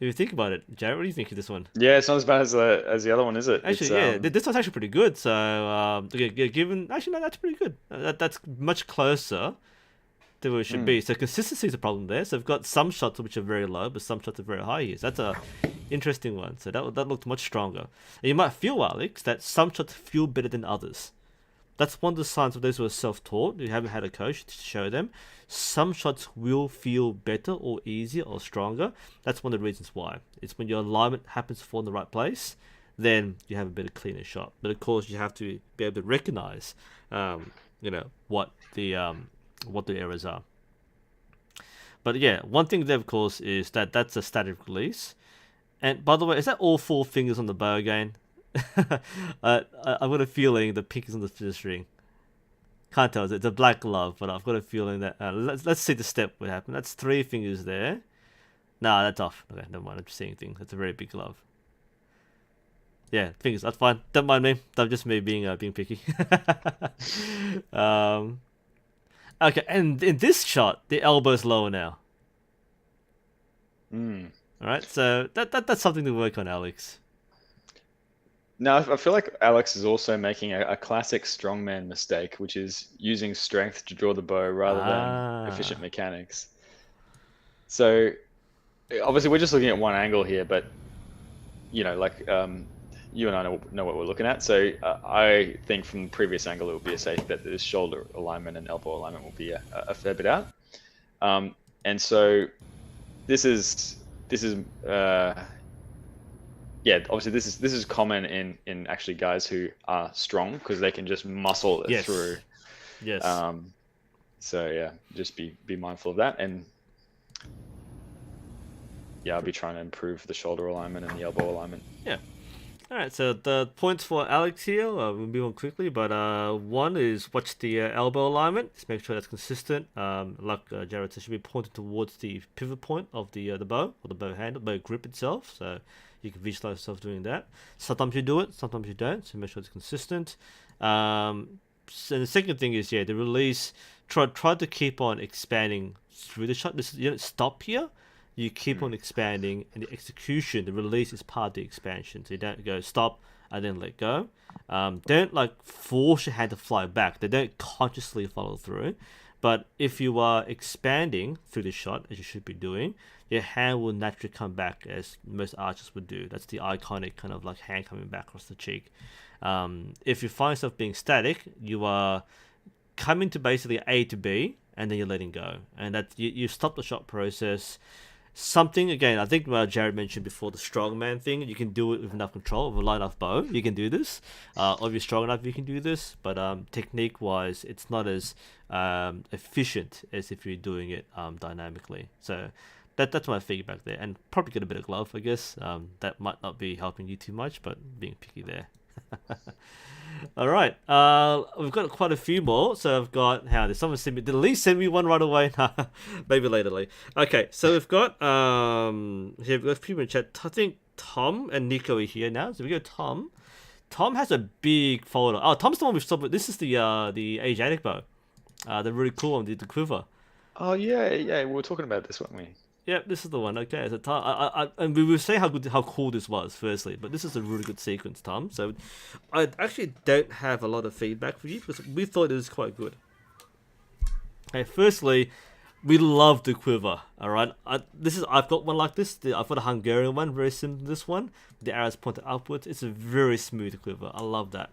[SPEAKER 1] If you think about it, Jared, what do you think of this one?
[SPEAKER 2] Yeah, it's not as bad as the other one, is it?
[SPEAKER 1] Actually, this one's actually pretty good. So, given actually, no, that's pretty good. That's much closer to where it should be. So consistency is a problem there. So we've got some shots which are very low, but some shots are very high here. So that's a interesting one. So that looked much stronger. And you might feel, Alex, that some shots feel better than others. That's one of the signs of those who are self-taught, who haven't had a coach to show them. Some shots will feel better or easier or stronger. That's one of the reasons why. It's when your alignment happens to fall in the right place, then you have a better, cleaner shot. But of course, you have to be able to recognize, what the errors are. But yeah, one thing there, of course, is that's a static release. And by the way, is that all 4 fingers on the bow again? I've got a feeling the pink is on the fifth string. Can't tell. It's a black glove, but I've got a feeling that let's see the step what happened. That's 3 fingers there. Nah, that's off. Okay, never mind. I'm just seeing things. That's a very big glove. Yeah, fingers. That's fine. Don't mind me. That's just me being picky. Okay, and in this shot, the elbow's lower now. All right, so that's something to work on, Alex.
[SPEAKER 2] Now, I feel like Alex is also making a classic strongman mistake, which is using strength to draw the bow rather than efficient mechanics. So, obviously, we're just looking at one angle here, but, you and I know what we're looking at. So, I think from the previous angle, it would be a safe bet that this shoulder alignment and elbow alignment will be a fair bit out. And so, this is this is yeah, obviously this is common in actually guys who are strong because they can just muscle it through.
[SPEAKER 1] Yes. Yes.
[SPEAKER 2] So yeah, just be mindful of that, and yeah, I'll be trying to improve the shoulder alignment and the elbow alignment.
[SPEAKER 1] Yeah. All right. So the points for Alex here, we'll move on quickly. But one is watch the elbow alignment. Just make sure that's consistent. Like Jared said, should be pointed towards the pivot point of the bow or the bow handle, bow grip itself. So you can visualize yourself doing that. Sometimes you do it, sometimes you don't. So make sure it's consistent. So the second thing is the release. Try to keep on expanding through the shot. You don't stop here. You keep on expanding, and the execution, the release is part of the expansion. So you don't go stop and then let go. Don't like force your hand to fly back. They don't consciously follow through. But if you are expanding through the shot, as you should be doing, your hand will naturally come back as most archers would do. That's the iconic kind of like hand coming back across the cheek. If you find yourself being static, you are coming to basically A to B, and then you're letting go. And that you stop the shot process. Something, again, I think Jared mentioned before, the strongman thing. You can do it with enough control, with a light enough bow. You can do this. Or if you're strong enough, you can do this. But technique-wise, it's not as efficient as if you're doing it dynamically. So that's my feedback there. And probably get a bit of glove, I guess. That might not be helping you too much, but being picky there. All right, we've got quite a few more. So I've got did someone send me? Did Lee send me one right away? Maybe later, Lee. Okay, so we've got here we've got people in chat. I think Tom and Nico are here now. So we go Tom. Tom has a big folder. Oh, Tom's the one we've stopped with. This is the Asiatic bow, the really cool one, the quiver.
[SPEAKER 2] Oh yeah, we were talking about this, weren't we?
[SPEAKER 1] Yep, this is the one. Okay, so Tom, and we were saying how cool this was, firstly, but this is a really good sequence, Tom. So, I actually don't have a lot of feedback for you because we thought it was quite good. Okay, firstly, we love the quiver. All right, I've got one like this. I've got a Hungarian one, very similar to this one. The arrows pointed upwards. It's a very smooth quiver. I love that.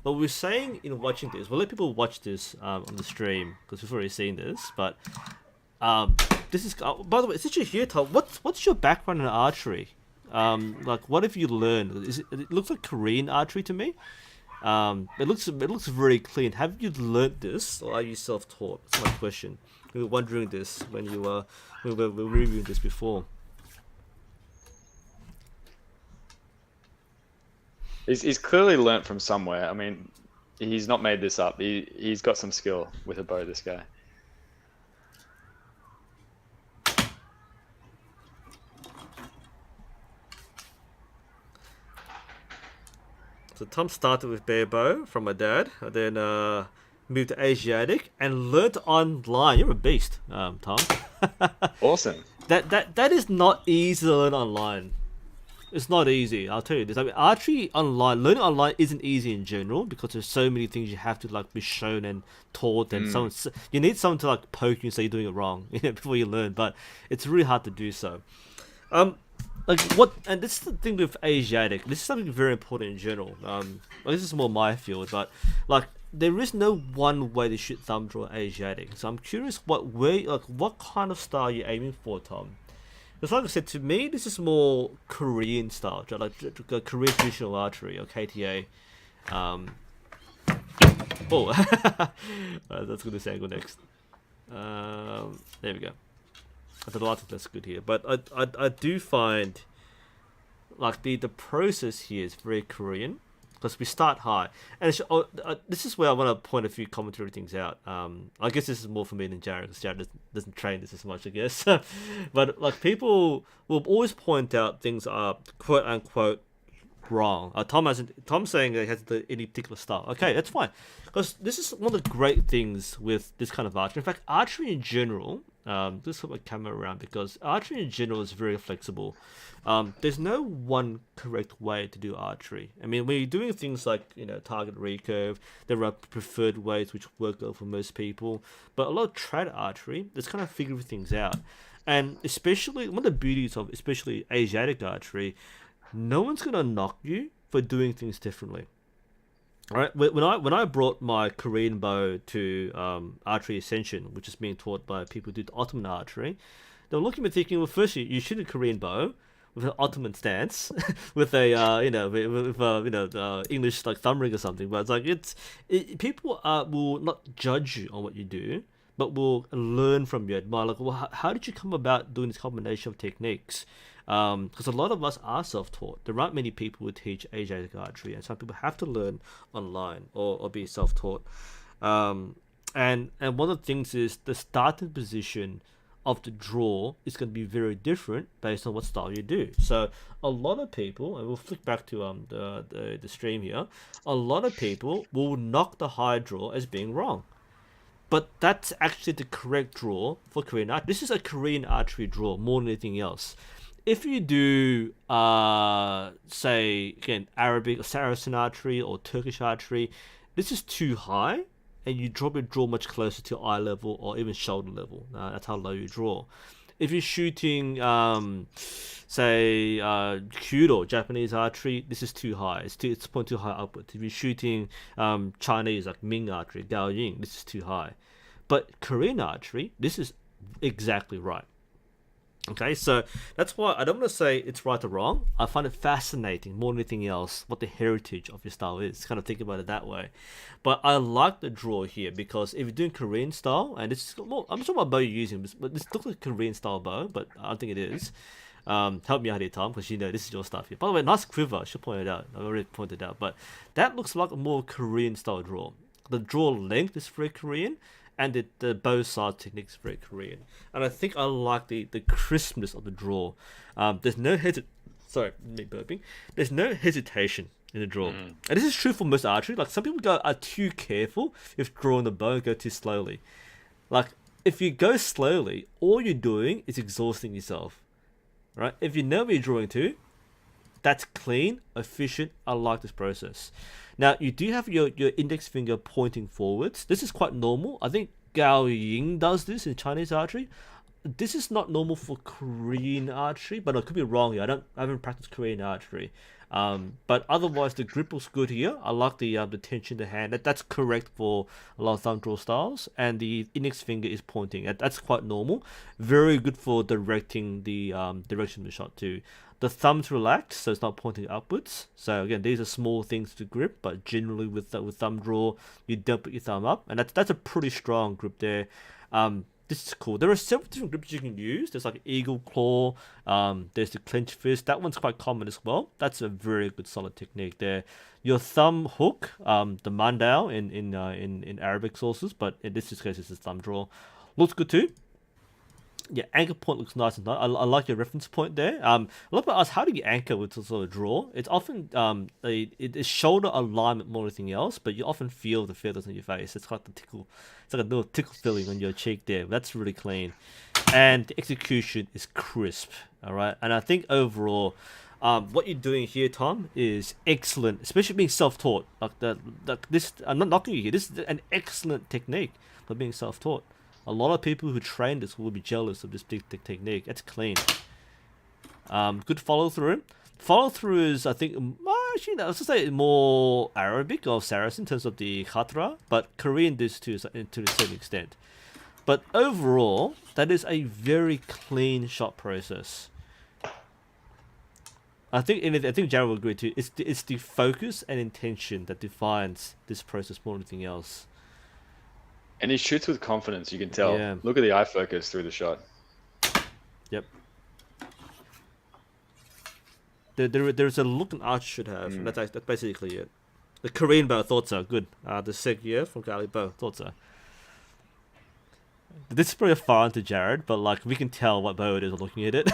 [SPEAKER 1] But we're saying in watching this, we'll let people watch this on the stream because we've already seen this, but. This is by the way, since you're here, Tom, what's your background in archery? Like what have you learned? It looks like Korean archery to me. It looks very clean. Have you learned this, or are you self-taught? That's my question. We were wondering this when we were reviewing this before.
[SPEAKER 2] He's clearly learnt from somewhere. I mean, he's not made this up. He's got some skill with a bow, this guy.
[SPEAKER 1] So Tom started with bare bow from my dad, and then moved to Asiatic and learnt online. You're a beast, Tom.
[SPEAKER 2] Awesome.
[SPEAKER 1] That is not easy to learn online. It's not easy. I'll tell you this. I mean, archery online, learning online isn't easy in general because there's so many things you have to like be shown and taught, and you need someone to like poke you and say you're doing it wrong before you learn. But it's really hard to do so. Like what, and this is the thing with Asiatic. This is something very important in general. This is more my field, but like there is no one way to shoot thumb draw Asiatic. So I'm curious what kind of style you're aiming for, Tom. Because like I said, to me, this is more Korean style, like Korean traditional archery or KTA. Let's go to this angle next. There we go. I don't think that's good here, but I do find like the process here is very Korean because we start high, and this is where I want to point a few commentary things out. I guess this is more for me than Jared because Jared doesn't train this as much, I guess. But like people will always point out things are quote unquote wrong. Tom's saying that he has any particular style. Okay, that's fine because this is one of the great things with this kind of archery. In fact, archery in general. Just put my camera around because archery in general is very flexible. There's no one correct way to do archery. I mean, when you're doing things like target recurve, there are preferred ways which work well for most people. But a lot of trad archery, it's kind of figuring things out. And especially one of the beauties of especially Asiatic archery, no one's gonna knock you for doing things differently. All right, when I brought my Korean bow to Archery Ascension, which is being taught by people who do Ottoman archery, they were looking at me thinking, well, firstly, you shoot a Korean bow with an Ottoman stance, with a English like thumb ring or something. But it's like people will not judge you on what you do, but will learn from you. Admire, like, well, how did you come about doing this combination of techniques? Because a lot of us are self-taught. There aren't many people who teach Asiatic archery, and some people have to learn online or be self-taught. And one of the things is the starting position of the draw is going to be very different based on what style you do. So a lot of people, and we'll flick back to the stream here, a lot of people will knock the high draw as being wrong. But that's actually the correct draw for Korean art. This is a Korean archery draw more than anything else. If you do, say, again, Arabic or Saracen archery or Turkish archery, this is too high, and you probably draw much closer to eye level or even shoulder level. That's how low you draw. If you're shooting, say, Kyudo, Japanese archery, this is too high. It's point too high upwards. If you're shooting Chinese, like Ming archery, Gao Ying, this is too high. But Korean archery, this is exactly right. Okay, so that's why I don't want to say it's right or wrong. I find it fascinating more than anything else what the heritage of your style is. Kind of think about it that way. But I like the draw here because if you're doing Korean style, and this is well, I'm not sure what bow you're using, but this looks like a Korean style bow, but I don't think it is. Help me out here, Tom, because you know this is your stuff here. By the way, nice quiver. I should point it out. I've already pointed it out, but that looks like a more Korean style draw. The draw length is very Korean, and the bow side technique is very Korean. And I think I like the crispness of the draw. There's no sorry, me burping. There's no hesitation in the draw. And this is true for most archery. Like some people are too careful if drawing the bow and go too slowly. Like if you go slowly, all you're doing is exhausting yourself. Right? If you know where you're drawing to, that's clean, efficient. I like this process. Now, you do have your index finger pointing forwards. This is quite normal. I think Gao Ying does this in Chinese archery. This is not normal for Korean archery, but I could be wrong here. I haven't practiced Korean archery. But otherwise, the grip looks good here. I like the tension in the hand. That's correct for a lot of thumb draw styles. And the index finger is pointing. That's quite normal. Very good for directing the direction of the shot too. The thumb's relaxed, so it's not pointing upwards. So again, these are small things to grip, but generally with thumb draw, you don't put your thumb up, and that's a pretty strong grip there. This is cool. There are several different grips you can use. There's like eagle claw. There's the clenched fist. That one's quite common as well. That's a very good solid technique there. Your thumb hook, the mandao in Arabic sources, but in this case it's a thumb draw. Looks good too. Yeah, anchor point looks nice and nice. I like your reference point there. A lot of people ask, how do you anchor with sort of draw? It's often it is shoulder alignment more than anything else, but you often feel the feathers on your face. It's like the tickle. It's like a little tickle feeling on your cheek there. That's really clean, and the execution is crisp. All right, and I think overall, what you're doing here, Tom, is excellent. Especially being self-taught. This, I'm not knocking you here. This is an excellent technique for being self-taught. A lot of people who train this will be jealous of this technique. It's clean. Good follow through. Follow through is, I think, actually, I was going to say more Arabic or Saracen in terms of the khatra, but Korean does to a certain extent. But overall, that is a very clean shot process. I think Jared will agree too. It's the focus and intention that defines this process more than anything else.
[SPEAKER 2] And he shoots with confidence, you can tell.
[SPEAKER 1] Yeah.
[SPEAKER 2] Look at the eye focus through the shot.
[SPEAKER 1] Yep. There's a look an archer should have. That's basically it. The Korean bow, thought so. Good. The Segye from Gali bow, thought so. This is probably foreign to Jared, but like we can tell what bow it is looking at it.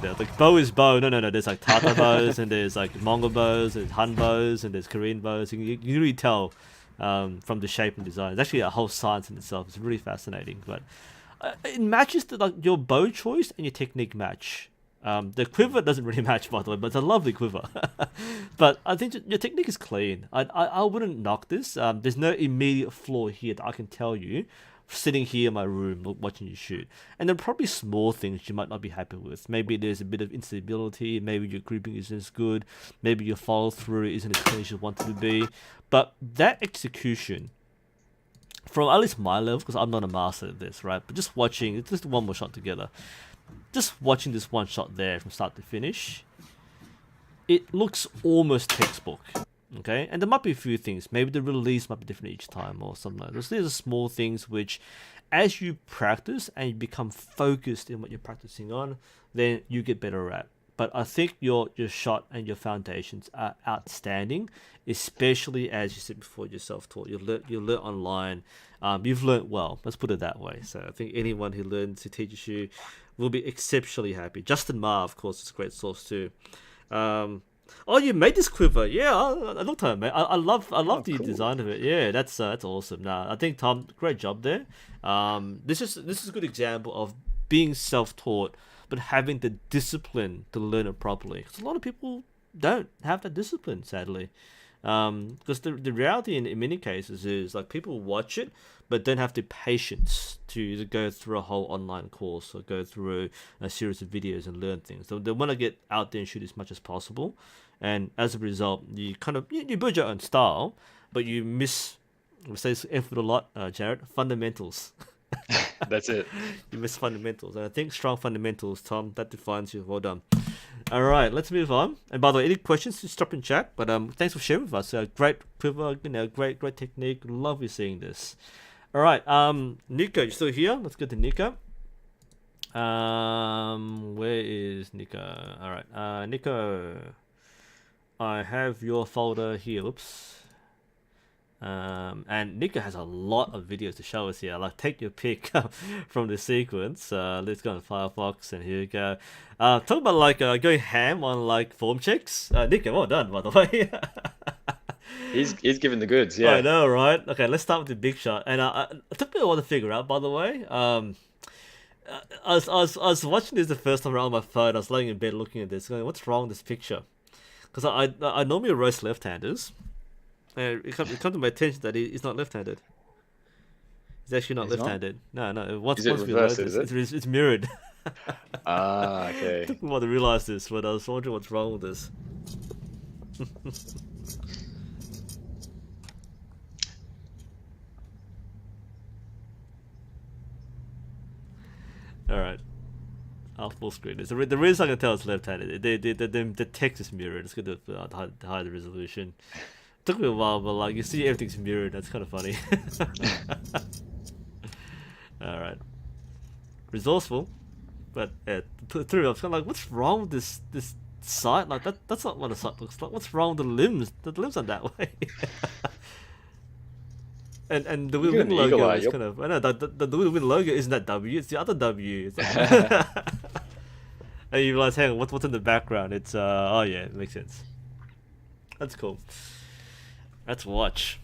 [SPEAKER 1] The bow is bow. No. There's like Tatar bows, and there's like Mongol bows, and Han bows, and there's Korean bows. You can really tell from the shape and design. It's actually a whole science in itself. It's really fascinating. But it matches your bow choice and your technique match. The quiver doesn't really match, by the way, but it's a lovely quiver. But I think your technique is clean. I wouldn't knock this. There's no immediate flaw here that I can tell you sitting here in my room watching you shoot. And there are probably small things you might not be happy with. Maybe there's a bit of instability. Maybe your grouping isn't as good. Maybe your follow through isn't as clean as you want it to be. But that execution, from at least my level, because I'm not a master at this, right? But just watching, it's just one more shot together. Just watching this one shot there from start to finish, it looks almost textbook. Okay, and there might be a few things. Maybe the release might be different each time or something like this. These are small things which, as you practice and you become focused in what you're practicing on, then you get better at. But I think your shot and your foundations are outstanding, especially as you said before, you're self-taught. You learn online. You've learned well. Let's put it that way. So I think anyone who learns, who teaches you, will be exceptionally happy. Justin Ma, of course, is a great source too. Oh, you made this quiver? Yeah, I looked at it, mate. I love the
[SPEAKER 2] cool.
[SPEAKER 1] design of it. Yeah, that's awesome. Nah, I think Tom, great job there. This is a good example of being self-taught, but having the discipline to learn it properly. Because a lot of people don't have that discipline, sadly. Because the reality in many cases is like people watch it, but don't have the patience to go through a whole online course or go through a series of videos and learn things. So they want to get out there and shoot as much as possible, and as a result, you kind of you build your own style, but you miss. We say this effort a lot, Jared. Fundamentals.
[SPEAKER 2] That's it.
[SPEAKER 1] You miss fundamentals, and I think strong fundamentals, Tom, that defines you. Well done. All right, let's move on. And by the way, any questions, just drop in chat. But thanks for sharing with us. Great quiver, great technique. Lovely seeing this. All right, Nico, you still here? Let's get to Nico. Where is Nico? All right, Nico, I have your folder here. Oops. And Nico has a lot of videos to show us here. Like, take your pick from the sequence. Let's go on Firefox, and here we go. Talk about like going ham on like form checks. Nico, well done, by the way.
[SPEAKER 2] He's giving the goods, yeah.
[SPEAKER 1] I know, right? Okay, let's start with the big shot. And it took me a while to figure out, by the way. I was watching this the first time around on my phone. I was laying in bed looking at this, going, "What's wrong with this picture?" Because I normally roast left-handers. It come to my attention that he's not left-handed. He's actually not left-handed. No. Once
[SPEAKER 2] Is it
[SPEAKER 1] we load
[SPEAKER 2] reversed,
[SPEAKER 1] this, it's mirrored.
[SPEAKER 2] Ah, okay.
[SPEAKER 1] It took me a while to realize this, but I was wondering what's wrong with this. All right, I'll full screen this. The reason I can tell it's left-handed, the text is mirrored. It's good to hide the resolution. Took me a while, but like you see everything's mirrored. That's kind of funny. All right, resourceful, but through I was kind of like, what's wrong with this site? Like that's not what a site looks like. What's wrong with the limbs? The limbs aren't that way. and the win logo is kind of, I know the win logo isn't that W. It's the other W. It's like, and you realize, hang on, what's in the background? It's oh yeah, it makes sense. That's cool. Let's watch.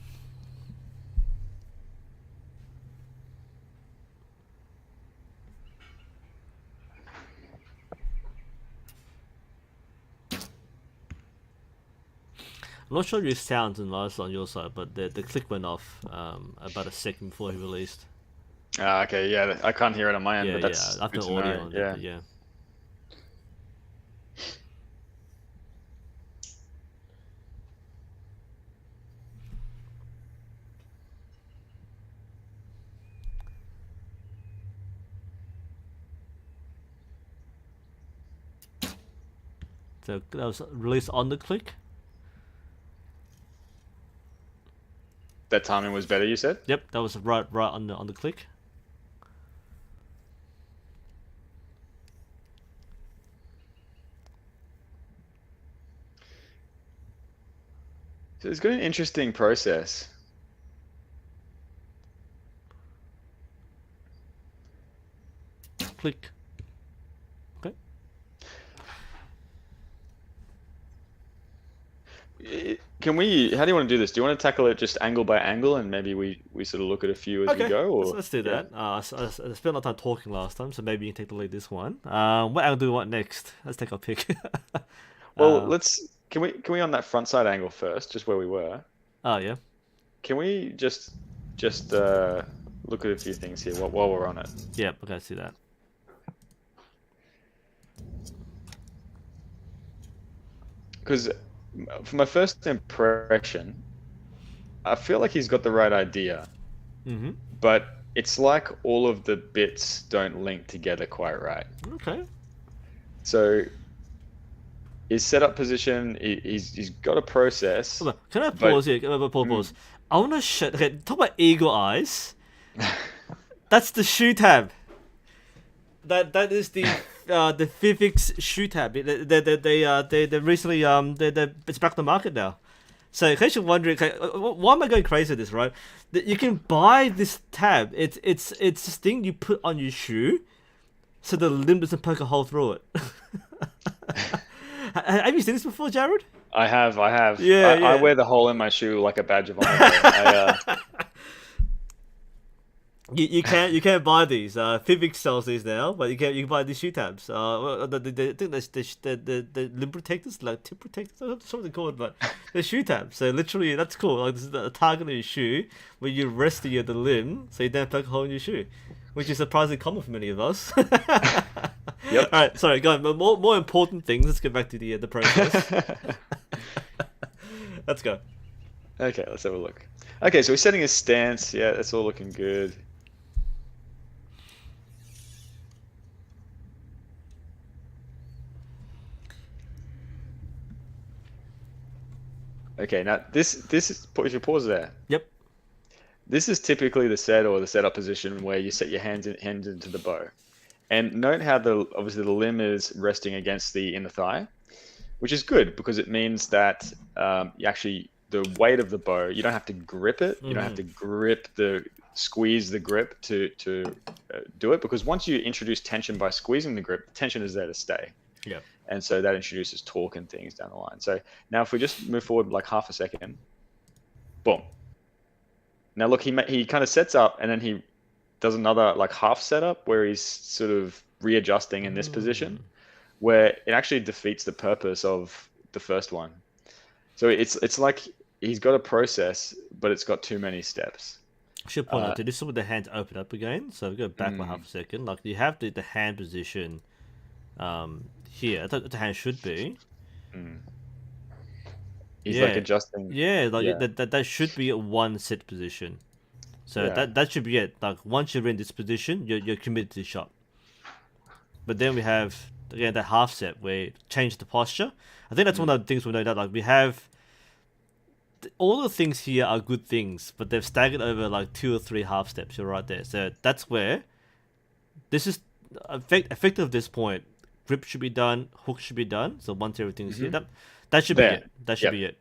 [SPEAKER 1] I'm not sure if it sounds nice on your side, but the click went off about a second before he released.
[SPEAKER 2] Ah, okay, yeah. I can't hear it on my end,
[SPEAKER 1] Yeah,
[SPEAKER 2] but that's
[SPEAKER 1] after
[SPEAKER 2] good to
[SPEAKER 1] audio
[SPEAKER 2] know.
[SPEAKER 1] on
[SPEAKER 2] Yeah.
[SPEAKER 1] it, yeah. So that was released on the click.
[SPEAKER 2] That timing was better, you said?
[SPEAKER 1] Yep, that was right on the click.
[SPEAKER 2] So it's got an interesting process.
[SPEAKER 1] Click. Okay.
[SPEAKER 2] Can we? How do you want to do this? Do you want to tackle it just angle by angle, and maybe we sort of look at a few as we
[SPEAKER 1] Okay,
[SPEAKER 2] go,
[SPEAKER 1] let's
[SPEAKER 2] or
[SPEAKER 1] let's do
[SPEAKER 2] yeah?
[SPEAKER 1] that. I spent a lot of time talking last time, so maybe you can take the lead this one. What angle do we want next? Let's take our pick.
[SPEAKER 2] Well,
[SPEAKER 1] uh,
[SPEAKER 2] let's. Can we on that front side angle first, just where we were?
[SPEAKER 1] oh yeah,
[SPEAKER 2] Can we just look at a few things here while we're on it?
[SPEAKER 1] yeah. Okay, let's do that.
[SPEAKER 2] Because for my first impression, I feel like he's got the right idea,
[SPEAKER 1] Mm-hmm.
[SPEAKER 2] but it's like all of the bits don't link together quite right.
[SPEAKER 1] Okay.
[SPEAKER 2] So his setup position, he's got a process,
[SPEAKER 1] Hold on. Can I
[SPEAKER 2] but
[SPEAKER 1] pause here?
[SPEAKER 2] mm,
[SPEAKER 1] Pause. I want to show. Okay, talk about eagle eyes. That's the shoe tab. That is the physics shoe tab. They recently they it's back on the market now. So in case you're wondering, okay, why am I going crazy with this? Right, you can buy this tab. It's this thing you put on your shoe, so the limb doesn't poke a hole through it. Have you seen this before, Jared?
[SPEAKER 2] I have.
[SPEAKER 1] Yeah,
[SPEAKER 2] I
[SPEAKER 1] yeah.
[SPEAKER 2] wear the hole in my shoe like a badge of honor, bro.
[SPEAKER 1] You can't buy these. Fivix sells these now, but you can buy these shoe tabs. I think that's the limb protectors, like tip protectors, I don't know what they're called, but they're shoe tabs. So literally, that's cool. Like this is a target on your shoe where you rest the limb, so you don't poke a hole in your shoe, which is surprisingly common for many of us. All
[SPEAKER 2] Yep.
[SPEAKER 1] right, sorry, go on. But more important things. Let's get back to the process. Let's go.
[SPEAKER 2] Okay, let's have a look. Okay, so we're setting his stance. Yeah, that's all looking good. Okay, now this is if you pause there.
[SPEAKER 1] Yep.
[SPEAKER 2] This is typically the set or the setup position where you set your hands into the bow. And note how obviously the limb is resting against the inner thigh, which is good because it means that you actually the weight of the bow, you don't have to grip it. You don't have to squeeze the grip to do it, because once you introduce tension by squeezing the grip, the tension is there to stay.
[SPEAKER 1] Yep.
[SPEAKER 2] And so that introduces torque and things down the line. So now if we just move forward like half a second, boom. Now look, he kind of sets up and then he does another like half setup where he's sort of readjusting in this position, where it actually defeats the purpose of the first one. So it's like he's got a process, but it's got too many steps.
[SPEAKER 1] Should point out that this is with the hands open up again. So we go back by
[SPEAKER 2] Mm,
[SPEAKER 1] half a second. Like you have the hand position here. I thought the hand should be.
[SPEAKER 2] mm. He's like
[SPEAKER 1] Yeah.
[SPEAKER 2] adjusting.
[SPEAKER 1] Yeah, like
[SPEAKER 2] Yeah.
[SPEAKER 1] that should be a one set position. So
[SPEAKER 2] Yeah.
[SPEAKER 1] that should be it. Like once you're in this position, you're committed to the shot. But then we have again that half set where change the posture. I think that's one of the things we know that like we have all the things here are good things, but they've staggered over like 2 or 3 half steps. You're right there. So that's where this is effective at this point. Grip should be done, hook should be done. So once everything's here, that should be
[SPEAKER 2] There.
[SPEAKER 1] it. That should
[SPEAKER 2] Yep.
[SPEAKER 1] be it.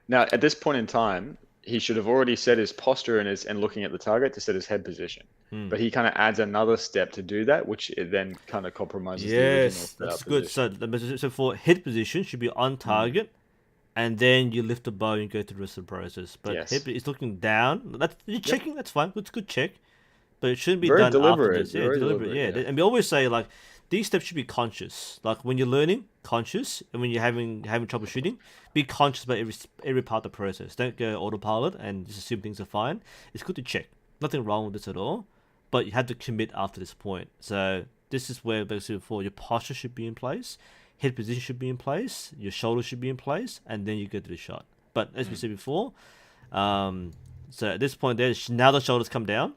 [SPEAKER 2] Now, at this point in time, he should have already set his posture and looking at the target to set his head position. But he kind of adds another step to do that, which it then kind of compromises the original
[SPEAKER 1] Yes,
[SPEAKER 2] setup
[SPEAKER 1] that's good.
[SPEAKER 2] position.
[SPEAKER 1] So for head position should be on target, and then you lift the bow and go through the rest of the process. But
[SPEAKER 2] Yes.
[SPEAKER 1] head is looking down. That's you're checking. That's fine. It's good check, but it shouldn't be
[SPEAKER 2] Very
[SPEAKER 1] done after
[SPEAKER 2] deliberate.
[SPEAKER 1] this. Yeah,
[SPEAKER 2] Very
[SPEAKER 1] deliberate.
[SPEAKER 2] deliberate.
[SPEAKER 1] Yeah,
[SPEAKER 2] Yeah.
[SPEAKER 1] and we always say like these steps should be conscious. Like when you're learning, conscious, and when you're having troubleshooting, be conscious about every part of the process. Don't go autopilot and just assume things are fine. It's good to check. Nothing wrong with this at all, but you have to commit after this point. So this is where basically for your posture should be in place, head position should be in place, your shoulders should be in place, and then you go to the shot. But as we said before, so at this point there, now the shoulders come down.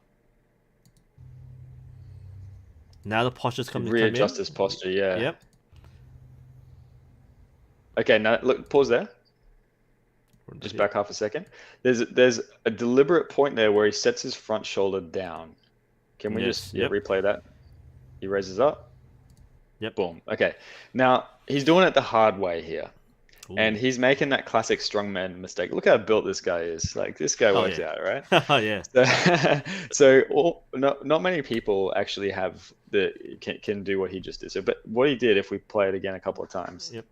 [SPEAKER 1] Now the posture's come in.
[SPEAKER 2] Readjust his posture. Yeah.
[SPEAKER 1] Yep.
[SPEAKER 2] Okay. Now look. Pause there. Just back half a second. There's a deliberate point there where he sets his front shoulder down. Can we
[SPEAKER 1] Yes,
[SPEAKER 2] just
[SPEAKER 1] yep.
[SPEAKER 2] replay that? He raises up.
[SPEAKER 1] Yep.
[SPEAKER 2] Boom. Okay. Now he's doing it the hard way here.
[SPEAKER 1] Ooh.
[SPEAKER 2] And he's making that classic strongman mistake. Look how built this guy is. Like this guy works
[SPEAKER 1] yeah.
[SPEAKER 2] out, right?
[SPEAKER 1] Oh yeah.
[SPEAKER 2] Not many people actually have can do what he just did. So, but what he did, if we play it again a couple of times,
[SPEAKER 1] Yep.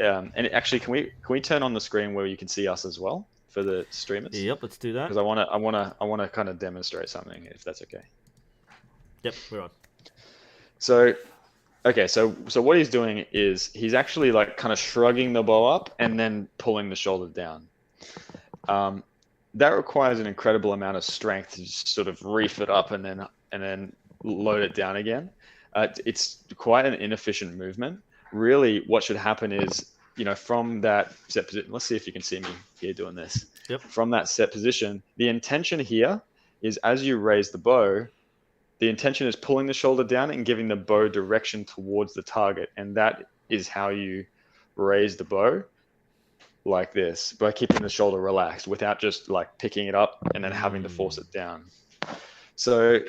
[SPEAKER 2] And actually, can we turn on the screen where you can see us as well for the streamers?
[SPEAKER 1] Yep, let's do that.
[SPEAKER 2] Because I wanna kind of demonstrate something, if that's okay.
[SPEAKER 1] Yep, we're on.
[SPEAKER 2] So okay, so what he's doing is he's actually like kind of shrugging the bow up and then pulling the shoulder down. Um, that requires an incredible amount of strength to just sort of reef it up and then load it down again. It's quite an inefficient movement. Really, what should happen is, from that set position. Let's see if you can see me here doing this.
[SPEAKER 1] Yep.
[SPEAKER 2] From that set position, the intention here is as you raise the bow, the intention is pulling the shoulder down and giving the bow direction towards the target, and that is how you raise the bow like this by keeping the shoulder relaxed without just like picking it up and then having to force it down. So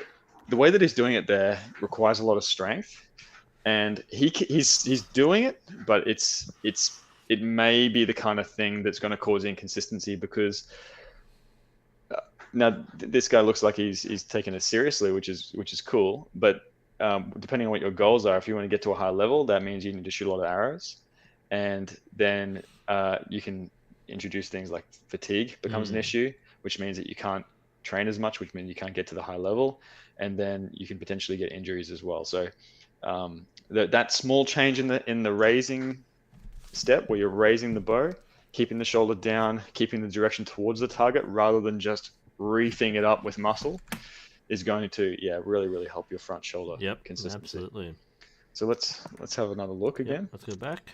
[SPEAKER 2] the way that he's doing it there requires a lot of strength, and he's doing it, but it may be the kind of thing that's going to cause inconsistency because now this guy looks like he's taking it seriously, which is cool, but depending on what your goals are, if you want to get to a high level, that means you need to shoot a lot of arrows, and then you can introduce things like fatigue becomes an issue, which means that you can't train as much, which means you can't get to the high level, and then you can potentially get injuries as well. So that small change in the raising step, where you're raising the bow, keeping the shoulder down, keeping the direction towards the target rather than just reefing it up with muscle, is going to really, really help your front shoulder consistency.
[SPEAKER 1] Absolutely.
[SPEAKER 2] So let's have another look again.
[SPEAKER 1] Yep, let's go back.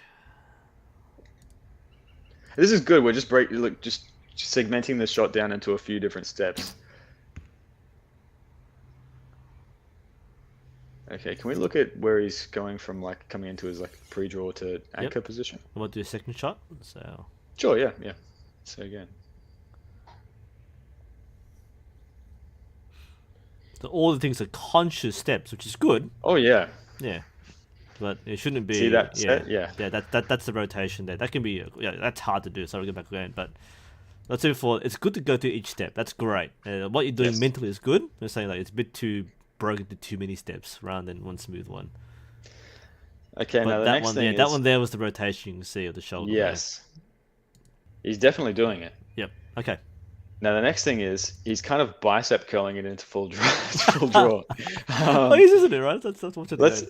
[SPEAKER 2] This is good. We're just segmenting the shot down into a few different steps. Okay, can we look at where he's going from, like coming into his like pre-draw to anchor position?
[SPEAKER 1] I want to do a second shot. So
[SPEAKER 2] sure, yeah. So again.
[SPEAKER 1] So all the things are conscious steps, which is good.
[SPEAKER 2] Oh yeah.
[SPEAKER 1] Yeah. But it shouldn't be.
[SPEAKER 2] See that set? Yeah.
[SPEAKER 1] That's the rotation there. That can be. That's hard to do. Sorry, get back again. But let's say it's good to go through each step. That's great. What you're doing mentally is good. I'm saying like it's a bit too broken to too many steps rather than one smooth one.
[SPEAKER 2] Okay,
[SPEAKER 1] but
[SPEAKER 2] now the next thing is...
[SPEAKER 1] that one there was the rotation you can see of the shoulder.
[SPEAKER 2] Yes. He's definitely doing it.
[SPEAKER 1] Yep. Okay.
[SPEAKER 2] Now the next thing is he's kind of bicep curling it into full draw.
[SPEAKER 1] Isn't it, right? That's what you're doing.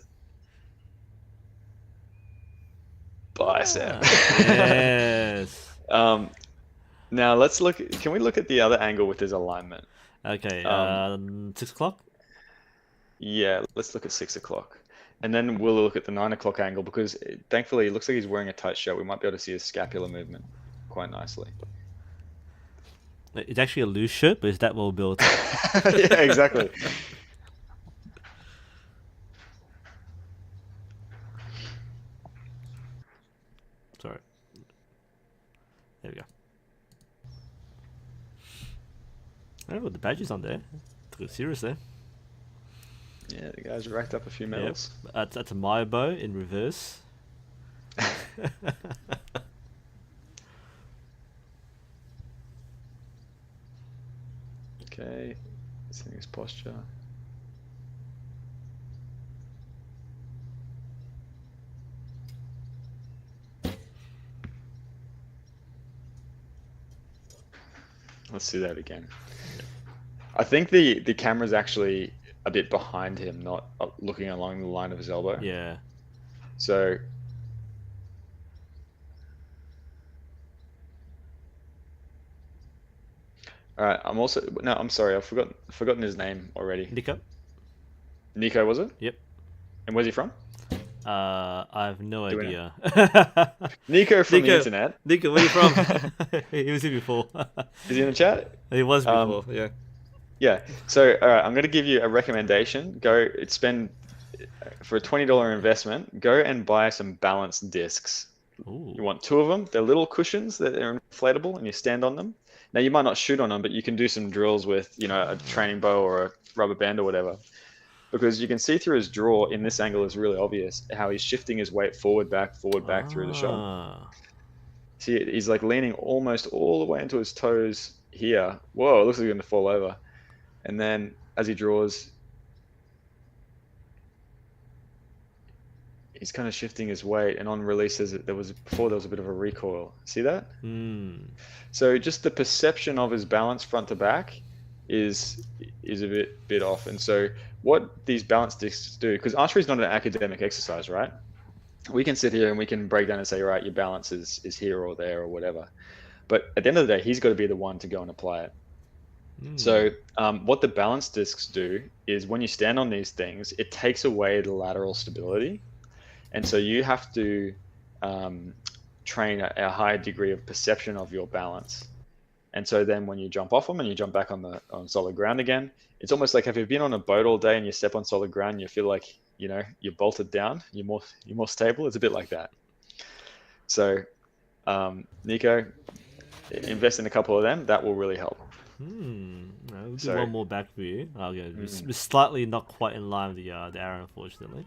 [SPEAKER 2] Bicep.
[SPEAKER 1] Yes.
[SPEAKER 2] Now let's look. Can we look at the other angle with his alignment?
[SPEAKER 1] Okay. 6 o'clock.
[SPEAKER 2] Yeah, let's look at 6 o'clock, and then we'll look at the 9 o'clock angle because thankfully it looks like he's wearing a tight shirt. We might be able to see his scapular movement quite nicely.
[SPEAKER 1] It's actually a loose shirt, but is that well built?
[SPEAKER 2] Yeah, exactly.
[SPEAKER 1] Sorry. There we go. Oh, the badge is on there. Took it serious there.
[SPEAKER 2] Yeah, the guy's racked up a few medals.
[SPEAKER 1] Yep. That's a Maya bow in reverse.
[SPEAKER 2] Okay, setting his posture. Let's do that again. I think the camera's actually a bit behind him, not looking along the line of his elbow.
[SPEAKER 1] Yeah.
[SPEAKER 2] So all right, I'm sorry, I've forgotten his name already. Nico, was it?
[SPEAKER 1] Yep.
[SPEAKER 2] And where's he from?
[SPEAKER 1] I have no idea.
[SPEAKER 2] Nico from the internet.
[SPEAKER 1] Nico, where are you from? He was here before.
[SPEAKER 2] Is he in the chat?
[SPEAKER 1] He was before, yeah.
[SPEAKER 2] Yeah. So, all right, I'm going to give you a recommendation. Spend for a $20 investment. Go and buy some balanced discs.
[SPEAKER 1] Ooh.
[SPEAKER 2] You want 2 of them. They're little cushions that are inflatable, and you stand on them. Now, you might not shoot on them, but you can do some drills with, a training bow or a rubber band or whatever. Because you can see through his draw in this angle is really obvious how he's shifting his weight forward, back through the shot. See, he's like leaning almost all the way into his toes here. Whoa, it looks like he's going to fall over. And then as he draws, he's kind of shifting his weight, and on release there was a bit of a recoil. See that?
[SPEAKER 1] Hmm.
[SPEAKER 2] So just the perception of his balance front to back is a bit off. And so what these balance discs do, because archery is not an academic exercise, right? We can sit here and we can break down and say, right, your balance is here or there or whatever. But at the end of the day, he's got to be the one to go and apply it. So what the balance discs do is when you stand on these things, it takes away the lateral stability. And so you have to train a higher degree of perception of your balance. And so then when you jump off them and you jump back on solid ground again, it's almost like if you've been on a boat all day and you step on solid ground, you feel like, you're bolted down, you're more stable. It's a bit like that. So Nico, invest in a couple of them. That will really help.
[SPEAKER 1] No, we'll do
[SPEAKER 2] So
[SPEAKER 1] one more back for you. Okay, it's slightly not quite in line with the arrow, unfortunately.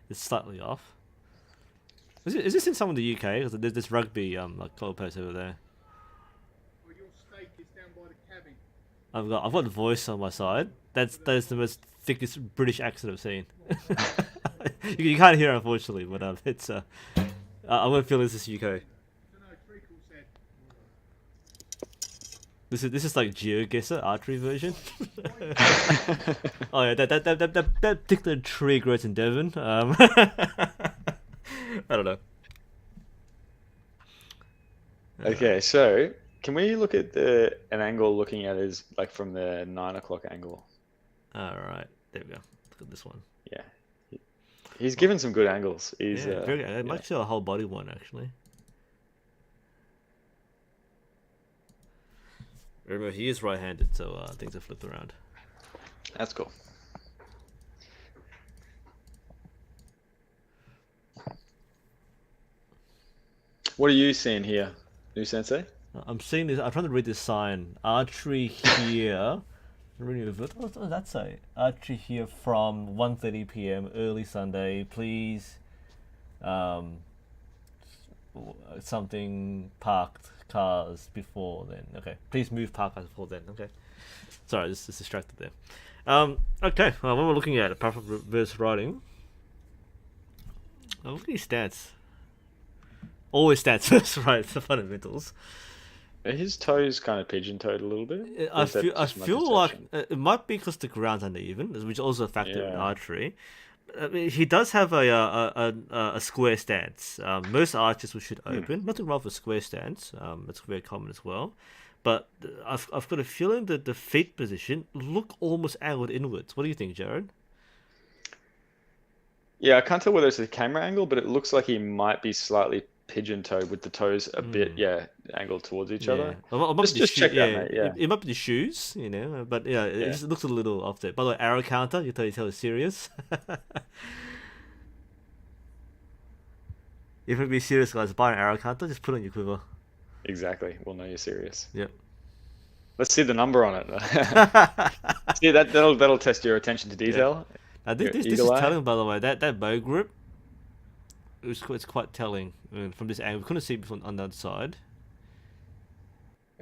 [SPEAKER 1] It's slightly off. Is this in some of the UK? Because there's this rugby like goalpost over there.
[SPEAKER 3] Well, your steak is down by the cabin.
[SPEAKER 1] I've got the voice on my side. That's the most thickest British accent I've seen. You can't hear it, unfortunately, but it's I'm gonna feel this is UK.
[SPEAKER 3] I don't know, Treacle said.
[SPEAKER 1] This is like GeoGuessr archery version. Oh yeah, that particular tree grows in Devon. I don't know.
[SPEAKER 2] Okay, so can we look at an angle looking at is like from the 9 o'clock angle?
[SPEAKER 1] All right, there we go. Look at this one.
[SPEAKER 2] Yeah, he's given some good angles. He's
[SPEAKER 1] Yeah, very. I might show a whole body one actually. Remember, he is right-handed, so things are flipped around.
[SPEAKER 2] That's cool. What are you seeing here, nu.sensei?
[SPEAKER 1] I'm seeing this. I'm trying to read this sign. Archery here. What does that say? Archery here from 1:30 p.m. early Sunday. Please, something parked cars before then. Okay, please move parked cars before then. Okay, sorry, just distracted there. Okay, well, what we're looking at, apart from reverse riding, look at these stats. Always stats first, right? The fundamentals.
[SPEAKER 2] His toes kind of pigeon-toed a little bit.
[SPEAKER 1] I feel like it might be because the ground's uneven, which is also a factor in archery. I mean, he does have a square stance. Most archers should open. Nothing wrong with a square stance. It's very common as well. But I've got a feeling that the feet position look almost angled inwards. What do you think, Jared?
[SPEAKER 2] Yeah, I can't tell whether it's a camera angle, but it looks like he might be slightly pigeon-toed with the toes a bit, angled towards each other.
[SPEAKER 1] Well,
[SPEAKER 2] just check that, mate. Yeah,
[SPEAKER 1] it might be the shoes, but it just looks a little off there. By the way, arrow counter, you tell it's serious. If it be serious, guys, buy an arrow counter, just put it on your quiver.
[SPEAKER 2] Exactly. We'll know you're serious.
[SPEAKER 1] Yep.
[SPEAKER 2] Let's see the number on it. See that'll test your attention to detail.
[SPEAKER 1] Now, this is telling, by the way, that bow grip. It's quite telling from this angle. We couldn't see it before on the other side.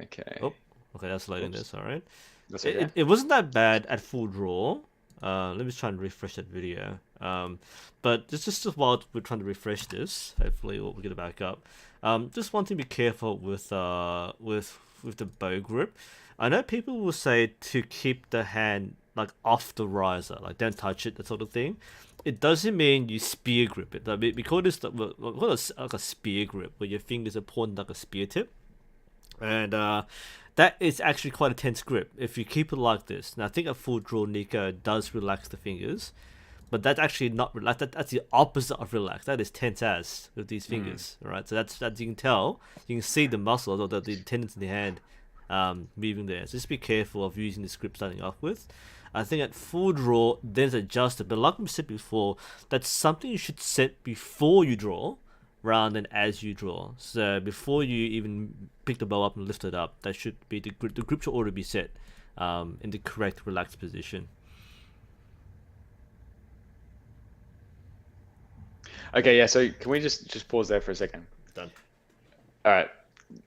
[SPEAKER 2] Okay.
[SPEAKER 1] Oh, okay, that's loading this. All right.
[SPEAKER 2] That's okay.
[SPEAKER 1] It wasn't that bad at full draw. Let me just try and refresh that video. But just while we're trying to refresh this, hopefully we'll get it back up. Just want to be careful with the bow grip. I know people will say to keep the hand like off the riser, like don't touch it, that sort of thing. It doesn't mean you spear grip it. We call this like a spear grip, where your fingers are pointed like a spear tip, and that is actually quite a tense grip if you keep it like this. Now I think a full draw Nico does relax the fingers, but that's actually not relaxed. That's the opposite of relaxed. That is tense as with these fingers, right? So that's you can tell, you can see the muscles or the tendons in the hand moving there. So just be careful of using this grip starting off with. I think at full draw, there's adjusted, but like we said before, that's something you should set before you draw, rather than as you draw. So before you even pick the bow up and lift it up, that should be the grip should already be set in the correct relaxed position.
[SPEAKER 2] Okay, yeah. So can we just pause there for a second?
[SPEAKER 1] Done.
[SPEAKER 2] All right.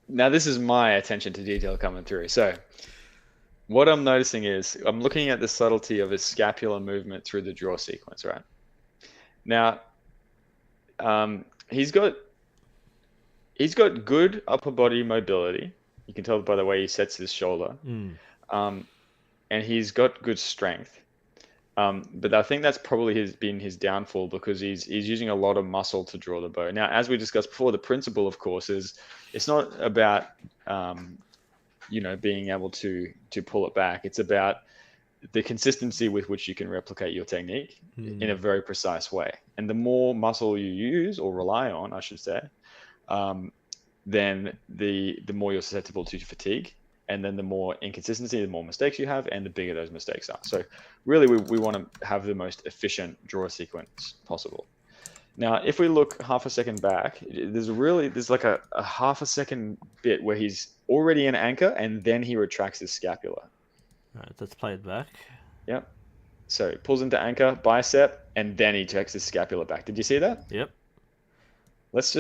[SPEAKER 2] Now this is my attention to detail coming through. So what I'm noticing is I'm looking at the subtlety of his scapular movement through the draw sequence, right? Now, He's got good upper body mobility. You can tell by the way he sets his shoulder. And he's got good strength. But I think that's probably been his downfall, because he's using a lot of muscle to draw the bow. Now, as we discussed before, the principle, of course, is it's not about being able to pull it back. It's about the consistency with which you can replicate your technique in a very precise way. And the more muscle you use, or rely on, I should say, then the more you're susceptible to fatigue. And then the more inconsistency, the more mistakes you have, and the bigger those mistakes are. So really, we want to have the most efficient draw sequence possible. Now, if we look half a second back, there's like a half a second bit where he's already in anchor, and then he retracts his scapula.
[SPEAKER 1] All right, let's play it back.
[SPEAKER 2] Yep. So he pulls into anchor, bicep, and then he tracks his scapula back. Did you see that?
[SPEAKER 1] Yep.
[SPEAKER 2] Let's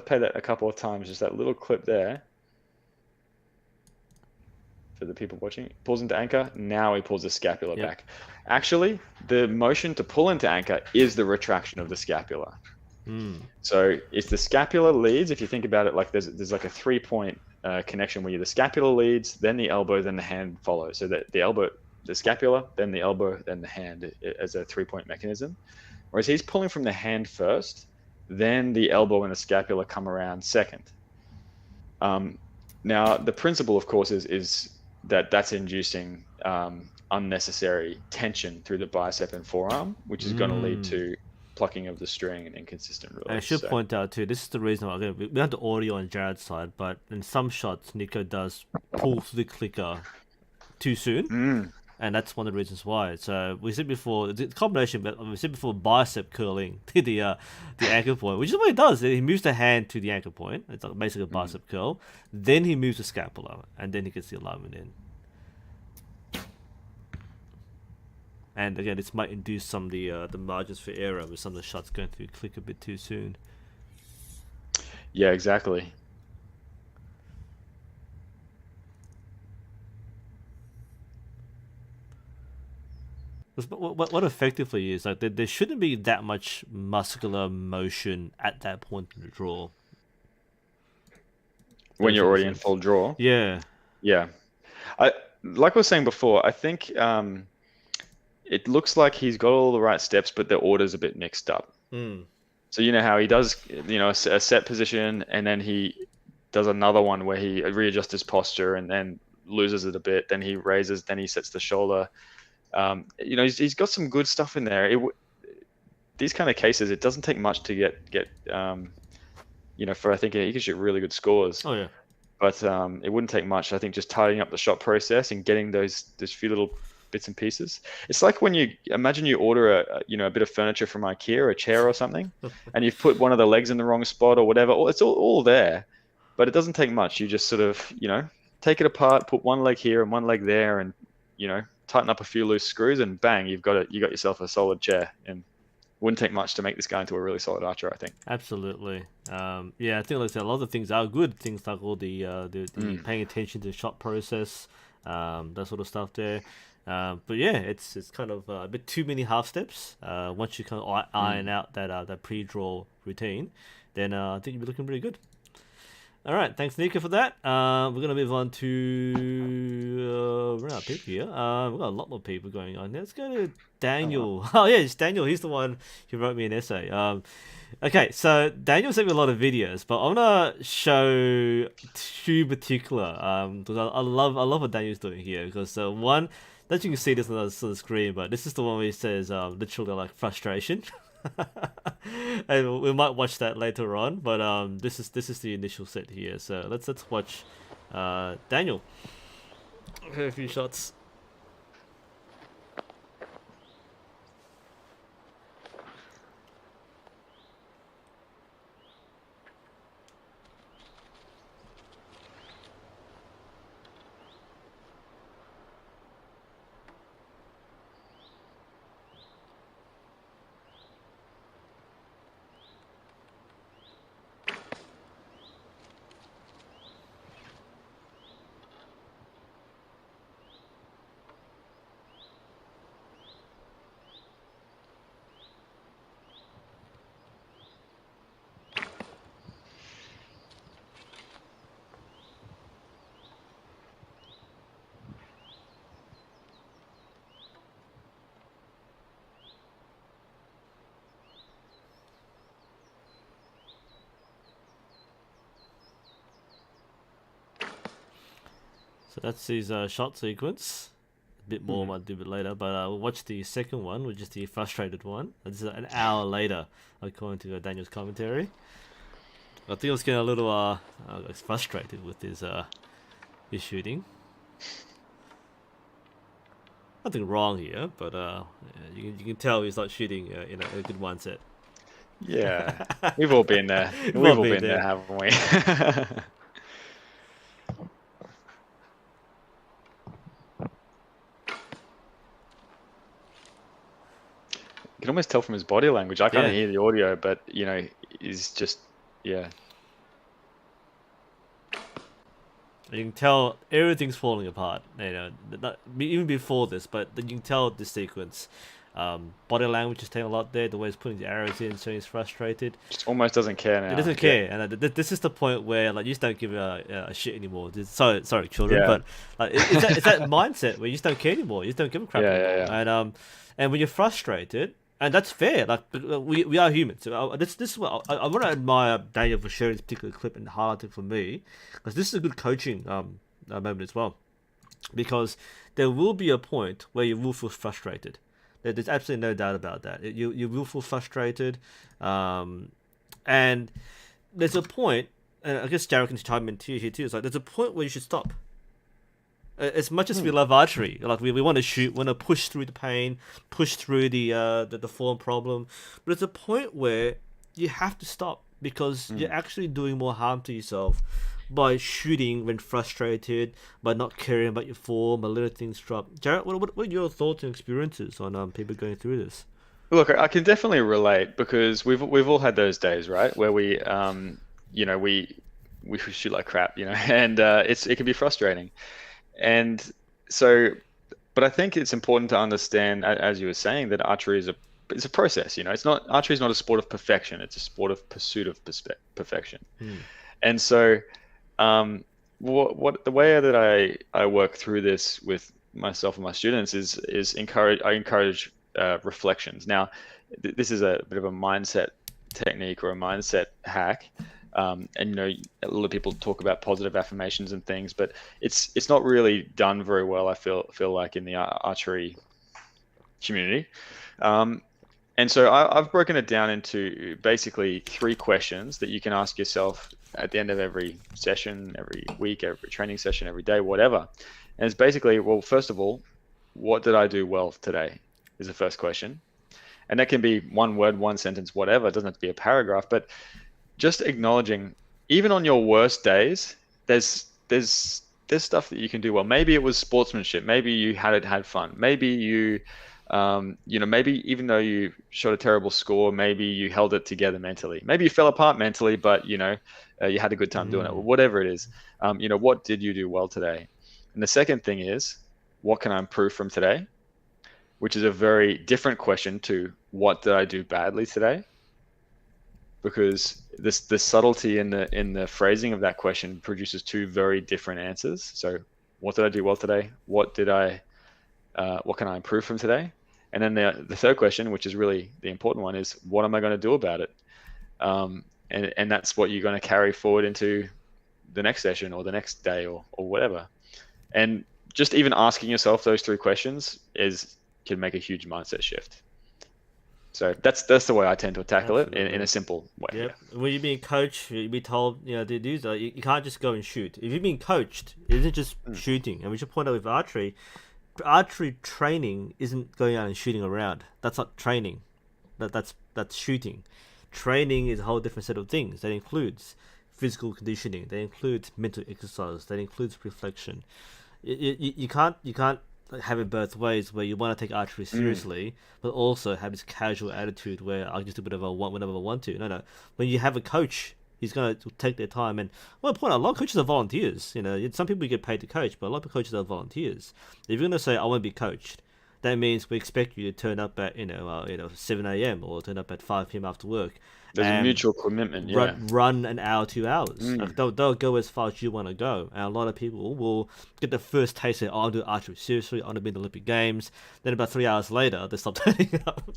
[SPEAKER 2] play that a couple of times, just that little clip there. For the people watching, pulls into anchor, now he pulls the scapula back. Actually, the motion to pull into anchor is the retraction of the scapula. So if the scapula leads, if you think about it, like there's like a 3-point connection where the scapula leads, then the elbow, then the hand follows. So that the scapula, then the elbow, then the hand, as a 3-point mechanism. Whereas he's pulling from the hand first, then the elbow and the scapula come around second. Now, the principle, of course, is that's inducing unnecessary tension through the bicep and forearm, which is going to lead to plucking of the string and inconsistent release.
[SPEAKER 1] I should point out too, this is the reason why we have the audio on Jared's side, but in some shots, Nico does pull through the clicker too soon, and that's one of the reasons why. So we said before, the combination, but we said before, bicep curling to the anchor point, which is what he does. He moves the hand to the anchor point. It's like basically a bicep curl. Then he moves the scapula, and then he gets the alignment in. And again, this might induce some of the margins for error with some of the shots going through click a bit too soon.
[SPEAKER 2] Yeah, exactly.
[SPEAKER 1] What effectively is, like, there shouldn't be that much muscular motion at that point in the draw.
[SPEAKER 2] When you're already in full draw?
[SPEAKER 1] Yeah.
[SPEAKER 2] Yeah. Like I was saying before, I think it looks like he's got all the right steps, but the order's a bit mixed up. So you know how he does, a set position, and then he does another one where he readjusts his posture and then loses it a bit. Then he raises, then he sets the shoulder. He's got some good stuff in there. These kind of cases, it doesn't take much to get for, I think he can shoot really good scores.
[SPEAKER 1] Oh yeah.
[SPEAKER 2] But it wouldn't take much. I think just tidying up the shot process and getting those few little bits and pieces. It's like when you imagine you order a bit of furniture from IKEA, a chair or something, and you've put one of the legs in the wrong spot or whatever. It's all there, but it doesn't take much. You just sort of take it apart, put one leg here and one leg there, and tighten up a few loose screws, and bang, you got yourself a solid chair. And it wouldn't take much to make this guy into a really solid archer, I think.
[SPEAKER 1] Absolutely. I think like I said, a lot of the things are good. Things like all the paying attention to the shot process, that sort of stuff there. But yeah, it's kind of a bit too many half steps. Once you kind of iron out that pre-draw routine, then I think you'll be looking pretty good. All right, thanks, Nico, for that. We're going to move on to... we're out of people here. We've got a lot more people going on. Let's go to Daniel. Oh, yeah, it's Daniel. He's the one who wrote me an essay. Okay, so Daniel sent me a lot of videos, but I'm going to show two particular, because I love what Daniel's doing here, because one, that you can see this on the screen, but this is the one where he says literally like frustration. And we might watch that later on, but this is the initial set here. So let's watch Daniel. Okay, a few shots. So that's his shot sequence. A bit more might do a bit later, but we'll watch the second one, which is the frustrated one. This is an hour later, according to Daniel's commentary. I think I was getting a little frustrated with his shooting. Nothing wrong here, but you can tell he's not shooting in a good one set.
[SPEAKER 2] Yeah, we've all been there. We've all been there, haven't we? You can almost tell from his body language. I can't hear the audio, but he's just
[SPEAKER 1] You can tell everything's falling apart. Even before this, but you can tell this sequence. Body language is taking a lot there. The way he's putting the arrows in, so he's frustrated.
[SPEAKER 2] Just almost doesn't care now.
[SPEAKER 1] He doesn't care, and this is the point where you just don't give a shit anymore. Sorry, children, but it's that mindset where you just don't care anymore. You just don't give a crap anymore. And when you're frustrated, and that's fair. We are humans. So this is what I want to admire Daniel for sharing this particular clip and highlighting for me, because this is a good coaching moment as well. Because there will be a point where you will feel frustrated. There's absolutely no doubt about that. You will feel frustrated, and there's a point, and I guess Jared can chime in here too. It's there's a point where you should stop. As much as we love archery, we want to shoot, want to push through the pain, push through the form problem, but there's a point where you have to stop because you're actually doing more harm to yourself by shooting when frustrated, by not caring about your form, by letting things drop. Jared, what are your thoughts and experiences on people going through this?
[SPEAKER 2] Look, I can definitely relate because we've all had those days, right, where we shoot like crap, and it can be frustrating. And so, but I think it's important to understand, as you were saying, that archery is a process. Archery is not a sport of perfection; it's a sport of pursuit of perfection. And so, the way that I work through this with myself and my students is encourage reflections. Now, this is a bit of a mindset technique or a mindset hack. And a lot of people talk about positive affirmations and things, but it's not really done very well. I feel like in the archery community, and so I've broken it down into basically 3 questions that you can ask yourself at the end of every session, every week, every training session, every day, whatever. And it's basically, well, first of all, what did I do well today? Is the first question, and that can be one word, one sentence, whatever. It doesn't have to be a paragraph, but just acknowledging, even on your worst days, there's stuff that you can do well. Maybe it was sportsmanship. Maybe you had fun. Maybe you, maybe even though you shot a terrible score, maybe you held it together mentally. Maybe you fell apart mentally, but you had a good time doing it. Whatever it is, what did you do well today? And the second thing is, what can I improve from today? Which is a very different question to what did I do badly today? Because the subtlety in the phrasing of that question produces 2 very different answers. So, what did I do well today? What can I improve from today? And then the third question, which is really the important one, is what am I going to do about it? And that's what you're going to carry forward into the next session or the next day or whatever. And just even asking yourself those 3 questions can make a huge mindset shift. So that's the way I tend to tackle it in a simple way.
[SPEAKER 1] Yep. When you're being coached, you'll be told, you can't just go and shoot. If you're being coached, it isn't just shooting. And we should point out with archery training isn't going out and shooting around. That's not training. That's shooting. Training is a whole different set of things. That includes physical conditioning. That includes mental exercise. That includes reflection. You can't have it both ways, where you want to take archery seriously, but also have this casual attitude where I just do whatever I want whenever I want to. No. When you have a coach, he's going to take their time. And point out, a lot of coaches are volunteers. Some people get paid to coach, but a lot of coaches are volunteers. If you're going to say I want to be coached, that means we expect you to turn up at 7 a.m. or turn up at 5 p.m. after work.
[SPEAKER 2] There's a mutual commitment. Yeah.
[SPEAKER 1] Run an hour, 2 hours. They'll go as far as you want to go. And a lot of people will get the first taste of, I'll do archery seriously, I want to be in the Olympic Games. Then about 3 hours later, they stop turning up.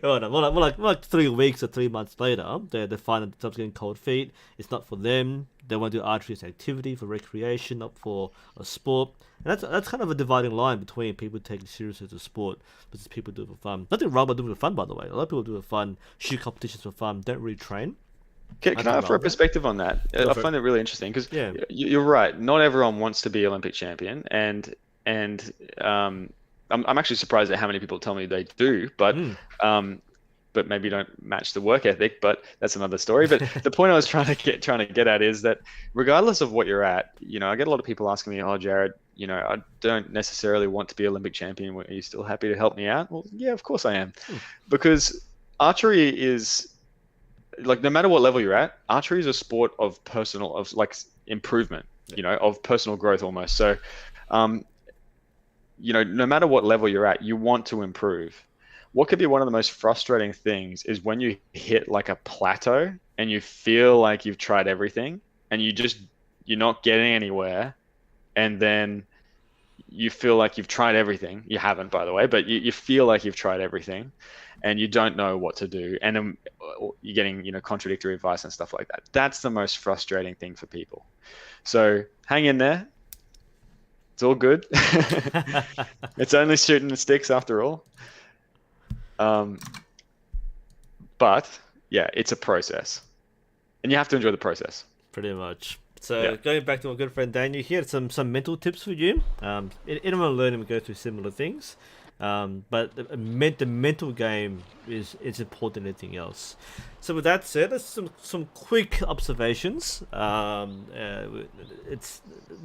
[SPEAKER 1] More like 3 weeks or 3 months later, they find themselves getting cold feet. It's not for them. they want to do archery as an activity for recreation, not for a sport. And that's kind of a dividing line between people taking it seriously as a sport versus people do it for fun. Nothing wrong with doing it for fun, by the way. A lot of people do it for fun, shoot competitions for fun, don't really train.
[SPEAKER 2] Can I offer a perspective on that? I find it really interesting because you're right. Not everyone wants to be Olympic champion, and I'm actually surprised at how many people tell me they do, but maybe don't match the work ethic. But that's another story. But the point I was trying to get at is that regardless of what you're at, I get a lot of people asking me, "Oh, Jared, I don't necessarily want to be Olympic champion. Are you still happy to help me out?" Well, yeah, of course I am, because archery is like, no matter what level you're at, archery is a sport of improvement, of personal growth almost. So, no matter what level you're at, you want to improve. What could be one of the most frustrating things is when you hit like a plateau and you feel like you've tried everything and you're not getting anywhere. And then you feel like you've tried everything. You haven't, by the way, but you feel like you've tried everything and you don't know what to do. And then you're getting, contradictory advice and stuff like that. That's the most frustrating thing for people. So hang in there. It's all good. It's only shooting the sticks after all. But yeah, it's a process and you have to enjoy the process.
[SPEAKER 1] Pretty much. So going back to my good friend Daniel here, some mental tips for you. In my learning, we go through similar things, but the mental game is important than anything else. So with that said, there's some quick observations. There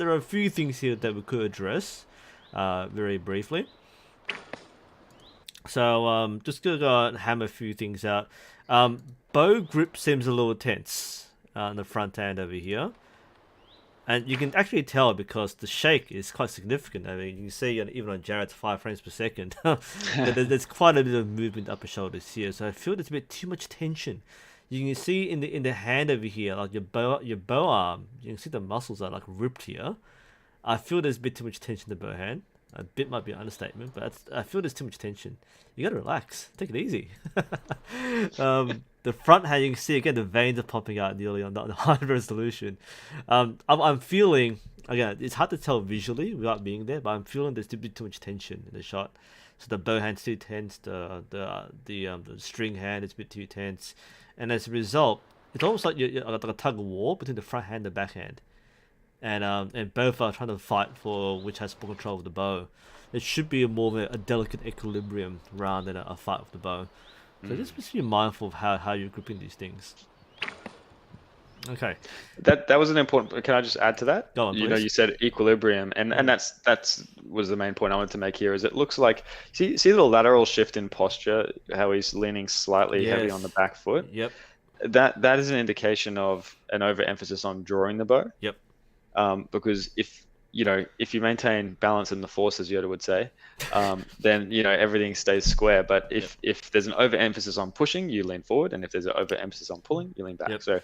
[SPEAKER 1] are a few things here that we could address very briefly. So just gonna go and hammer a few things out. Bow grip seems a little tense on the front hand over here. And you can actually tell because the shake is quite significant. I mean, you can see even on Jared's 5 frames per second, there's quite a bit of movement upper shoulders here. So I feel there's a bit too much tension. You can see in the hand over here, like your bow arm, you can see the muscles are like ripped here. I feel there's a bit too much tension in the bow hand. A bit might be an understatement, but I feel there's too much tension. You gotta relax, take it easy. The front hand, you can see again the veins are popping out nearly on the high resolution. I'm feeling, again, it's hard to tell visually without being there, but I'm feeling there's a bit too much tension in the shot. So the bow hand's too tense, the string hand is a bit too tense, and as a result, it's almost like you're like a tug of war between the front hand and the back hand. And both are trying to fight for which has more control of the bow. It should be more of a delicate equilibrium rather than a fight with the bow. So just be mindful of how you're gripping these things. Okay.
[SPEAKER 2] That was an important. Can I just add to that?
[SPEAKER 1] Go on, please.
[SPEAKER 2] You said equilibrium, and that's was the main point I wanted to make here. Is it looks like see the lateral shift in posture, how he's leaning slightly heavy on the back foot.
[SPEAKER 1] Yep.
[SPEAKER 2] That is an indication of an overemphasis on drawing the bow.
[SPEAKER 1] Yep.
[SPEAKER 2] Because if you maintain balance in the force, as Yoda would say, then everything stays square. But if there's an overemphasis on pushing, you lean forward, and if there's an overemphasis on pulling, you lean back.
[SPEAKER 1] Yep.
[SPEAKER 2] So,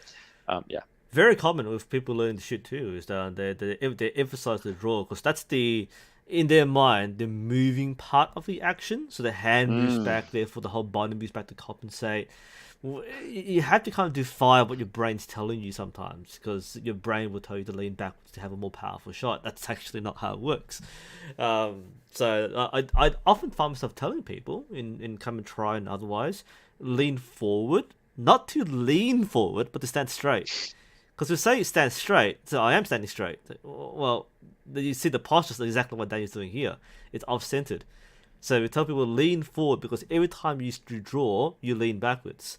[SPEAKER 1] Very common with people learning to shoot too is that they emphasize the draw because that's in their mind the moving part of the action. So the hand moves back, therefore the whole body moves back to compensate. You have to kind of defy what your brain's telling you sometimes, because your brain will tell you to lean backwards to have a more powerful shot. That's actually not how it works. So I often find myself telling people in come and try and otherwise, lean forward, not to lean forward, but to stand straight. Because we say stand straight, so I am standing straight. Well, you see the posture is exactly what Daniel's doing here. It's off-centered. So we tell people lean forward because every time you draw, you lean backwards.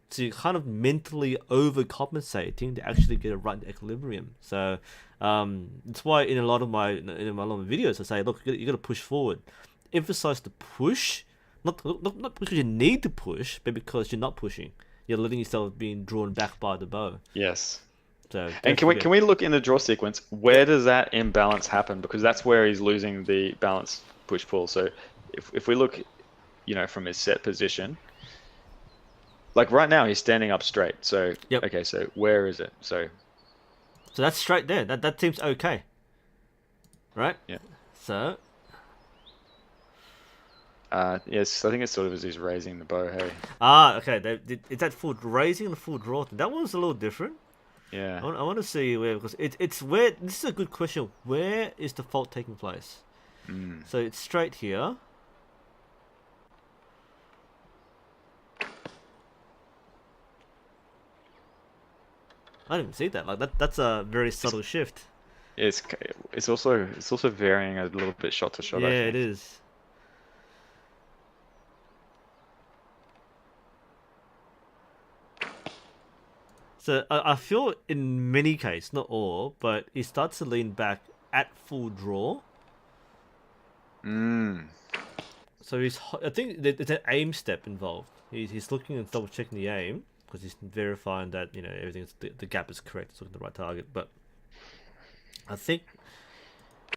[SPEAKER 1] So you're kind of mentally overcompensating to actually get it right in equilibrium. So that's why in a lot of my videos I say, look, you got to push forward. Emphasize the push, not because you need to push, but because you're not pushing. You're letting yourself being drawn back by the bow.
[SPEAKER 2] Yes.
[SPEAKER 1] So
[SPEAKER 2] and can we look in the draw sequence? Where does that imbalance happen? Because that's where he's losing the balance push pull. So if we look, from his set position, like right now he's standing up straight. So okay, so where is it? So
[SPEAKER 1] that's straight there. That seems okay, right?
[SPEAKER 2] Yeah.
[SPEAKER 1] So
[SPEAKER 2] yes, I think it's sort of as he's raising the bow. Hey.
[SPEAKER 1] Okay. Is that full raising and full draw? That one's a little different.
[SPEAKER 2] Yeah.
[SPEAKER 1] I want to see where, because it's where, this is a good question. Where is the fault taking place? So it's straight here. I didn't even see that. Like that's a very subtle shift.
[SPEAKER 2] It's also varying a little bit shot to shot,
[SPEAKER 1] Yeah,
[SPEAKER 2] I
[SPEAKER 1] it
[SPEAKER 2] think.
[SPEAKER 1] is. So I feel in many cases, not all, but he starts to lean back at full draw. So I think there's an aim step involved. He's looking and double checking the aim because he's verifying that everything's the gap is correct. It's looking at the right target. But I think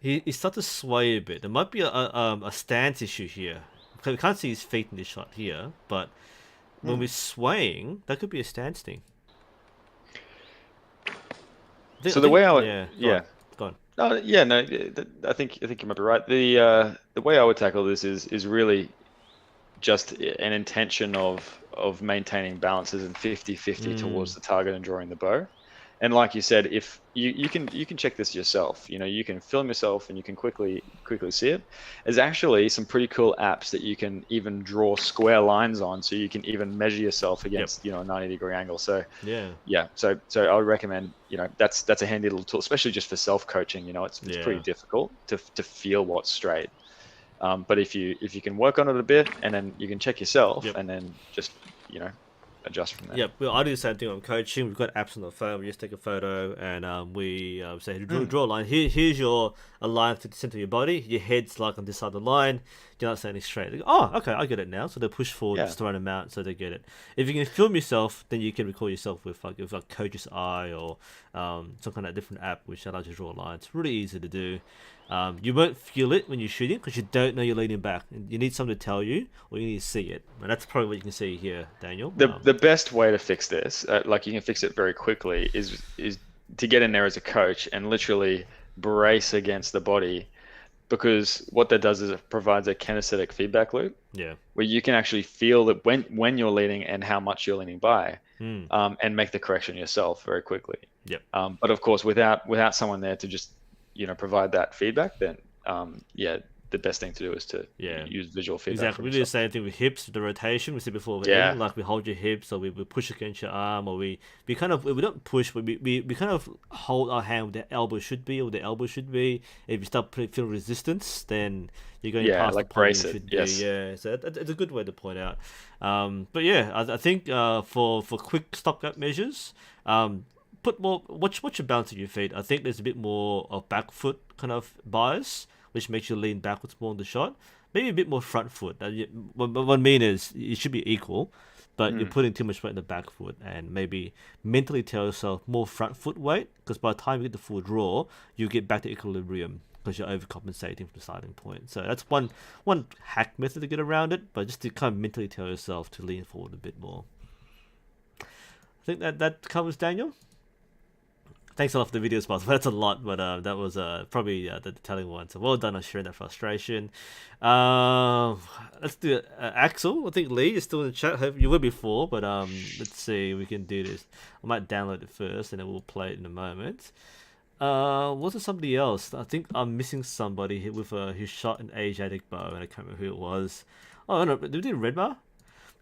[SPEAKER 1] he starts to sway a bit. There might be a stance issue here. We can't see his feet in this shot here, but when we're swaying, that could be a stance thing.
[SPEAKER 2] So the way I would,
[SPEAKER 1] yeah, go on.
[SPEAKER 2] no, yeah, no, I think you might be right. The way I would tackle this is really just an intention of maintaining balances and 50-50 towards the target and drawing the bow. And like you said, if you can check this yourself, you can film yourself and you can quickly see it. There's actually some pretty cool apps that you can even draw square lines on, so you can even measure yourself against a 90-degree angle. So so I would recommend, that's a handy little tool, especially just for self-coaching. It's pretty difficult to feel what's straight. But if you can work on it a bit, and then you can check yourself, and then just adjust from there.
[SPEAKER 1] Yep, well, I do the same thing on coaching. We've got apps on the phone. We just take a photo and we say, draw a line. Here's a line to the center of your body. Your head's like on this side of the line. You're not standing straight. They go, oh, okay, I get it now. So they push forward, just throw them out so they get it. If you can film yourself, then you can record yourself with like Coach's Eye or some kind of different app which allows you to draw a line. It's really easy to do. You won't feel it when you're shooting because you don't know you're leaning back. You need someone to tell you, or you need to see it. And that's probably what you can see here, Daniel.
[SPEAKER 2] The best way to fix this, like you can fix it very quickly, is to get in there as a coach and literally brace against the body, because what that does is it provides a kinesthetic feedback loop.
[SPEAKER 1] Yeah.
[SPEAKER 2] Where you can actually feel that when you're leaning and how much you're leaning by, and make the correction yourself very quickly.
[SPEAKER 1] Yep.
[SPEAKER 2] But of course, without someone there to just provide that feedback, then the best thing to do is to use visual feedback.
[SPEAKER 1] Exactly. We do the same thing with hips, the rotation. We said before, like we hold your hips, or we push against your arm, or we don't push, but we kind of hold our hand where the elbow should be, or the elbow should be. If you start feeling resistance, then you're going past the point you should be. Yeah, so it's a good way to point out. But yeah, I think for quick stopgap measures, put more watch your balance of your feet. I think there's a bit more of back foot kind of bias, which makes you lean backwards more in the shot. Maybe a bit more front foot. What I mean is it should be equal, but you're putting too much weight in the back foot, and maybe mentally tell yourself more front foot weight, because by the time you get the full draw, you get back to equilibrium because you're overcompensating from the starting point. So that's one hack method to get around it, but just to kind of mentally tell yourself to lean forward a bit more. I think that covers Daniel. Thanks a lot for the videos, boss. That's a lot, but that was probably the telling one. So well done on sharing that frustration. Let's do it. Axel, I think Lee is still in the chat. Hope you were before, but let's see. We can do this. I might download it first, and then we'll play it in a moment. Was it somebody else? I think I'm missing somebody with who shot an Asiatic bow, and I can't remember who it was. Oh no, did we do Redmar?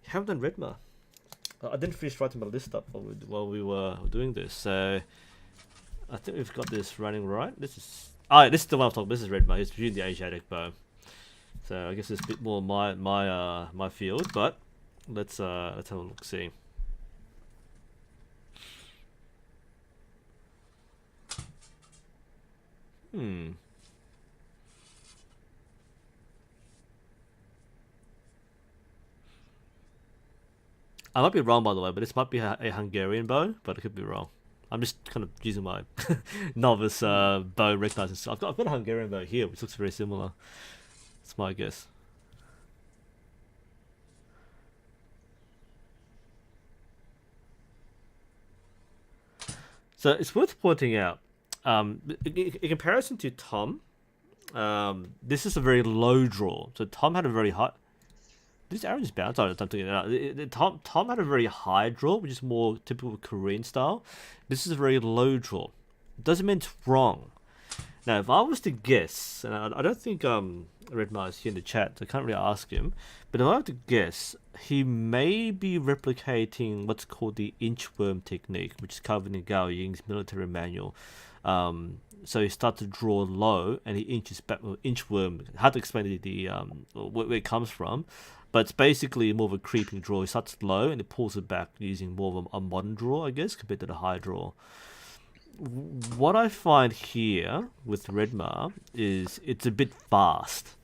[SPEAKER 1] We haven't done Redmar. I didn't finish writing my list up while we were doing this, so. I think we've got this running right. This is the one I'm talking about. This is Redmar. He's shooting the Asiatic bow. So I guess it's a bit more my field, but let's have a look see. I might be wrong, by the way, but this might be a Hungarian bow, but I could be wrong. I'm just kind of using my novice bow recognizing stuff. I've got a Hungarian bow here, which looks very similar. That's my guess. So it's worth pointing out, in comparison to Tom, this is a very low draw. So Tom had a very high. this arrow just bounced. I'm thinking Tom had a very high draw, which is more typical Korean style. This is a very low draw. Doesn't mean it's wrong. Now, if I was to guess, and I don't think Redmar is here in the chat, so I can't really ask him, but if I were to guess, he may be replicating what's called the inchworm technique, which is covered in Gao Ying's military manual. So he starts to draw low, and he inches back. Inchworm, hard to explain where it comes from, but it's basically more of a creeping draw. He starts low, and it pulls it back using more of a modern draw, I guess, compared to the high draw. What I find here with Redmar is it's a bit fast.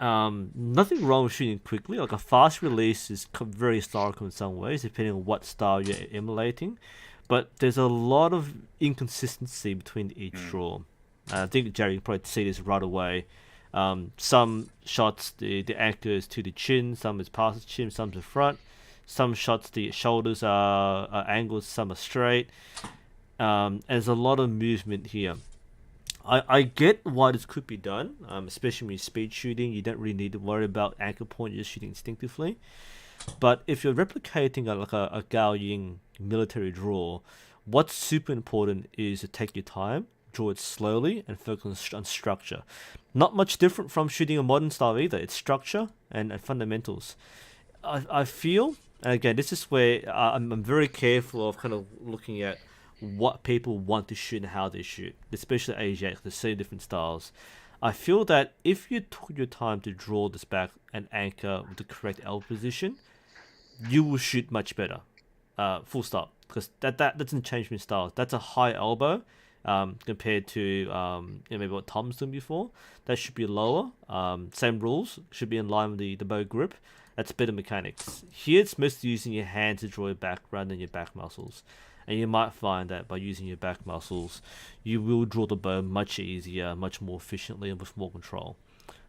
[SPEAKER 1] Nothing wrong with shooting quickly. Like a fast release is very historical in some ways, depending on what style you're emulating. But there's a lot of inconsistency between each draw. I think Jerry can probably see this right away. Some shots the anchor is to the chin, some is past the chin, some to the front. Some shots the shoulders are angled, some are straight. There's a lot of movement here. I get why this could be done, especially when you're speed shooting. You don't really need to worry about anchor point, you're just shooting instinctively. But if you're replicating a Gao Ying military draw, what's super important is to take your time, draw it slowly, and focus on structure. Not much different from shooting a modern style either. It's structure and fundamentals. I feel, and again, this is where I'm very careful of kind of looking at what people want to shoot and how they shoot, especially Asiatics. There's so different styles. I feel that if you took your time to draw this back and anchor with the correct elbow position, you will shoot much better. Full stop. Because that doesn't change my style. That's a high elbow compared to maybe what Tom's done before. That should be lower. Same rules. Should be in line with the bow grip. That's better mechanics. Here it's mostly using your hands to draw it back rather than your back muscles. And you might find that by using your back muscles, you will draw the bow much easier, much more efficiently, and with more control.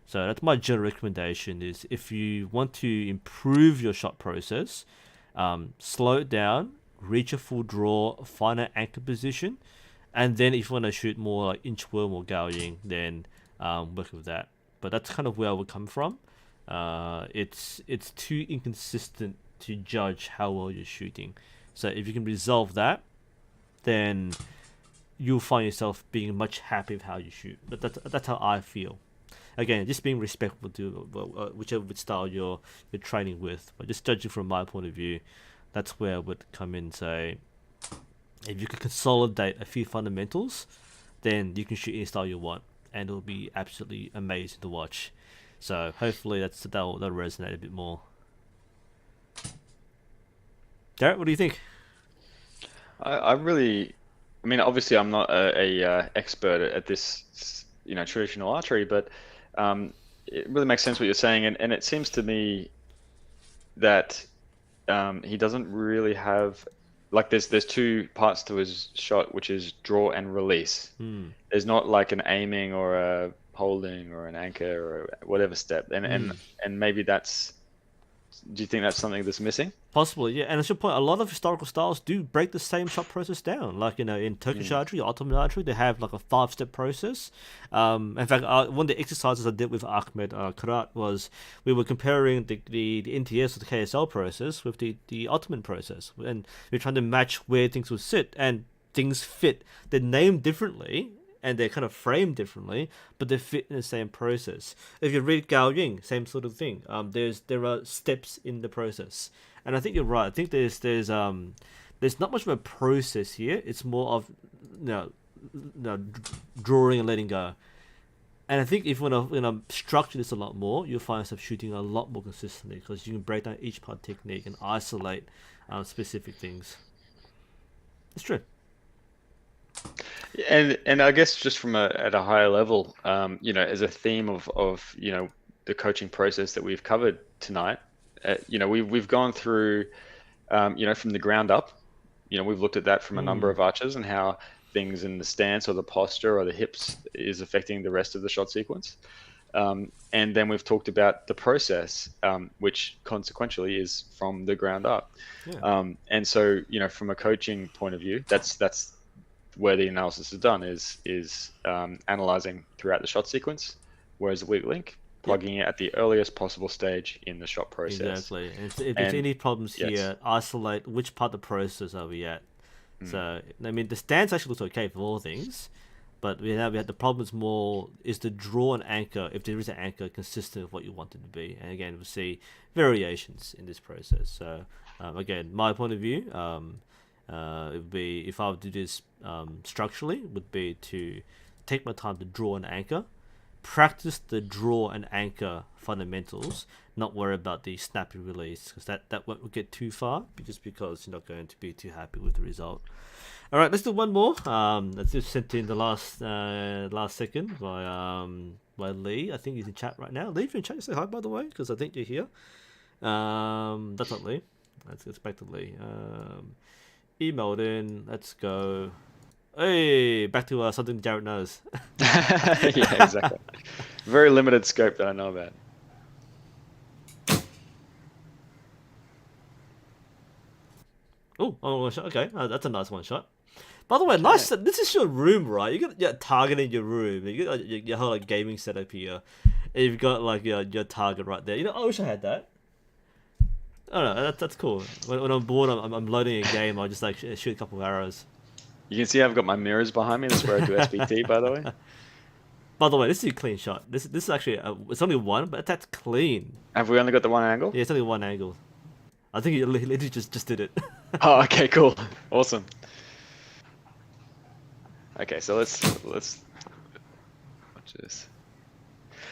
[SPEAKER 1] So that's my general recommendation is if you want to improve your shot process, slow it down, reach a full draw, find an anchor position, and then if you want to shoot more like inchworm or Gao Ying, then work with that. But that's kind of where I would come from. It's too inconsistent to judge how well you're shooting. So if you can resolve that, then you'll find yourself being much happy with how you shoot. That's how I feel. Again, just being respectful to whichever style you're training with. But just judging from my point of view, that's where I would come in and say, if you can consolidate a few fundamentals, then you can shoot any style you want, and it'll be absolutely amazing to watch. So hopefully that'll resonate a bit more. Garrett, what do you think?
[SPEAKER 2] I mean, obviously I'm not a expert at this, traditional archery, but it really makes sense what you're saying, and it seems to me that he doesn't really have, like, there's two parts to his shot, which is draw and release. There's not like an aiming or a holding or an anchor or whatever step, and maybe that's. Do you think that's something that's missing?
[SPEAKER 1] Possibly, yeah. And I should point, a lot of historical styles do break the same shot process down. Like, in Turkish archery, Ottoman archery, they have like a 5-step process. In fact, one of the exercises I did with Ahmed Karat was we were comparing the NTS or the KSL process with the Ottoman process. And we're trying to match where things would sit. And things fit. They're named differently, and they're kind of framed differently, but they fit in the same process. If you read Gao Ying, same sort of thing. There are steps in the process, and I think you're right. I think there's not much of a process here. It's more of drawing and letting go. And I think if you want to structure this a lot more, you'll find yourself shooting a lot more consistently because you can break down each part technique and isolate specific things. It's true.
[SPEAKER 2] And I guess just from at a higher level, as a theme of the coaching process that we've covered tonight, we've gone through, from the ground up, we've looked at that from a number of archers and how things in the stance or the posture or the hips is affecting the rest of the shot sequence. And then we've talked about the process, which consequentially is from the ground up. Yeah. And so, from a coaching point of view, that's where the analysis is done is analyzing throughout the shot sequence, whereas the weak link, plugging it at the earliest possible stage in the shot process.
[SPEAKER 1] Exactly. And if there's
[SPEAKER 2] And
[SPEAKER 1] any problems
[SPEAKER 2] yes.
[SPEAKER 1] here, isolate which part of the process are we at.
[SPEAKER 2] Mm.
[SPEAKER 1] So, I mean, the stance actually looks okay for all things, but we had the problems more is to draw an anchor, if there is an anchor, consistent with what you want it to be. And again, we'll see variations in this process. So, again, my point of view, it would be, if I would do this structurally, would be to take my time to draw an anchor, practice the draw and anchor fundamentals, not worry about the snappy release, because that won't get too far, just because you're not going to be too happy with the result. All right, let's do one more. Let's just sent in the last second by Lee. I think he's in chat right now. Lee, if you're in chat, say hi, by the way, because I think you're here. That's not Lee. Let's get back to Lee. Emailed in. Let's go. Hey, back to something Jared knows.
[SPEAKER 2] Yeah, exactly. Very limited scope that I know about.
[SPEAKER 1] Oh, one shot. Okay, that's a nice one shot. By the way, nice. This is your room, right? You got your target in your room. You got your whole like gaming setup here. And you've got like your target right there. You know, I wish I had that. I don't know. That's cool. When I'm bored, I'm loading a game. I just like shoot a couple of arrows.
[SPEAKER 2] You can see I've got my mirrors behind me. That's where I do SBT, by the way.
[SPEAKER 1] By the way, this is a clean shot. This is actually it's only one, but that's clean.
[SPEAKER 2] Have we only got the one angle?
[SPEAKER 1] Yeah, it's only one angle. I think he literally just did it.
[SPEAKER 2] Oh, okay, cool, awesome. Okay, so let's watch this.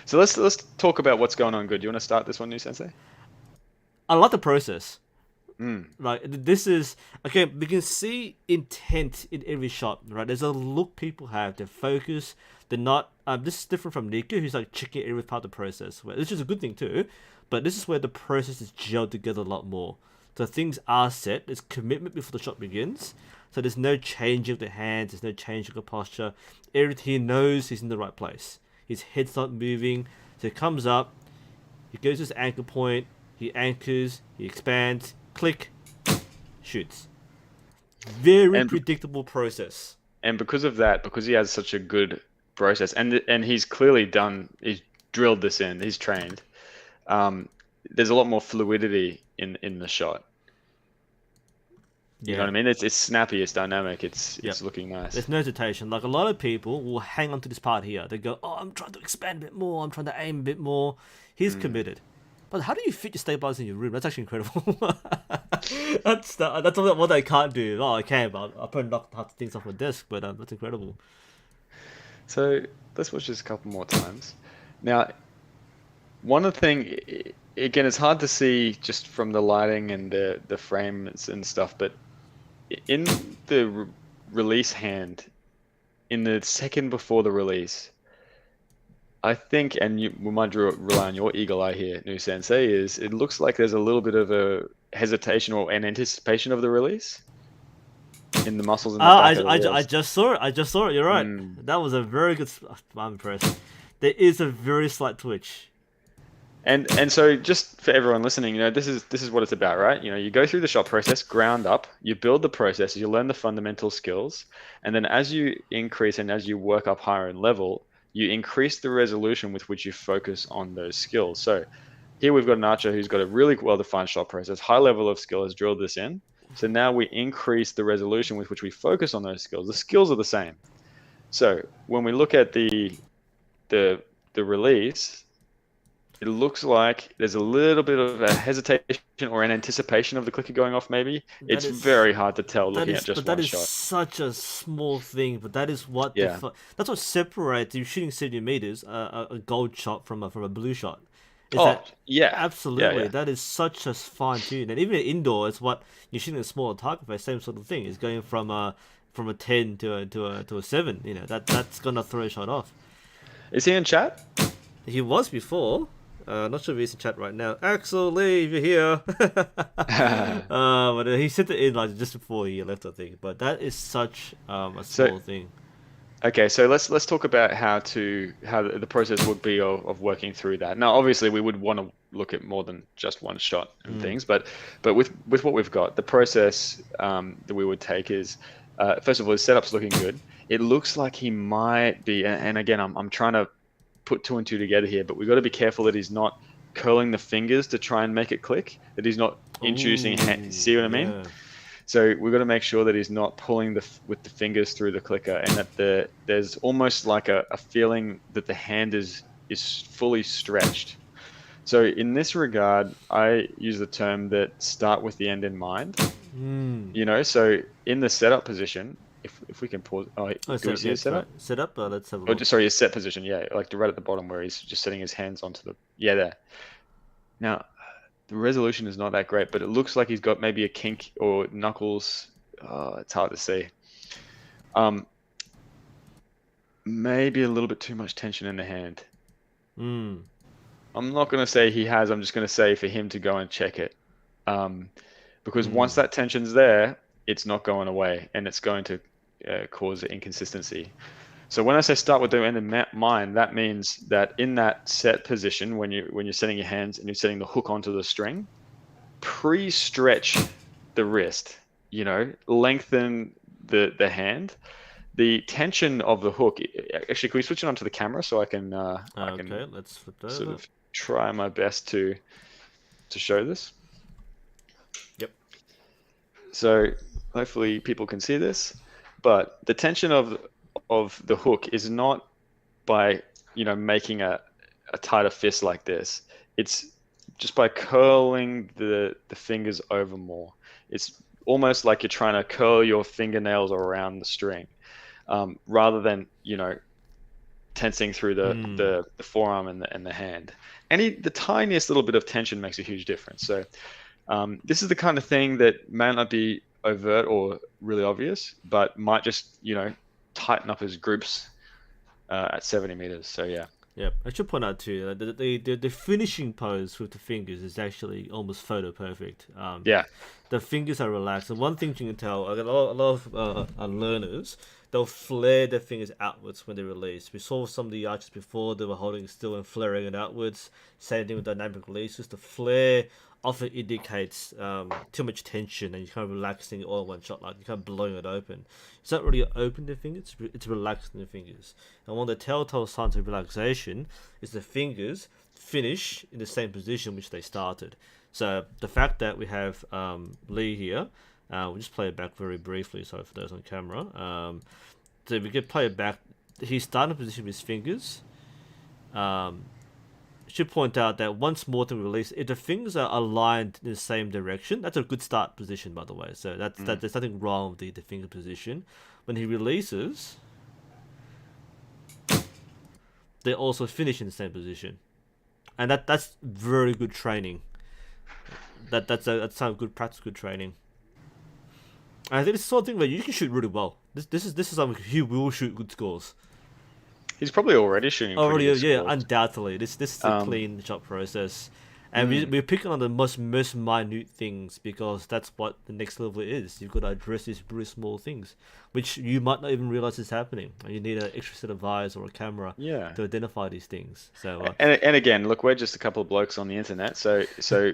[SPEAKER 2] So let's talk about what's going on good. You want to start this one, nu.sensei?
[SPEAKER 1] I like the process.
[SPEAKER 2] Mm.
[SPEAKER 1] Like, this is okay. We can see intent in every shot, right? There's a look people have. They're focused. They're not. This is different from Nika, who's like checking every part of the process, which is a good thing too. But this is where the process is gelled together a lot more. So things are set. There's commitment before the shot begins. So there's no change of the hands. There's no change of the posture. Everything, he knows he's in the right place. His head's not moving. So he comes up. He goes to his anchor point. He anchors. He expands. Click. Shoots. Very predictable process.
[SPEAKER 2] And because of that, because he has such a good process, and he's clearly he's drilled this in. He's trained. There's a lot more fluidity in the shot. You know what I mean? It's snappy, it's dynamic, it's looking nice.
[SPEAKER 1] There's no hesitation. Like, a lot of people will hang on to this part here. They go, oh, I'm trying to expand a bit more. I'm trying to aim a bit more. He's committed. But how do you fit your stabilizer in your room? That's actually incredible. that's what they can't do. Oh, I can, but I'll probably knock half the things off my desk. But that's incredible.
[SPEAKER 2] So let's watch this a couple more times. Now, one of the thing, again, it's hard to see just from the lighting and the frames and stuff, but in the release hand, in the second before the release, I think, and we might rely on your eagle eye here, nu.sensei, is it looks like there's a little bit of a hesitation or an anticipation of the release in the muscles in the back of the wheels.
[SPEAKER 1] I just saw it. You're right. That was a very good. I'm impressed. There is a very slight twitch.
[SPEAKER 2] And so just for everyone listening, this is what it's about, right? You go through the shot process, ground up, you build the process, you learn the fundamental skills, and then as you increase and as you work up higher in level, you increase the resolution with which you focus on those skills. So here we've got an archer who's got a really well-defined shot process, high level of skill, has drilled this in. So now we increase the resolution with which we focus on those skills. The skills are the same. So when we look at the release, it looks like there's a little bit of a hesitation or an anticipation of the clicker going off, maybe. It's very hard to tell looking at just one shot.
[SPEAKER 1] That is such a small thing, but that is what that's what separates you shooting 70 meters a gold shot from a blue shot. Absolutely.
[SPEAKER 2] Yeah.
[SPEAKER 1] That is such a fine tune. And even indoor, it's what you're shooting a smaller target for, same sort of thing. It's going from a 10 to a 7. That's gonna throw a shot off.
[SPEAKER 2] Is he in chat?
[SPEAKER 1] He was before. Not sure if he's in chat right now. Axel Lee, if you're here. But he sent it in like just before he left, I think. But that is such a small thing.
[SPEAKER 2] Okay, so let's talk about how the process would be of working through that. Now, obviously, we would want to look at more than just one shot and things, but with what we've got, the process that we would take is first of all, his setup's looking good. It looks like he might be, and again, I'm trying to put two and two together here, but we've got to be careful that he's not curling the fingers to try and make it click, that he's not introducing see what I mean?
[SPEAKER 1] Yeah.
[SPEAKER 2] So we've got to make sure that he's not pulling with the fingers through the clicker, and that there's almost like a feeling that the hand is fully stretched. So in this regard, I use the term that start with the end in mind. You know, so in the setup position, if we can pause. Do we see the setup?
[SPEAKER 1] Right. Setup. Let's have a
[SPEAKER 2] Oh,
[SPEAKER 1] look.
[SPEAKER 2] just sorry, his set position. Yeah, like right at the bottom where he's just setting his hands onto the there. Now, the resolution is not that great, but it looks like he's got maybe a kink or knuckles. It's hard to see. Maybe a little bit too much tension in the hand. I'm not going to say he has. I'm just going to say for him to go and check it. Because once that tension's there, it's not going away, and it's going to cause inconsistency. So when I say start with the end in mind, that means that in that set position, when you're setting your hands and you're setting the hook onto the string, pre-stretch the wrist. You know, lengthen the hand. The tension of the hook. Actually, can we switch it onto the camera so I can?
[SPEAKER 1] Okay, let's flip that
[SPEAKER 2] sort
[SPEAKER 1] over.
[SPEAKER 2] of try my best to show this.
[SPEAKER 1] Yep.
[SPEAKER 2] So hopefully people can see this, but the tension of the hook is not by making a tighter fist like this. It's just by curling the fingers over more. It's almost like you're trying to curl your fingernails around the string, rather than tensing through the forearm and the hand. The tiniest little bit of tension makes a huge difference. So this is the kind of thing that may not be overt or really obvious, but might just tighten up his groups at 70 meters. So yeah.
[SPEAKER 1] Yep. I should point out too that the finishing pose with the fingers is actually almost photo perfect.
[SPEAKER 2] Yeah.
[SPEAKER 1] The fingers are relaxed. And one thing you can tell, a lot of learners, they'll flare their fingers outwards when they release. We saw some of the archers before, they were holding still and flaring it outwards. Same thing with dynamic releases. The flare often indicates too much tension, and you're kind of relaxing it all in one shot, like you're kind of blowing it open. It's not really open the fingers, it's relaxing the fingers. And one of the telltale signs of relaxation is the fingers finish in the same position which they started. So the fact that we have Lee here, we'll just play it back very briefly, sorry for those on camera. So we can play it back. He's starting position with his fingers. Should point out that once more to release, if the fingers are aligned in the same direction, that's a good start position, by the way. So there's nothing wrong with the finger position. When he releases, they also finish in the same position, and that's very good training. That's some good practice, good training. And I think it's the sort of thing where you can shoot really well. This is something he will shoot good scores.
[SPEAKER 2] He's probably already shooting.
[SPEAKER 1] Yeah, undoubtedly. This is a clean shot process, and we're picking on the most minute things because that's what the next level is. You've got to address these really small things, which you might not even realize is happening. And you need an extra set of eyes or a camera to identify these things. So
[SPEAKER 2] and again, look, we're just a couple of blokes on the internet, so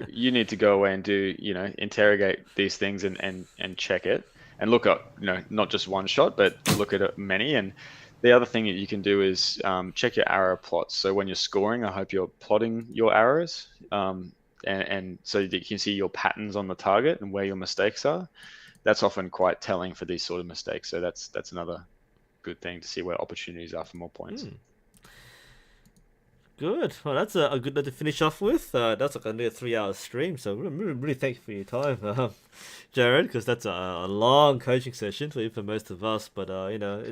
[SPEAKER 2] you need to go away and do interrogate these things and check it and look up not just one shot, but look at many. And the other thing that you can do is check your arrow plots. So when you're scoring, I hope you're plotting your arrows, and so that you can see your patterns on the target and where your mistakes are. That's often quite telling for these sort of mistakes. So that's another good thing to see where opportunities are for more points.
[SPEAKER 1] Good. Well, that's a good note to finish off with. That's like a near 3-hour stream, so really thank you for your time, Jared, because that's a long coaching session for most of us. But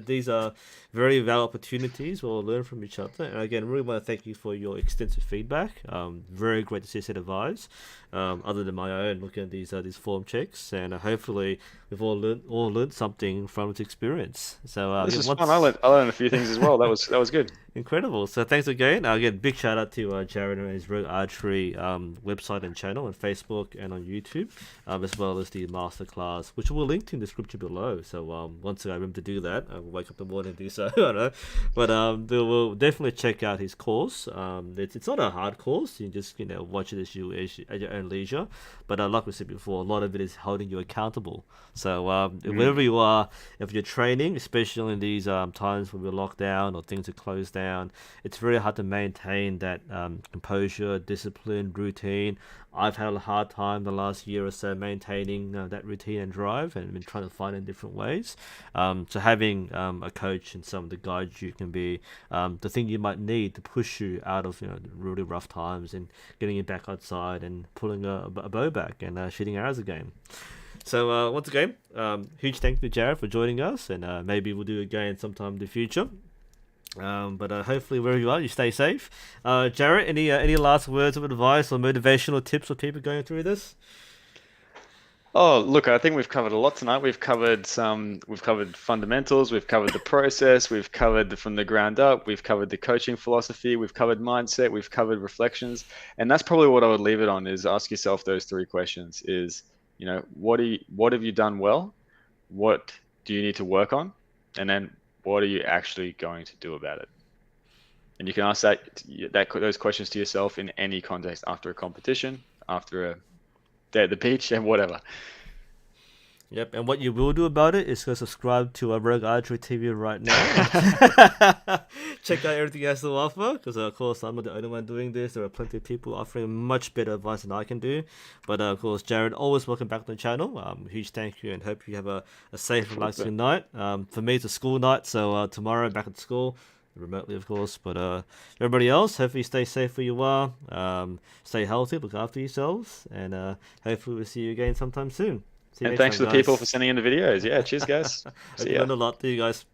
[SPEAKER 1] these are very valuable opportunities. We'll learn from each other. And again, really want to thank you for your extensive feedback. Very great to see a set of eyes, other than my own, looking at these form checks, and hopefully we've all learned something from this experience. So
[SPEAKER 2] this is fun. I learned a few things as well. That was good.
[SPEAKER 1] Incredible. So thanks again. Again, big shout out to Jared and his Rogue Archery website and channel on Facebook and on YouTube, as well as the masterclass, which we'll link to in the description below. So once I remember to do that, I will wake up in the morning and do so. I don't know. But we'll definitely check out his course. It's not a hard course. You just watch it at your own leisure. But like we said before, a lot of it is holding you accountable. So wherever you are, if you're training, especially in these times when we're locked down or things are closed down, down. It's very hard to maintain that composure, discipline, routine. I've had a hard time the last year or so maintaining that routine and drive, and been trying to find it in different ways. So having a coach and someone to guide you can be the thing you might need to push you out of really rough times and getting you back outside and pulling a bow back and shooting arrows again. So once again, huge thank you to Jared for joining us, and maybe we'll do it again sometime in the future. But hopefully wherever you are, you stay safe. Jared, any last words of advice or motivational tips for people going through this?
[SPEAKER 2] Oh, look, I think we've covered a lot tonight. We've covered fundamentals, we've covered the process, we've covered from the ground up, we've covered the coaching philosophy, we've covered mindset, we've covered reflections. And that's probably what I would leave it on, is ask yourself those three questions is, what have you done well? What do you need to work on? And then what are you actually going to do about it? And you can ask those questions to yourself in any context, after a competition, after a day at the beach, and whatever.
[SPEAKER 1] Yep, and what you will do about it is go subscribe to Rogue Archery TV right now. Check out everything he has to offer, because of course I'm not the only one doing this. There are plenty of people offering much better advice than I can do. But of course, Jared, always welcome back to the channel. Huge thank you, and hope you have a safe, relaxing night. For me, it's a school night, so tomorrow back at school. Remotely, of course, but everybody else, hopefully stay safe where you are, stay healthy, look after yourselves, and hopefully we'll see you again sometime soon.
[SPEAKER 2] And thanks to the people for sending in the videos. Yeah, cheers, guys.
[SPEAKER 1] See you. Learned a lot. See you guys.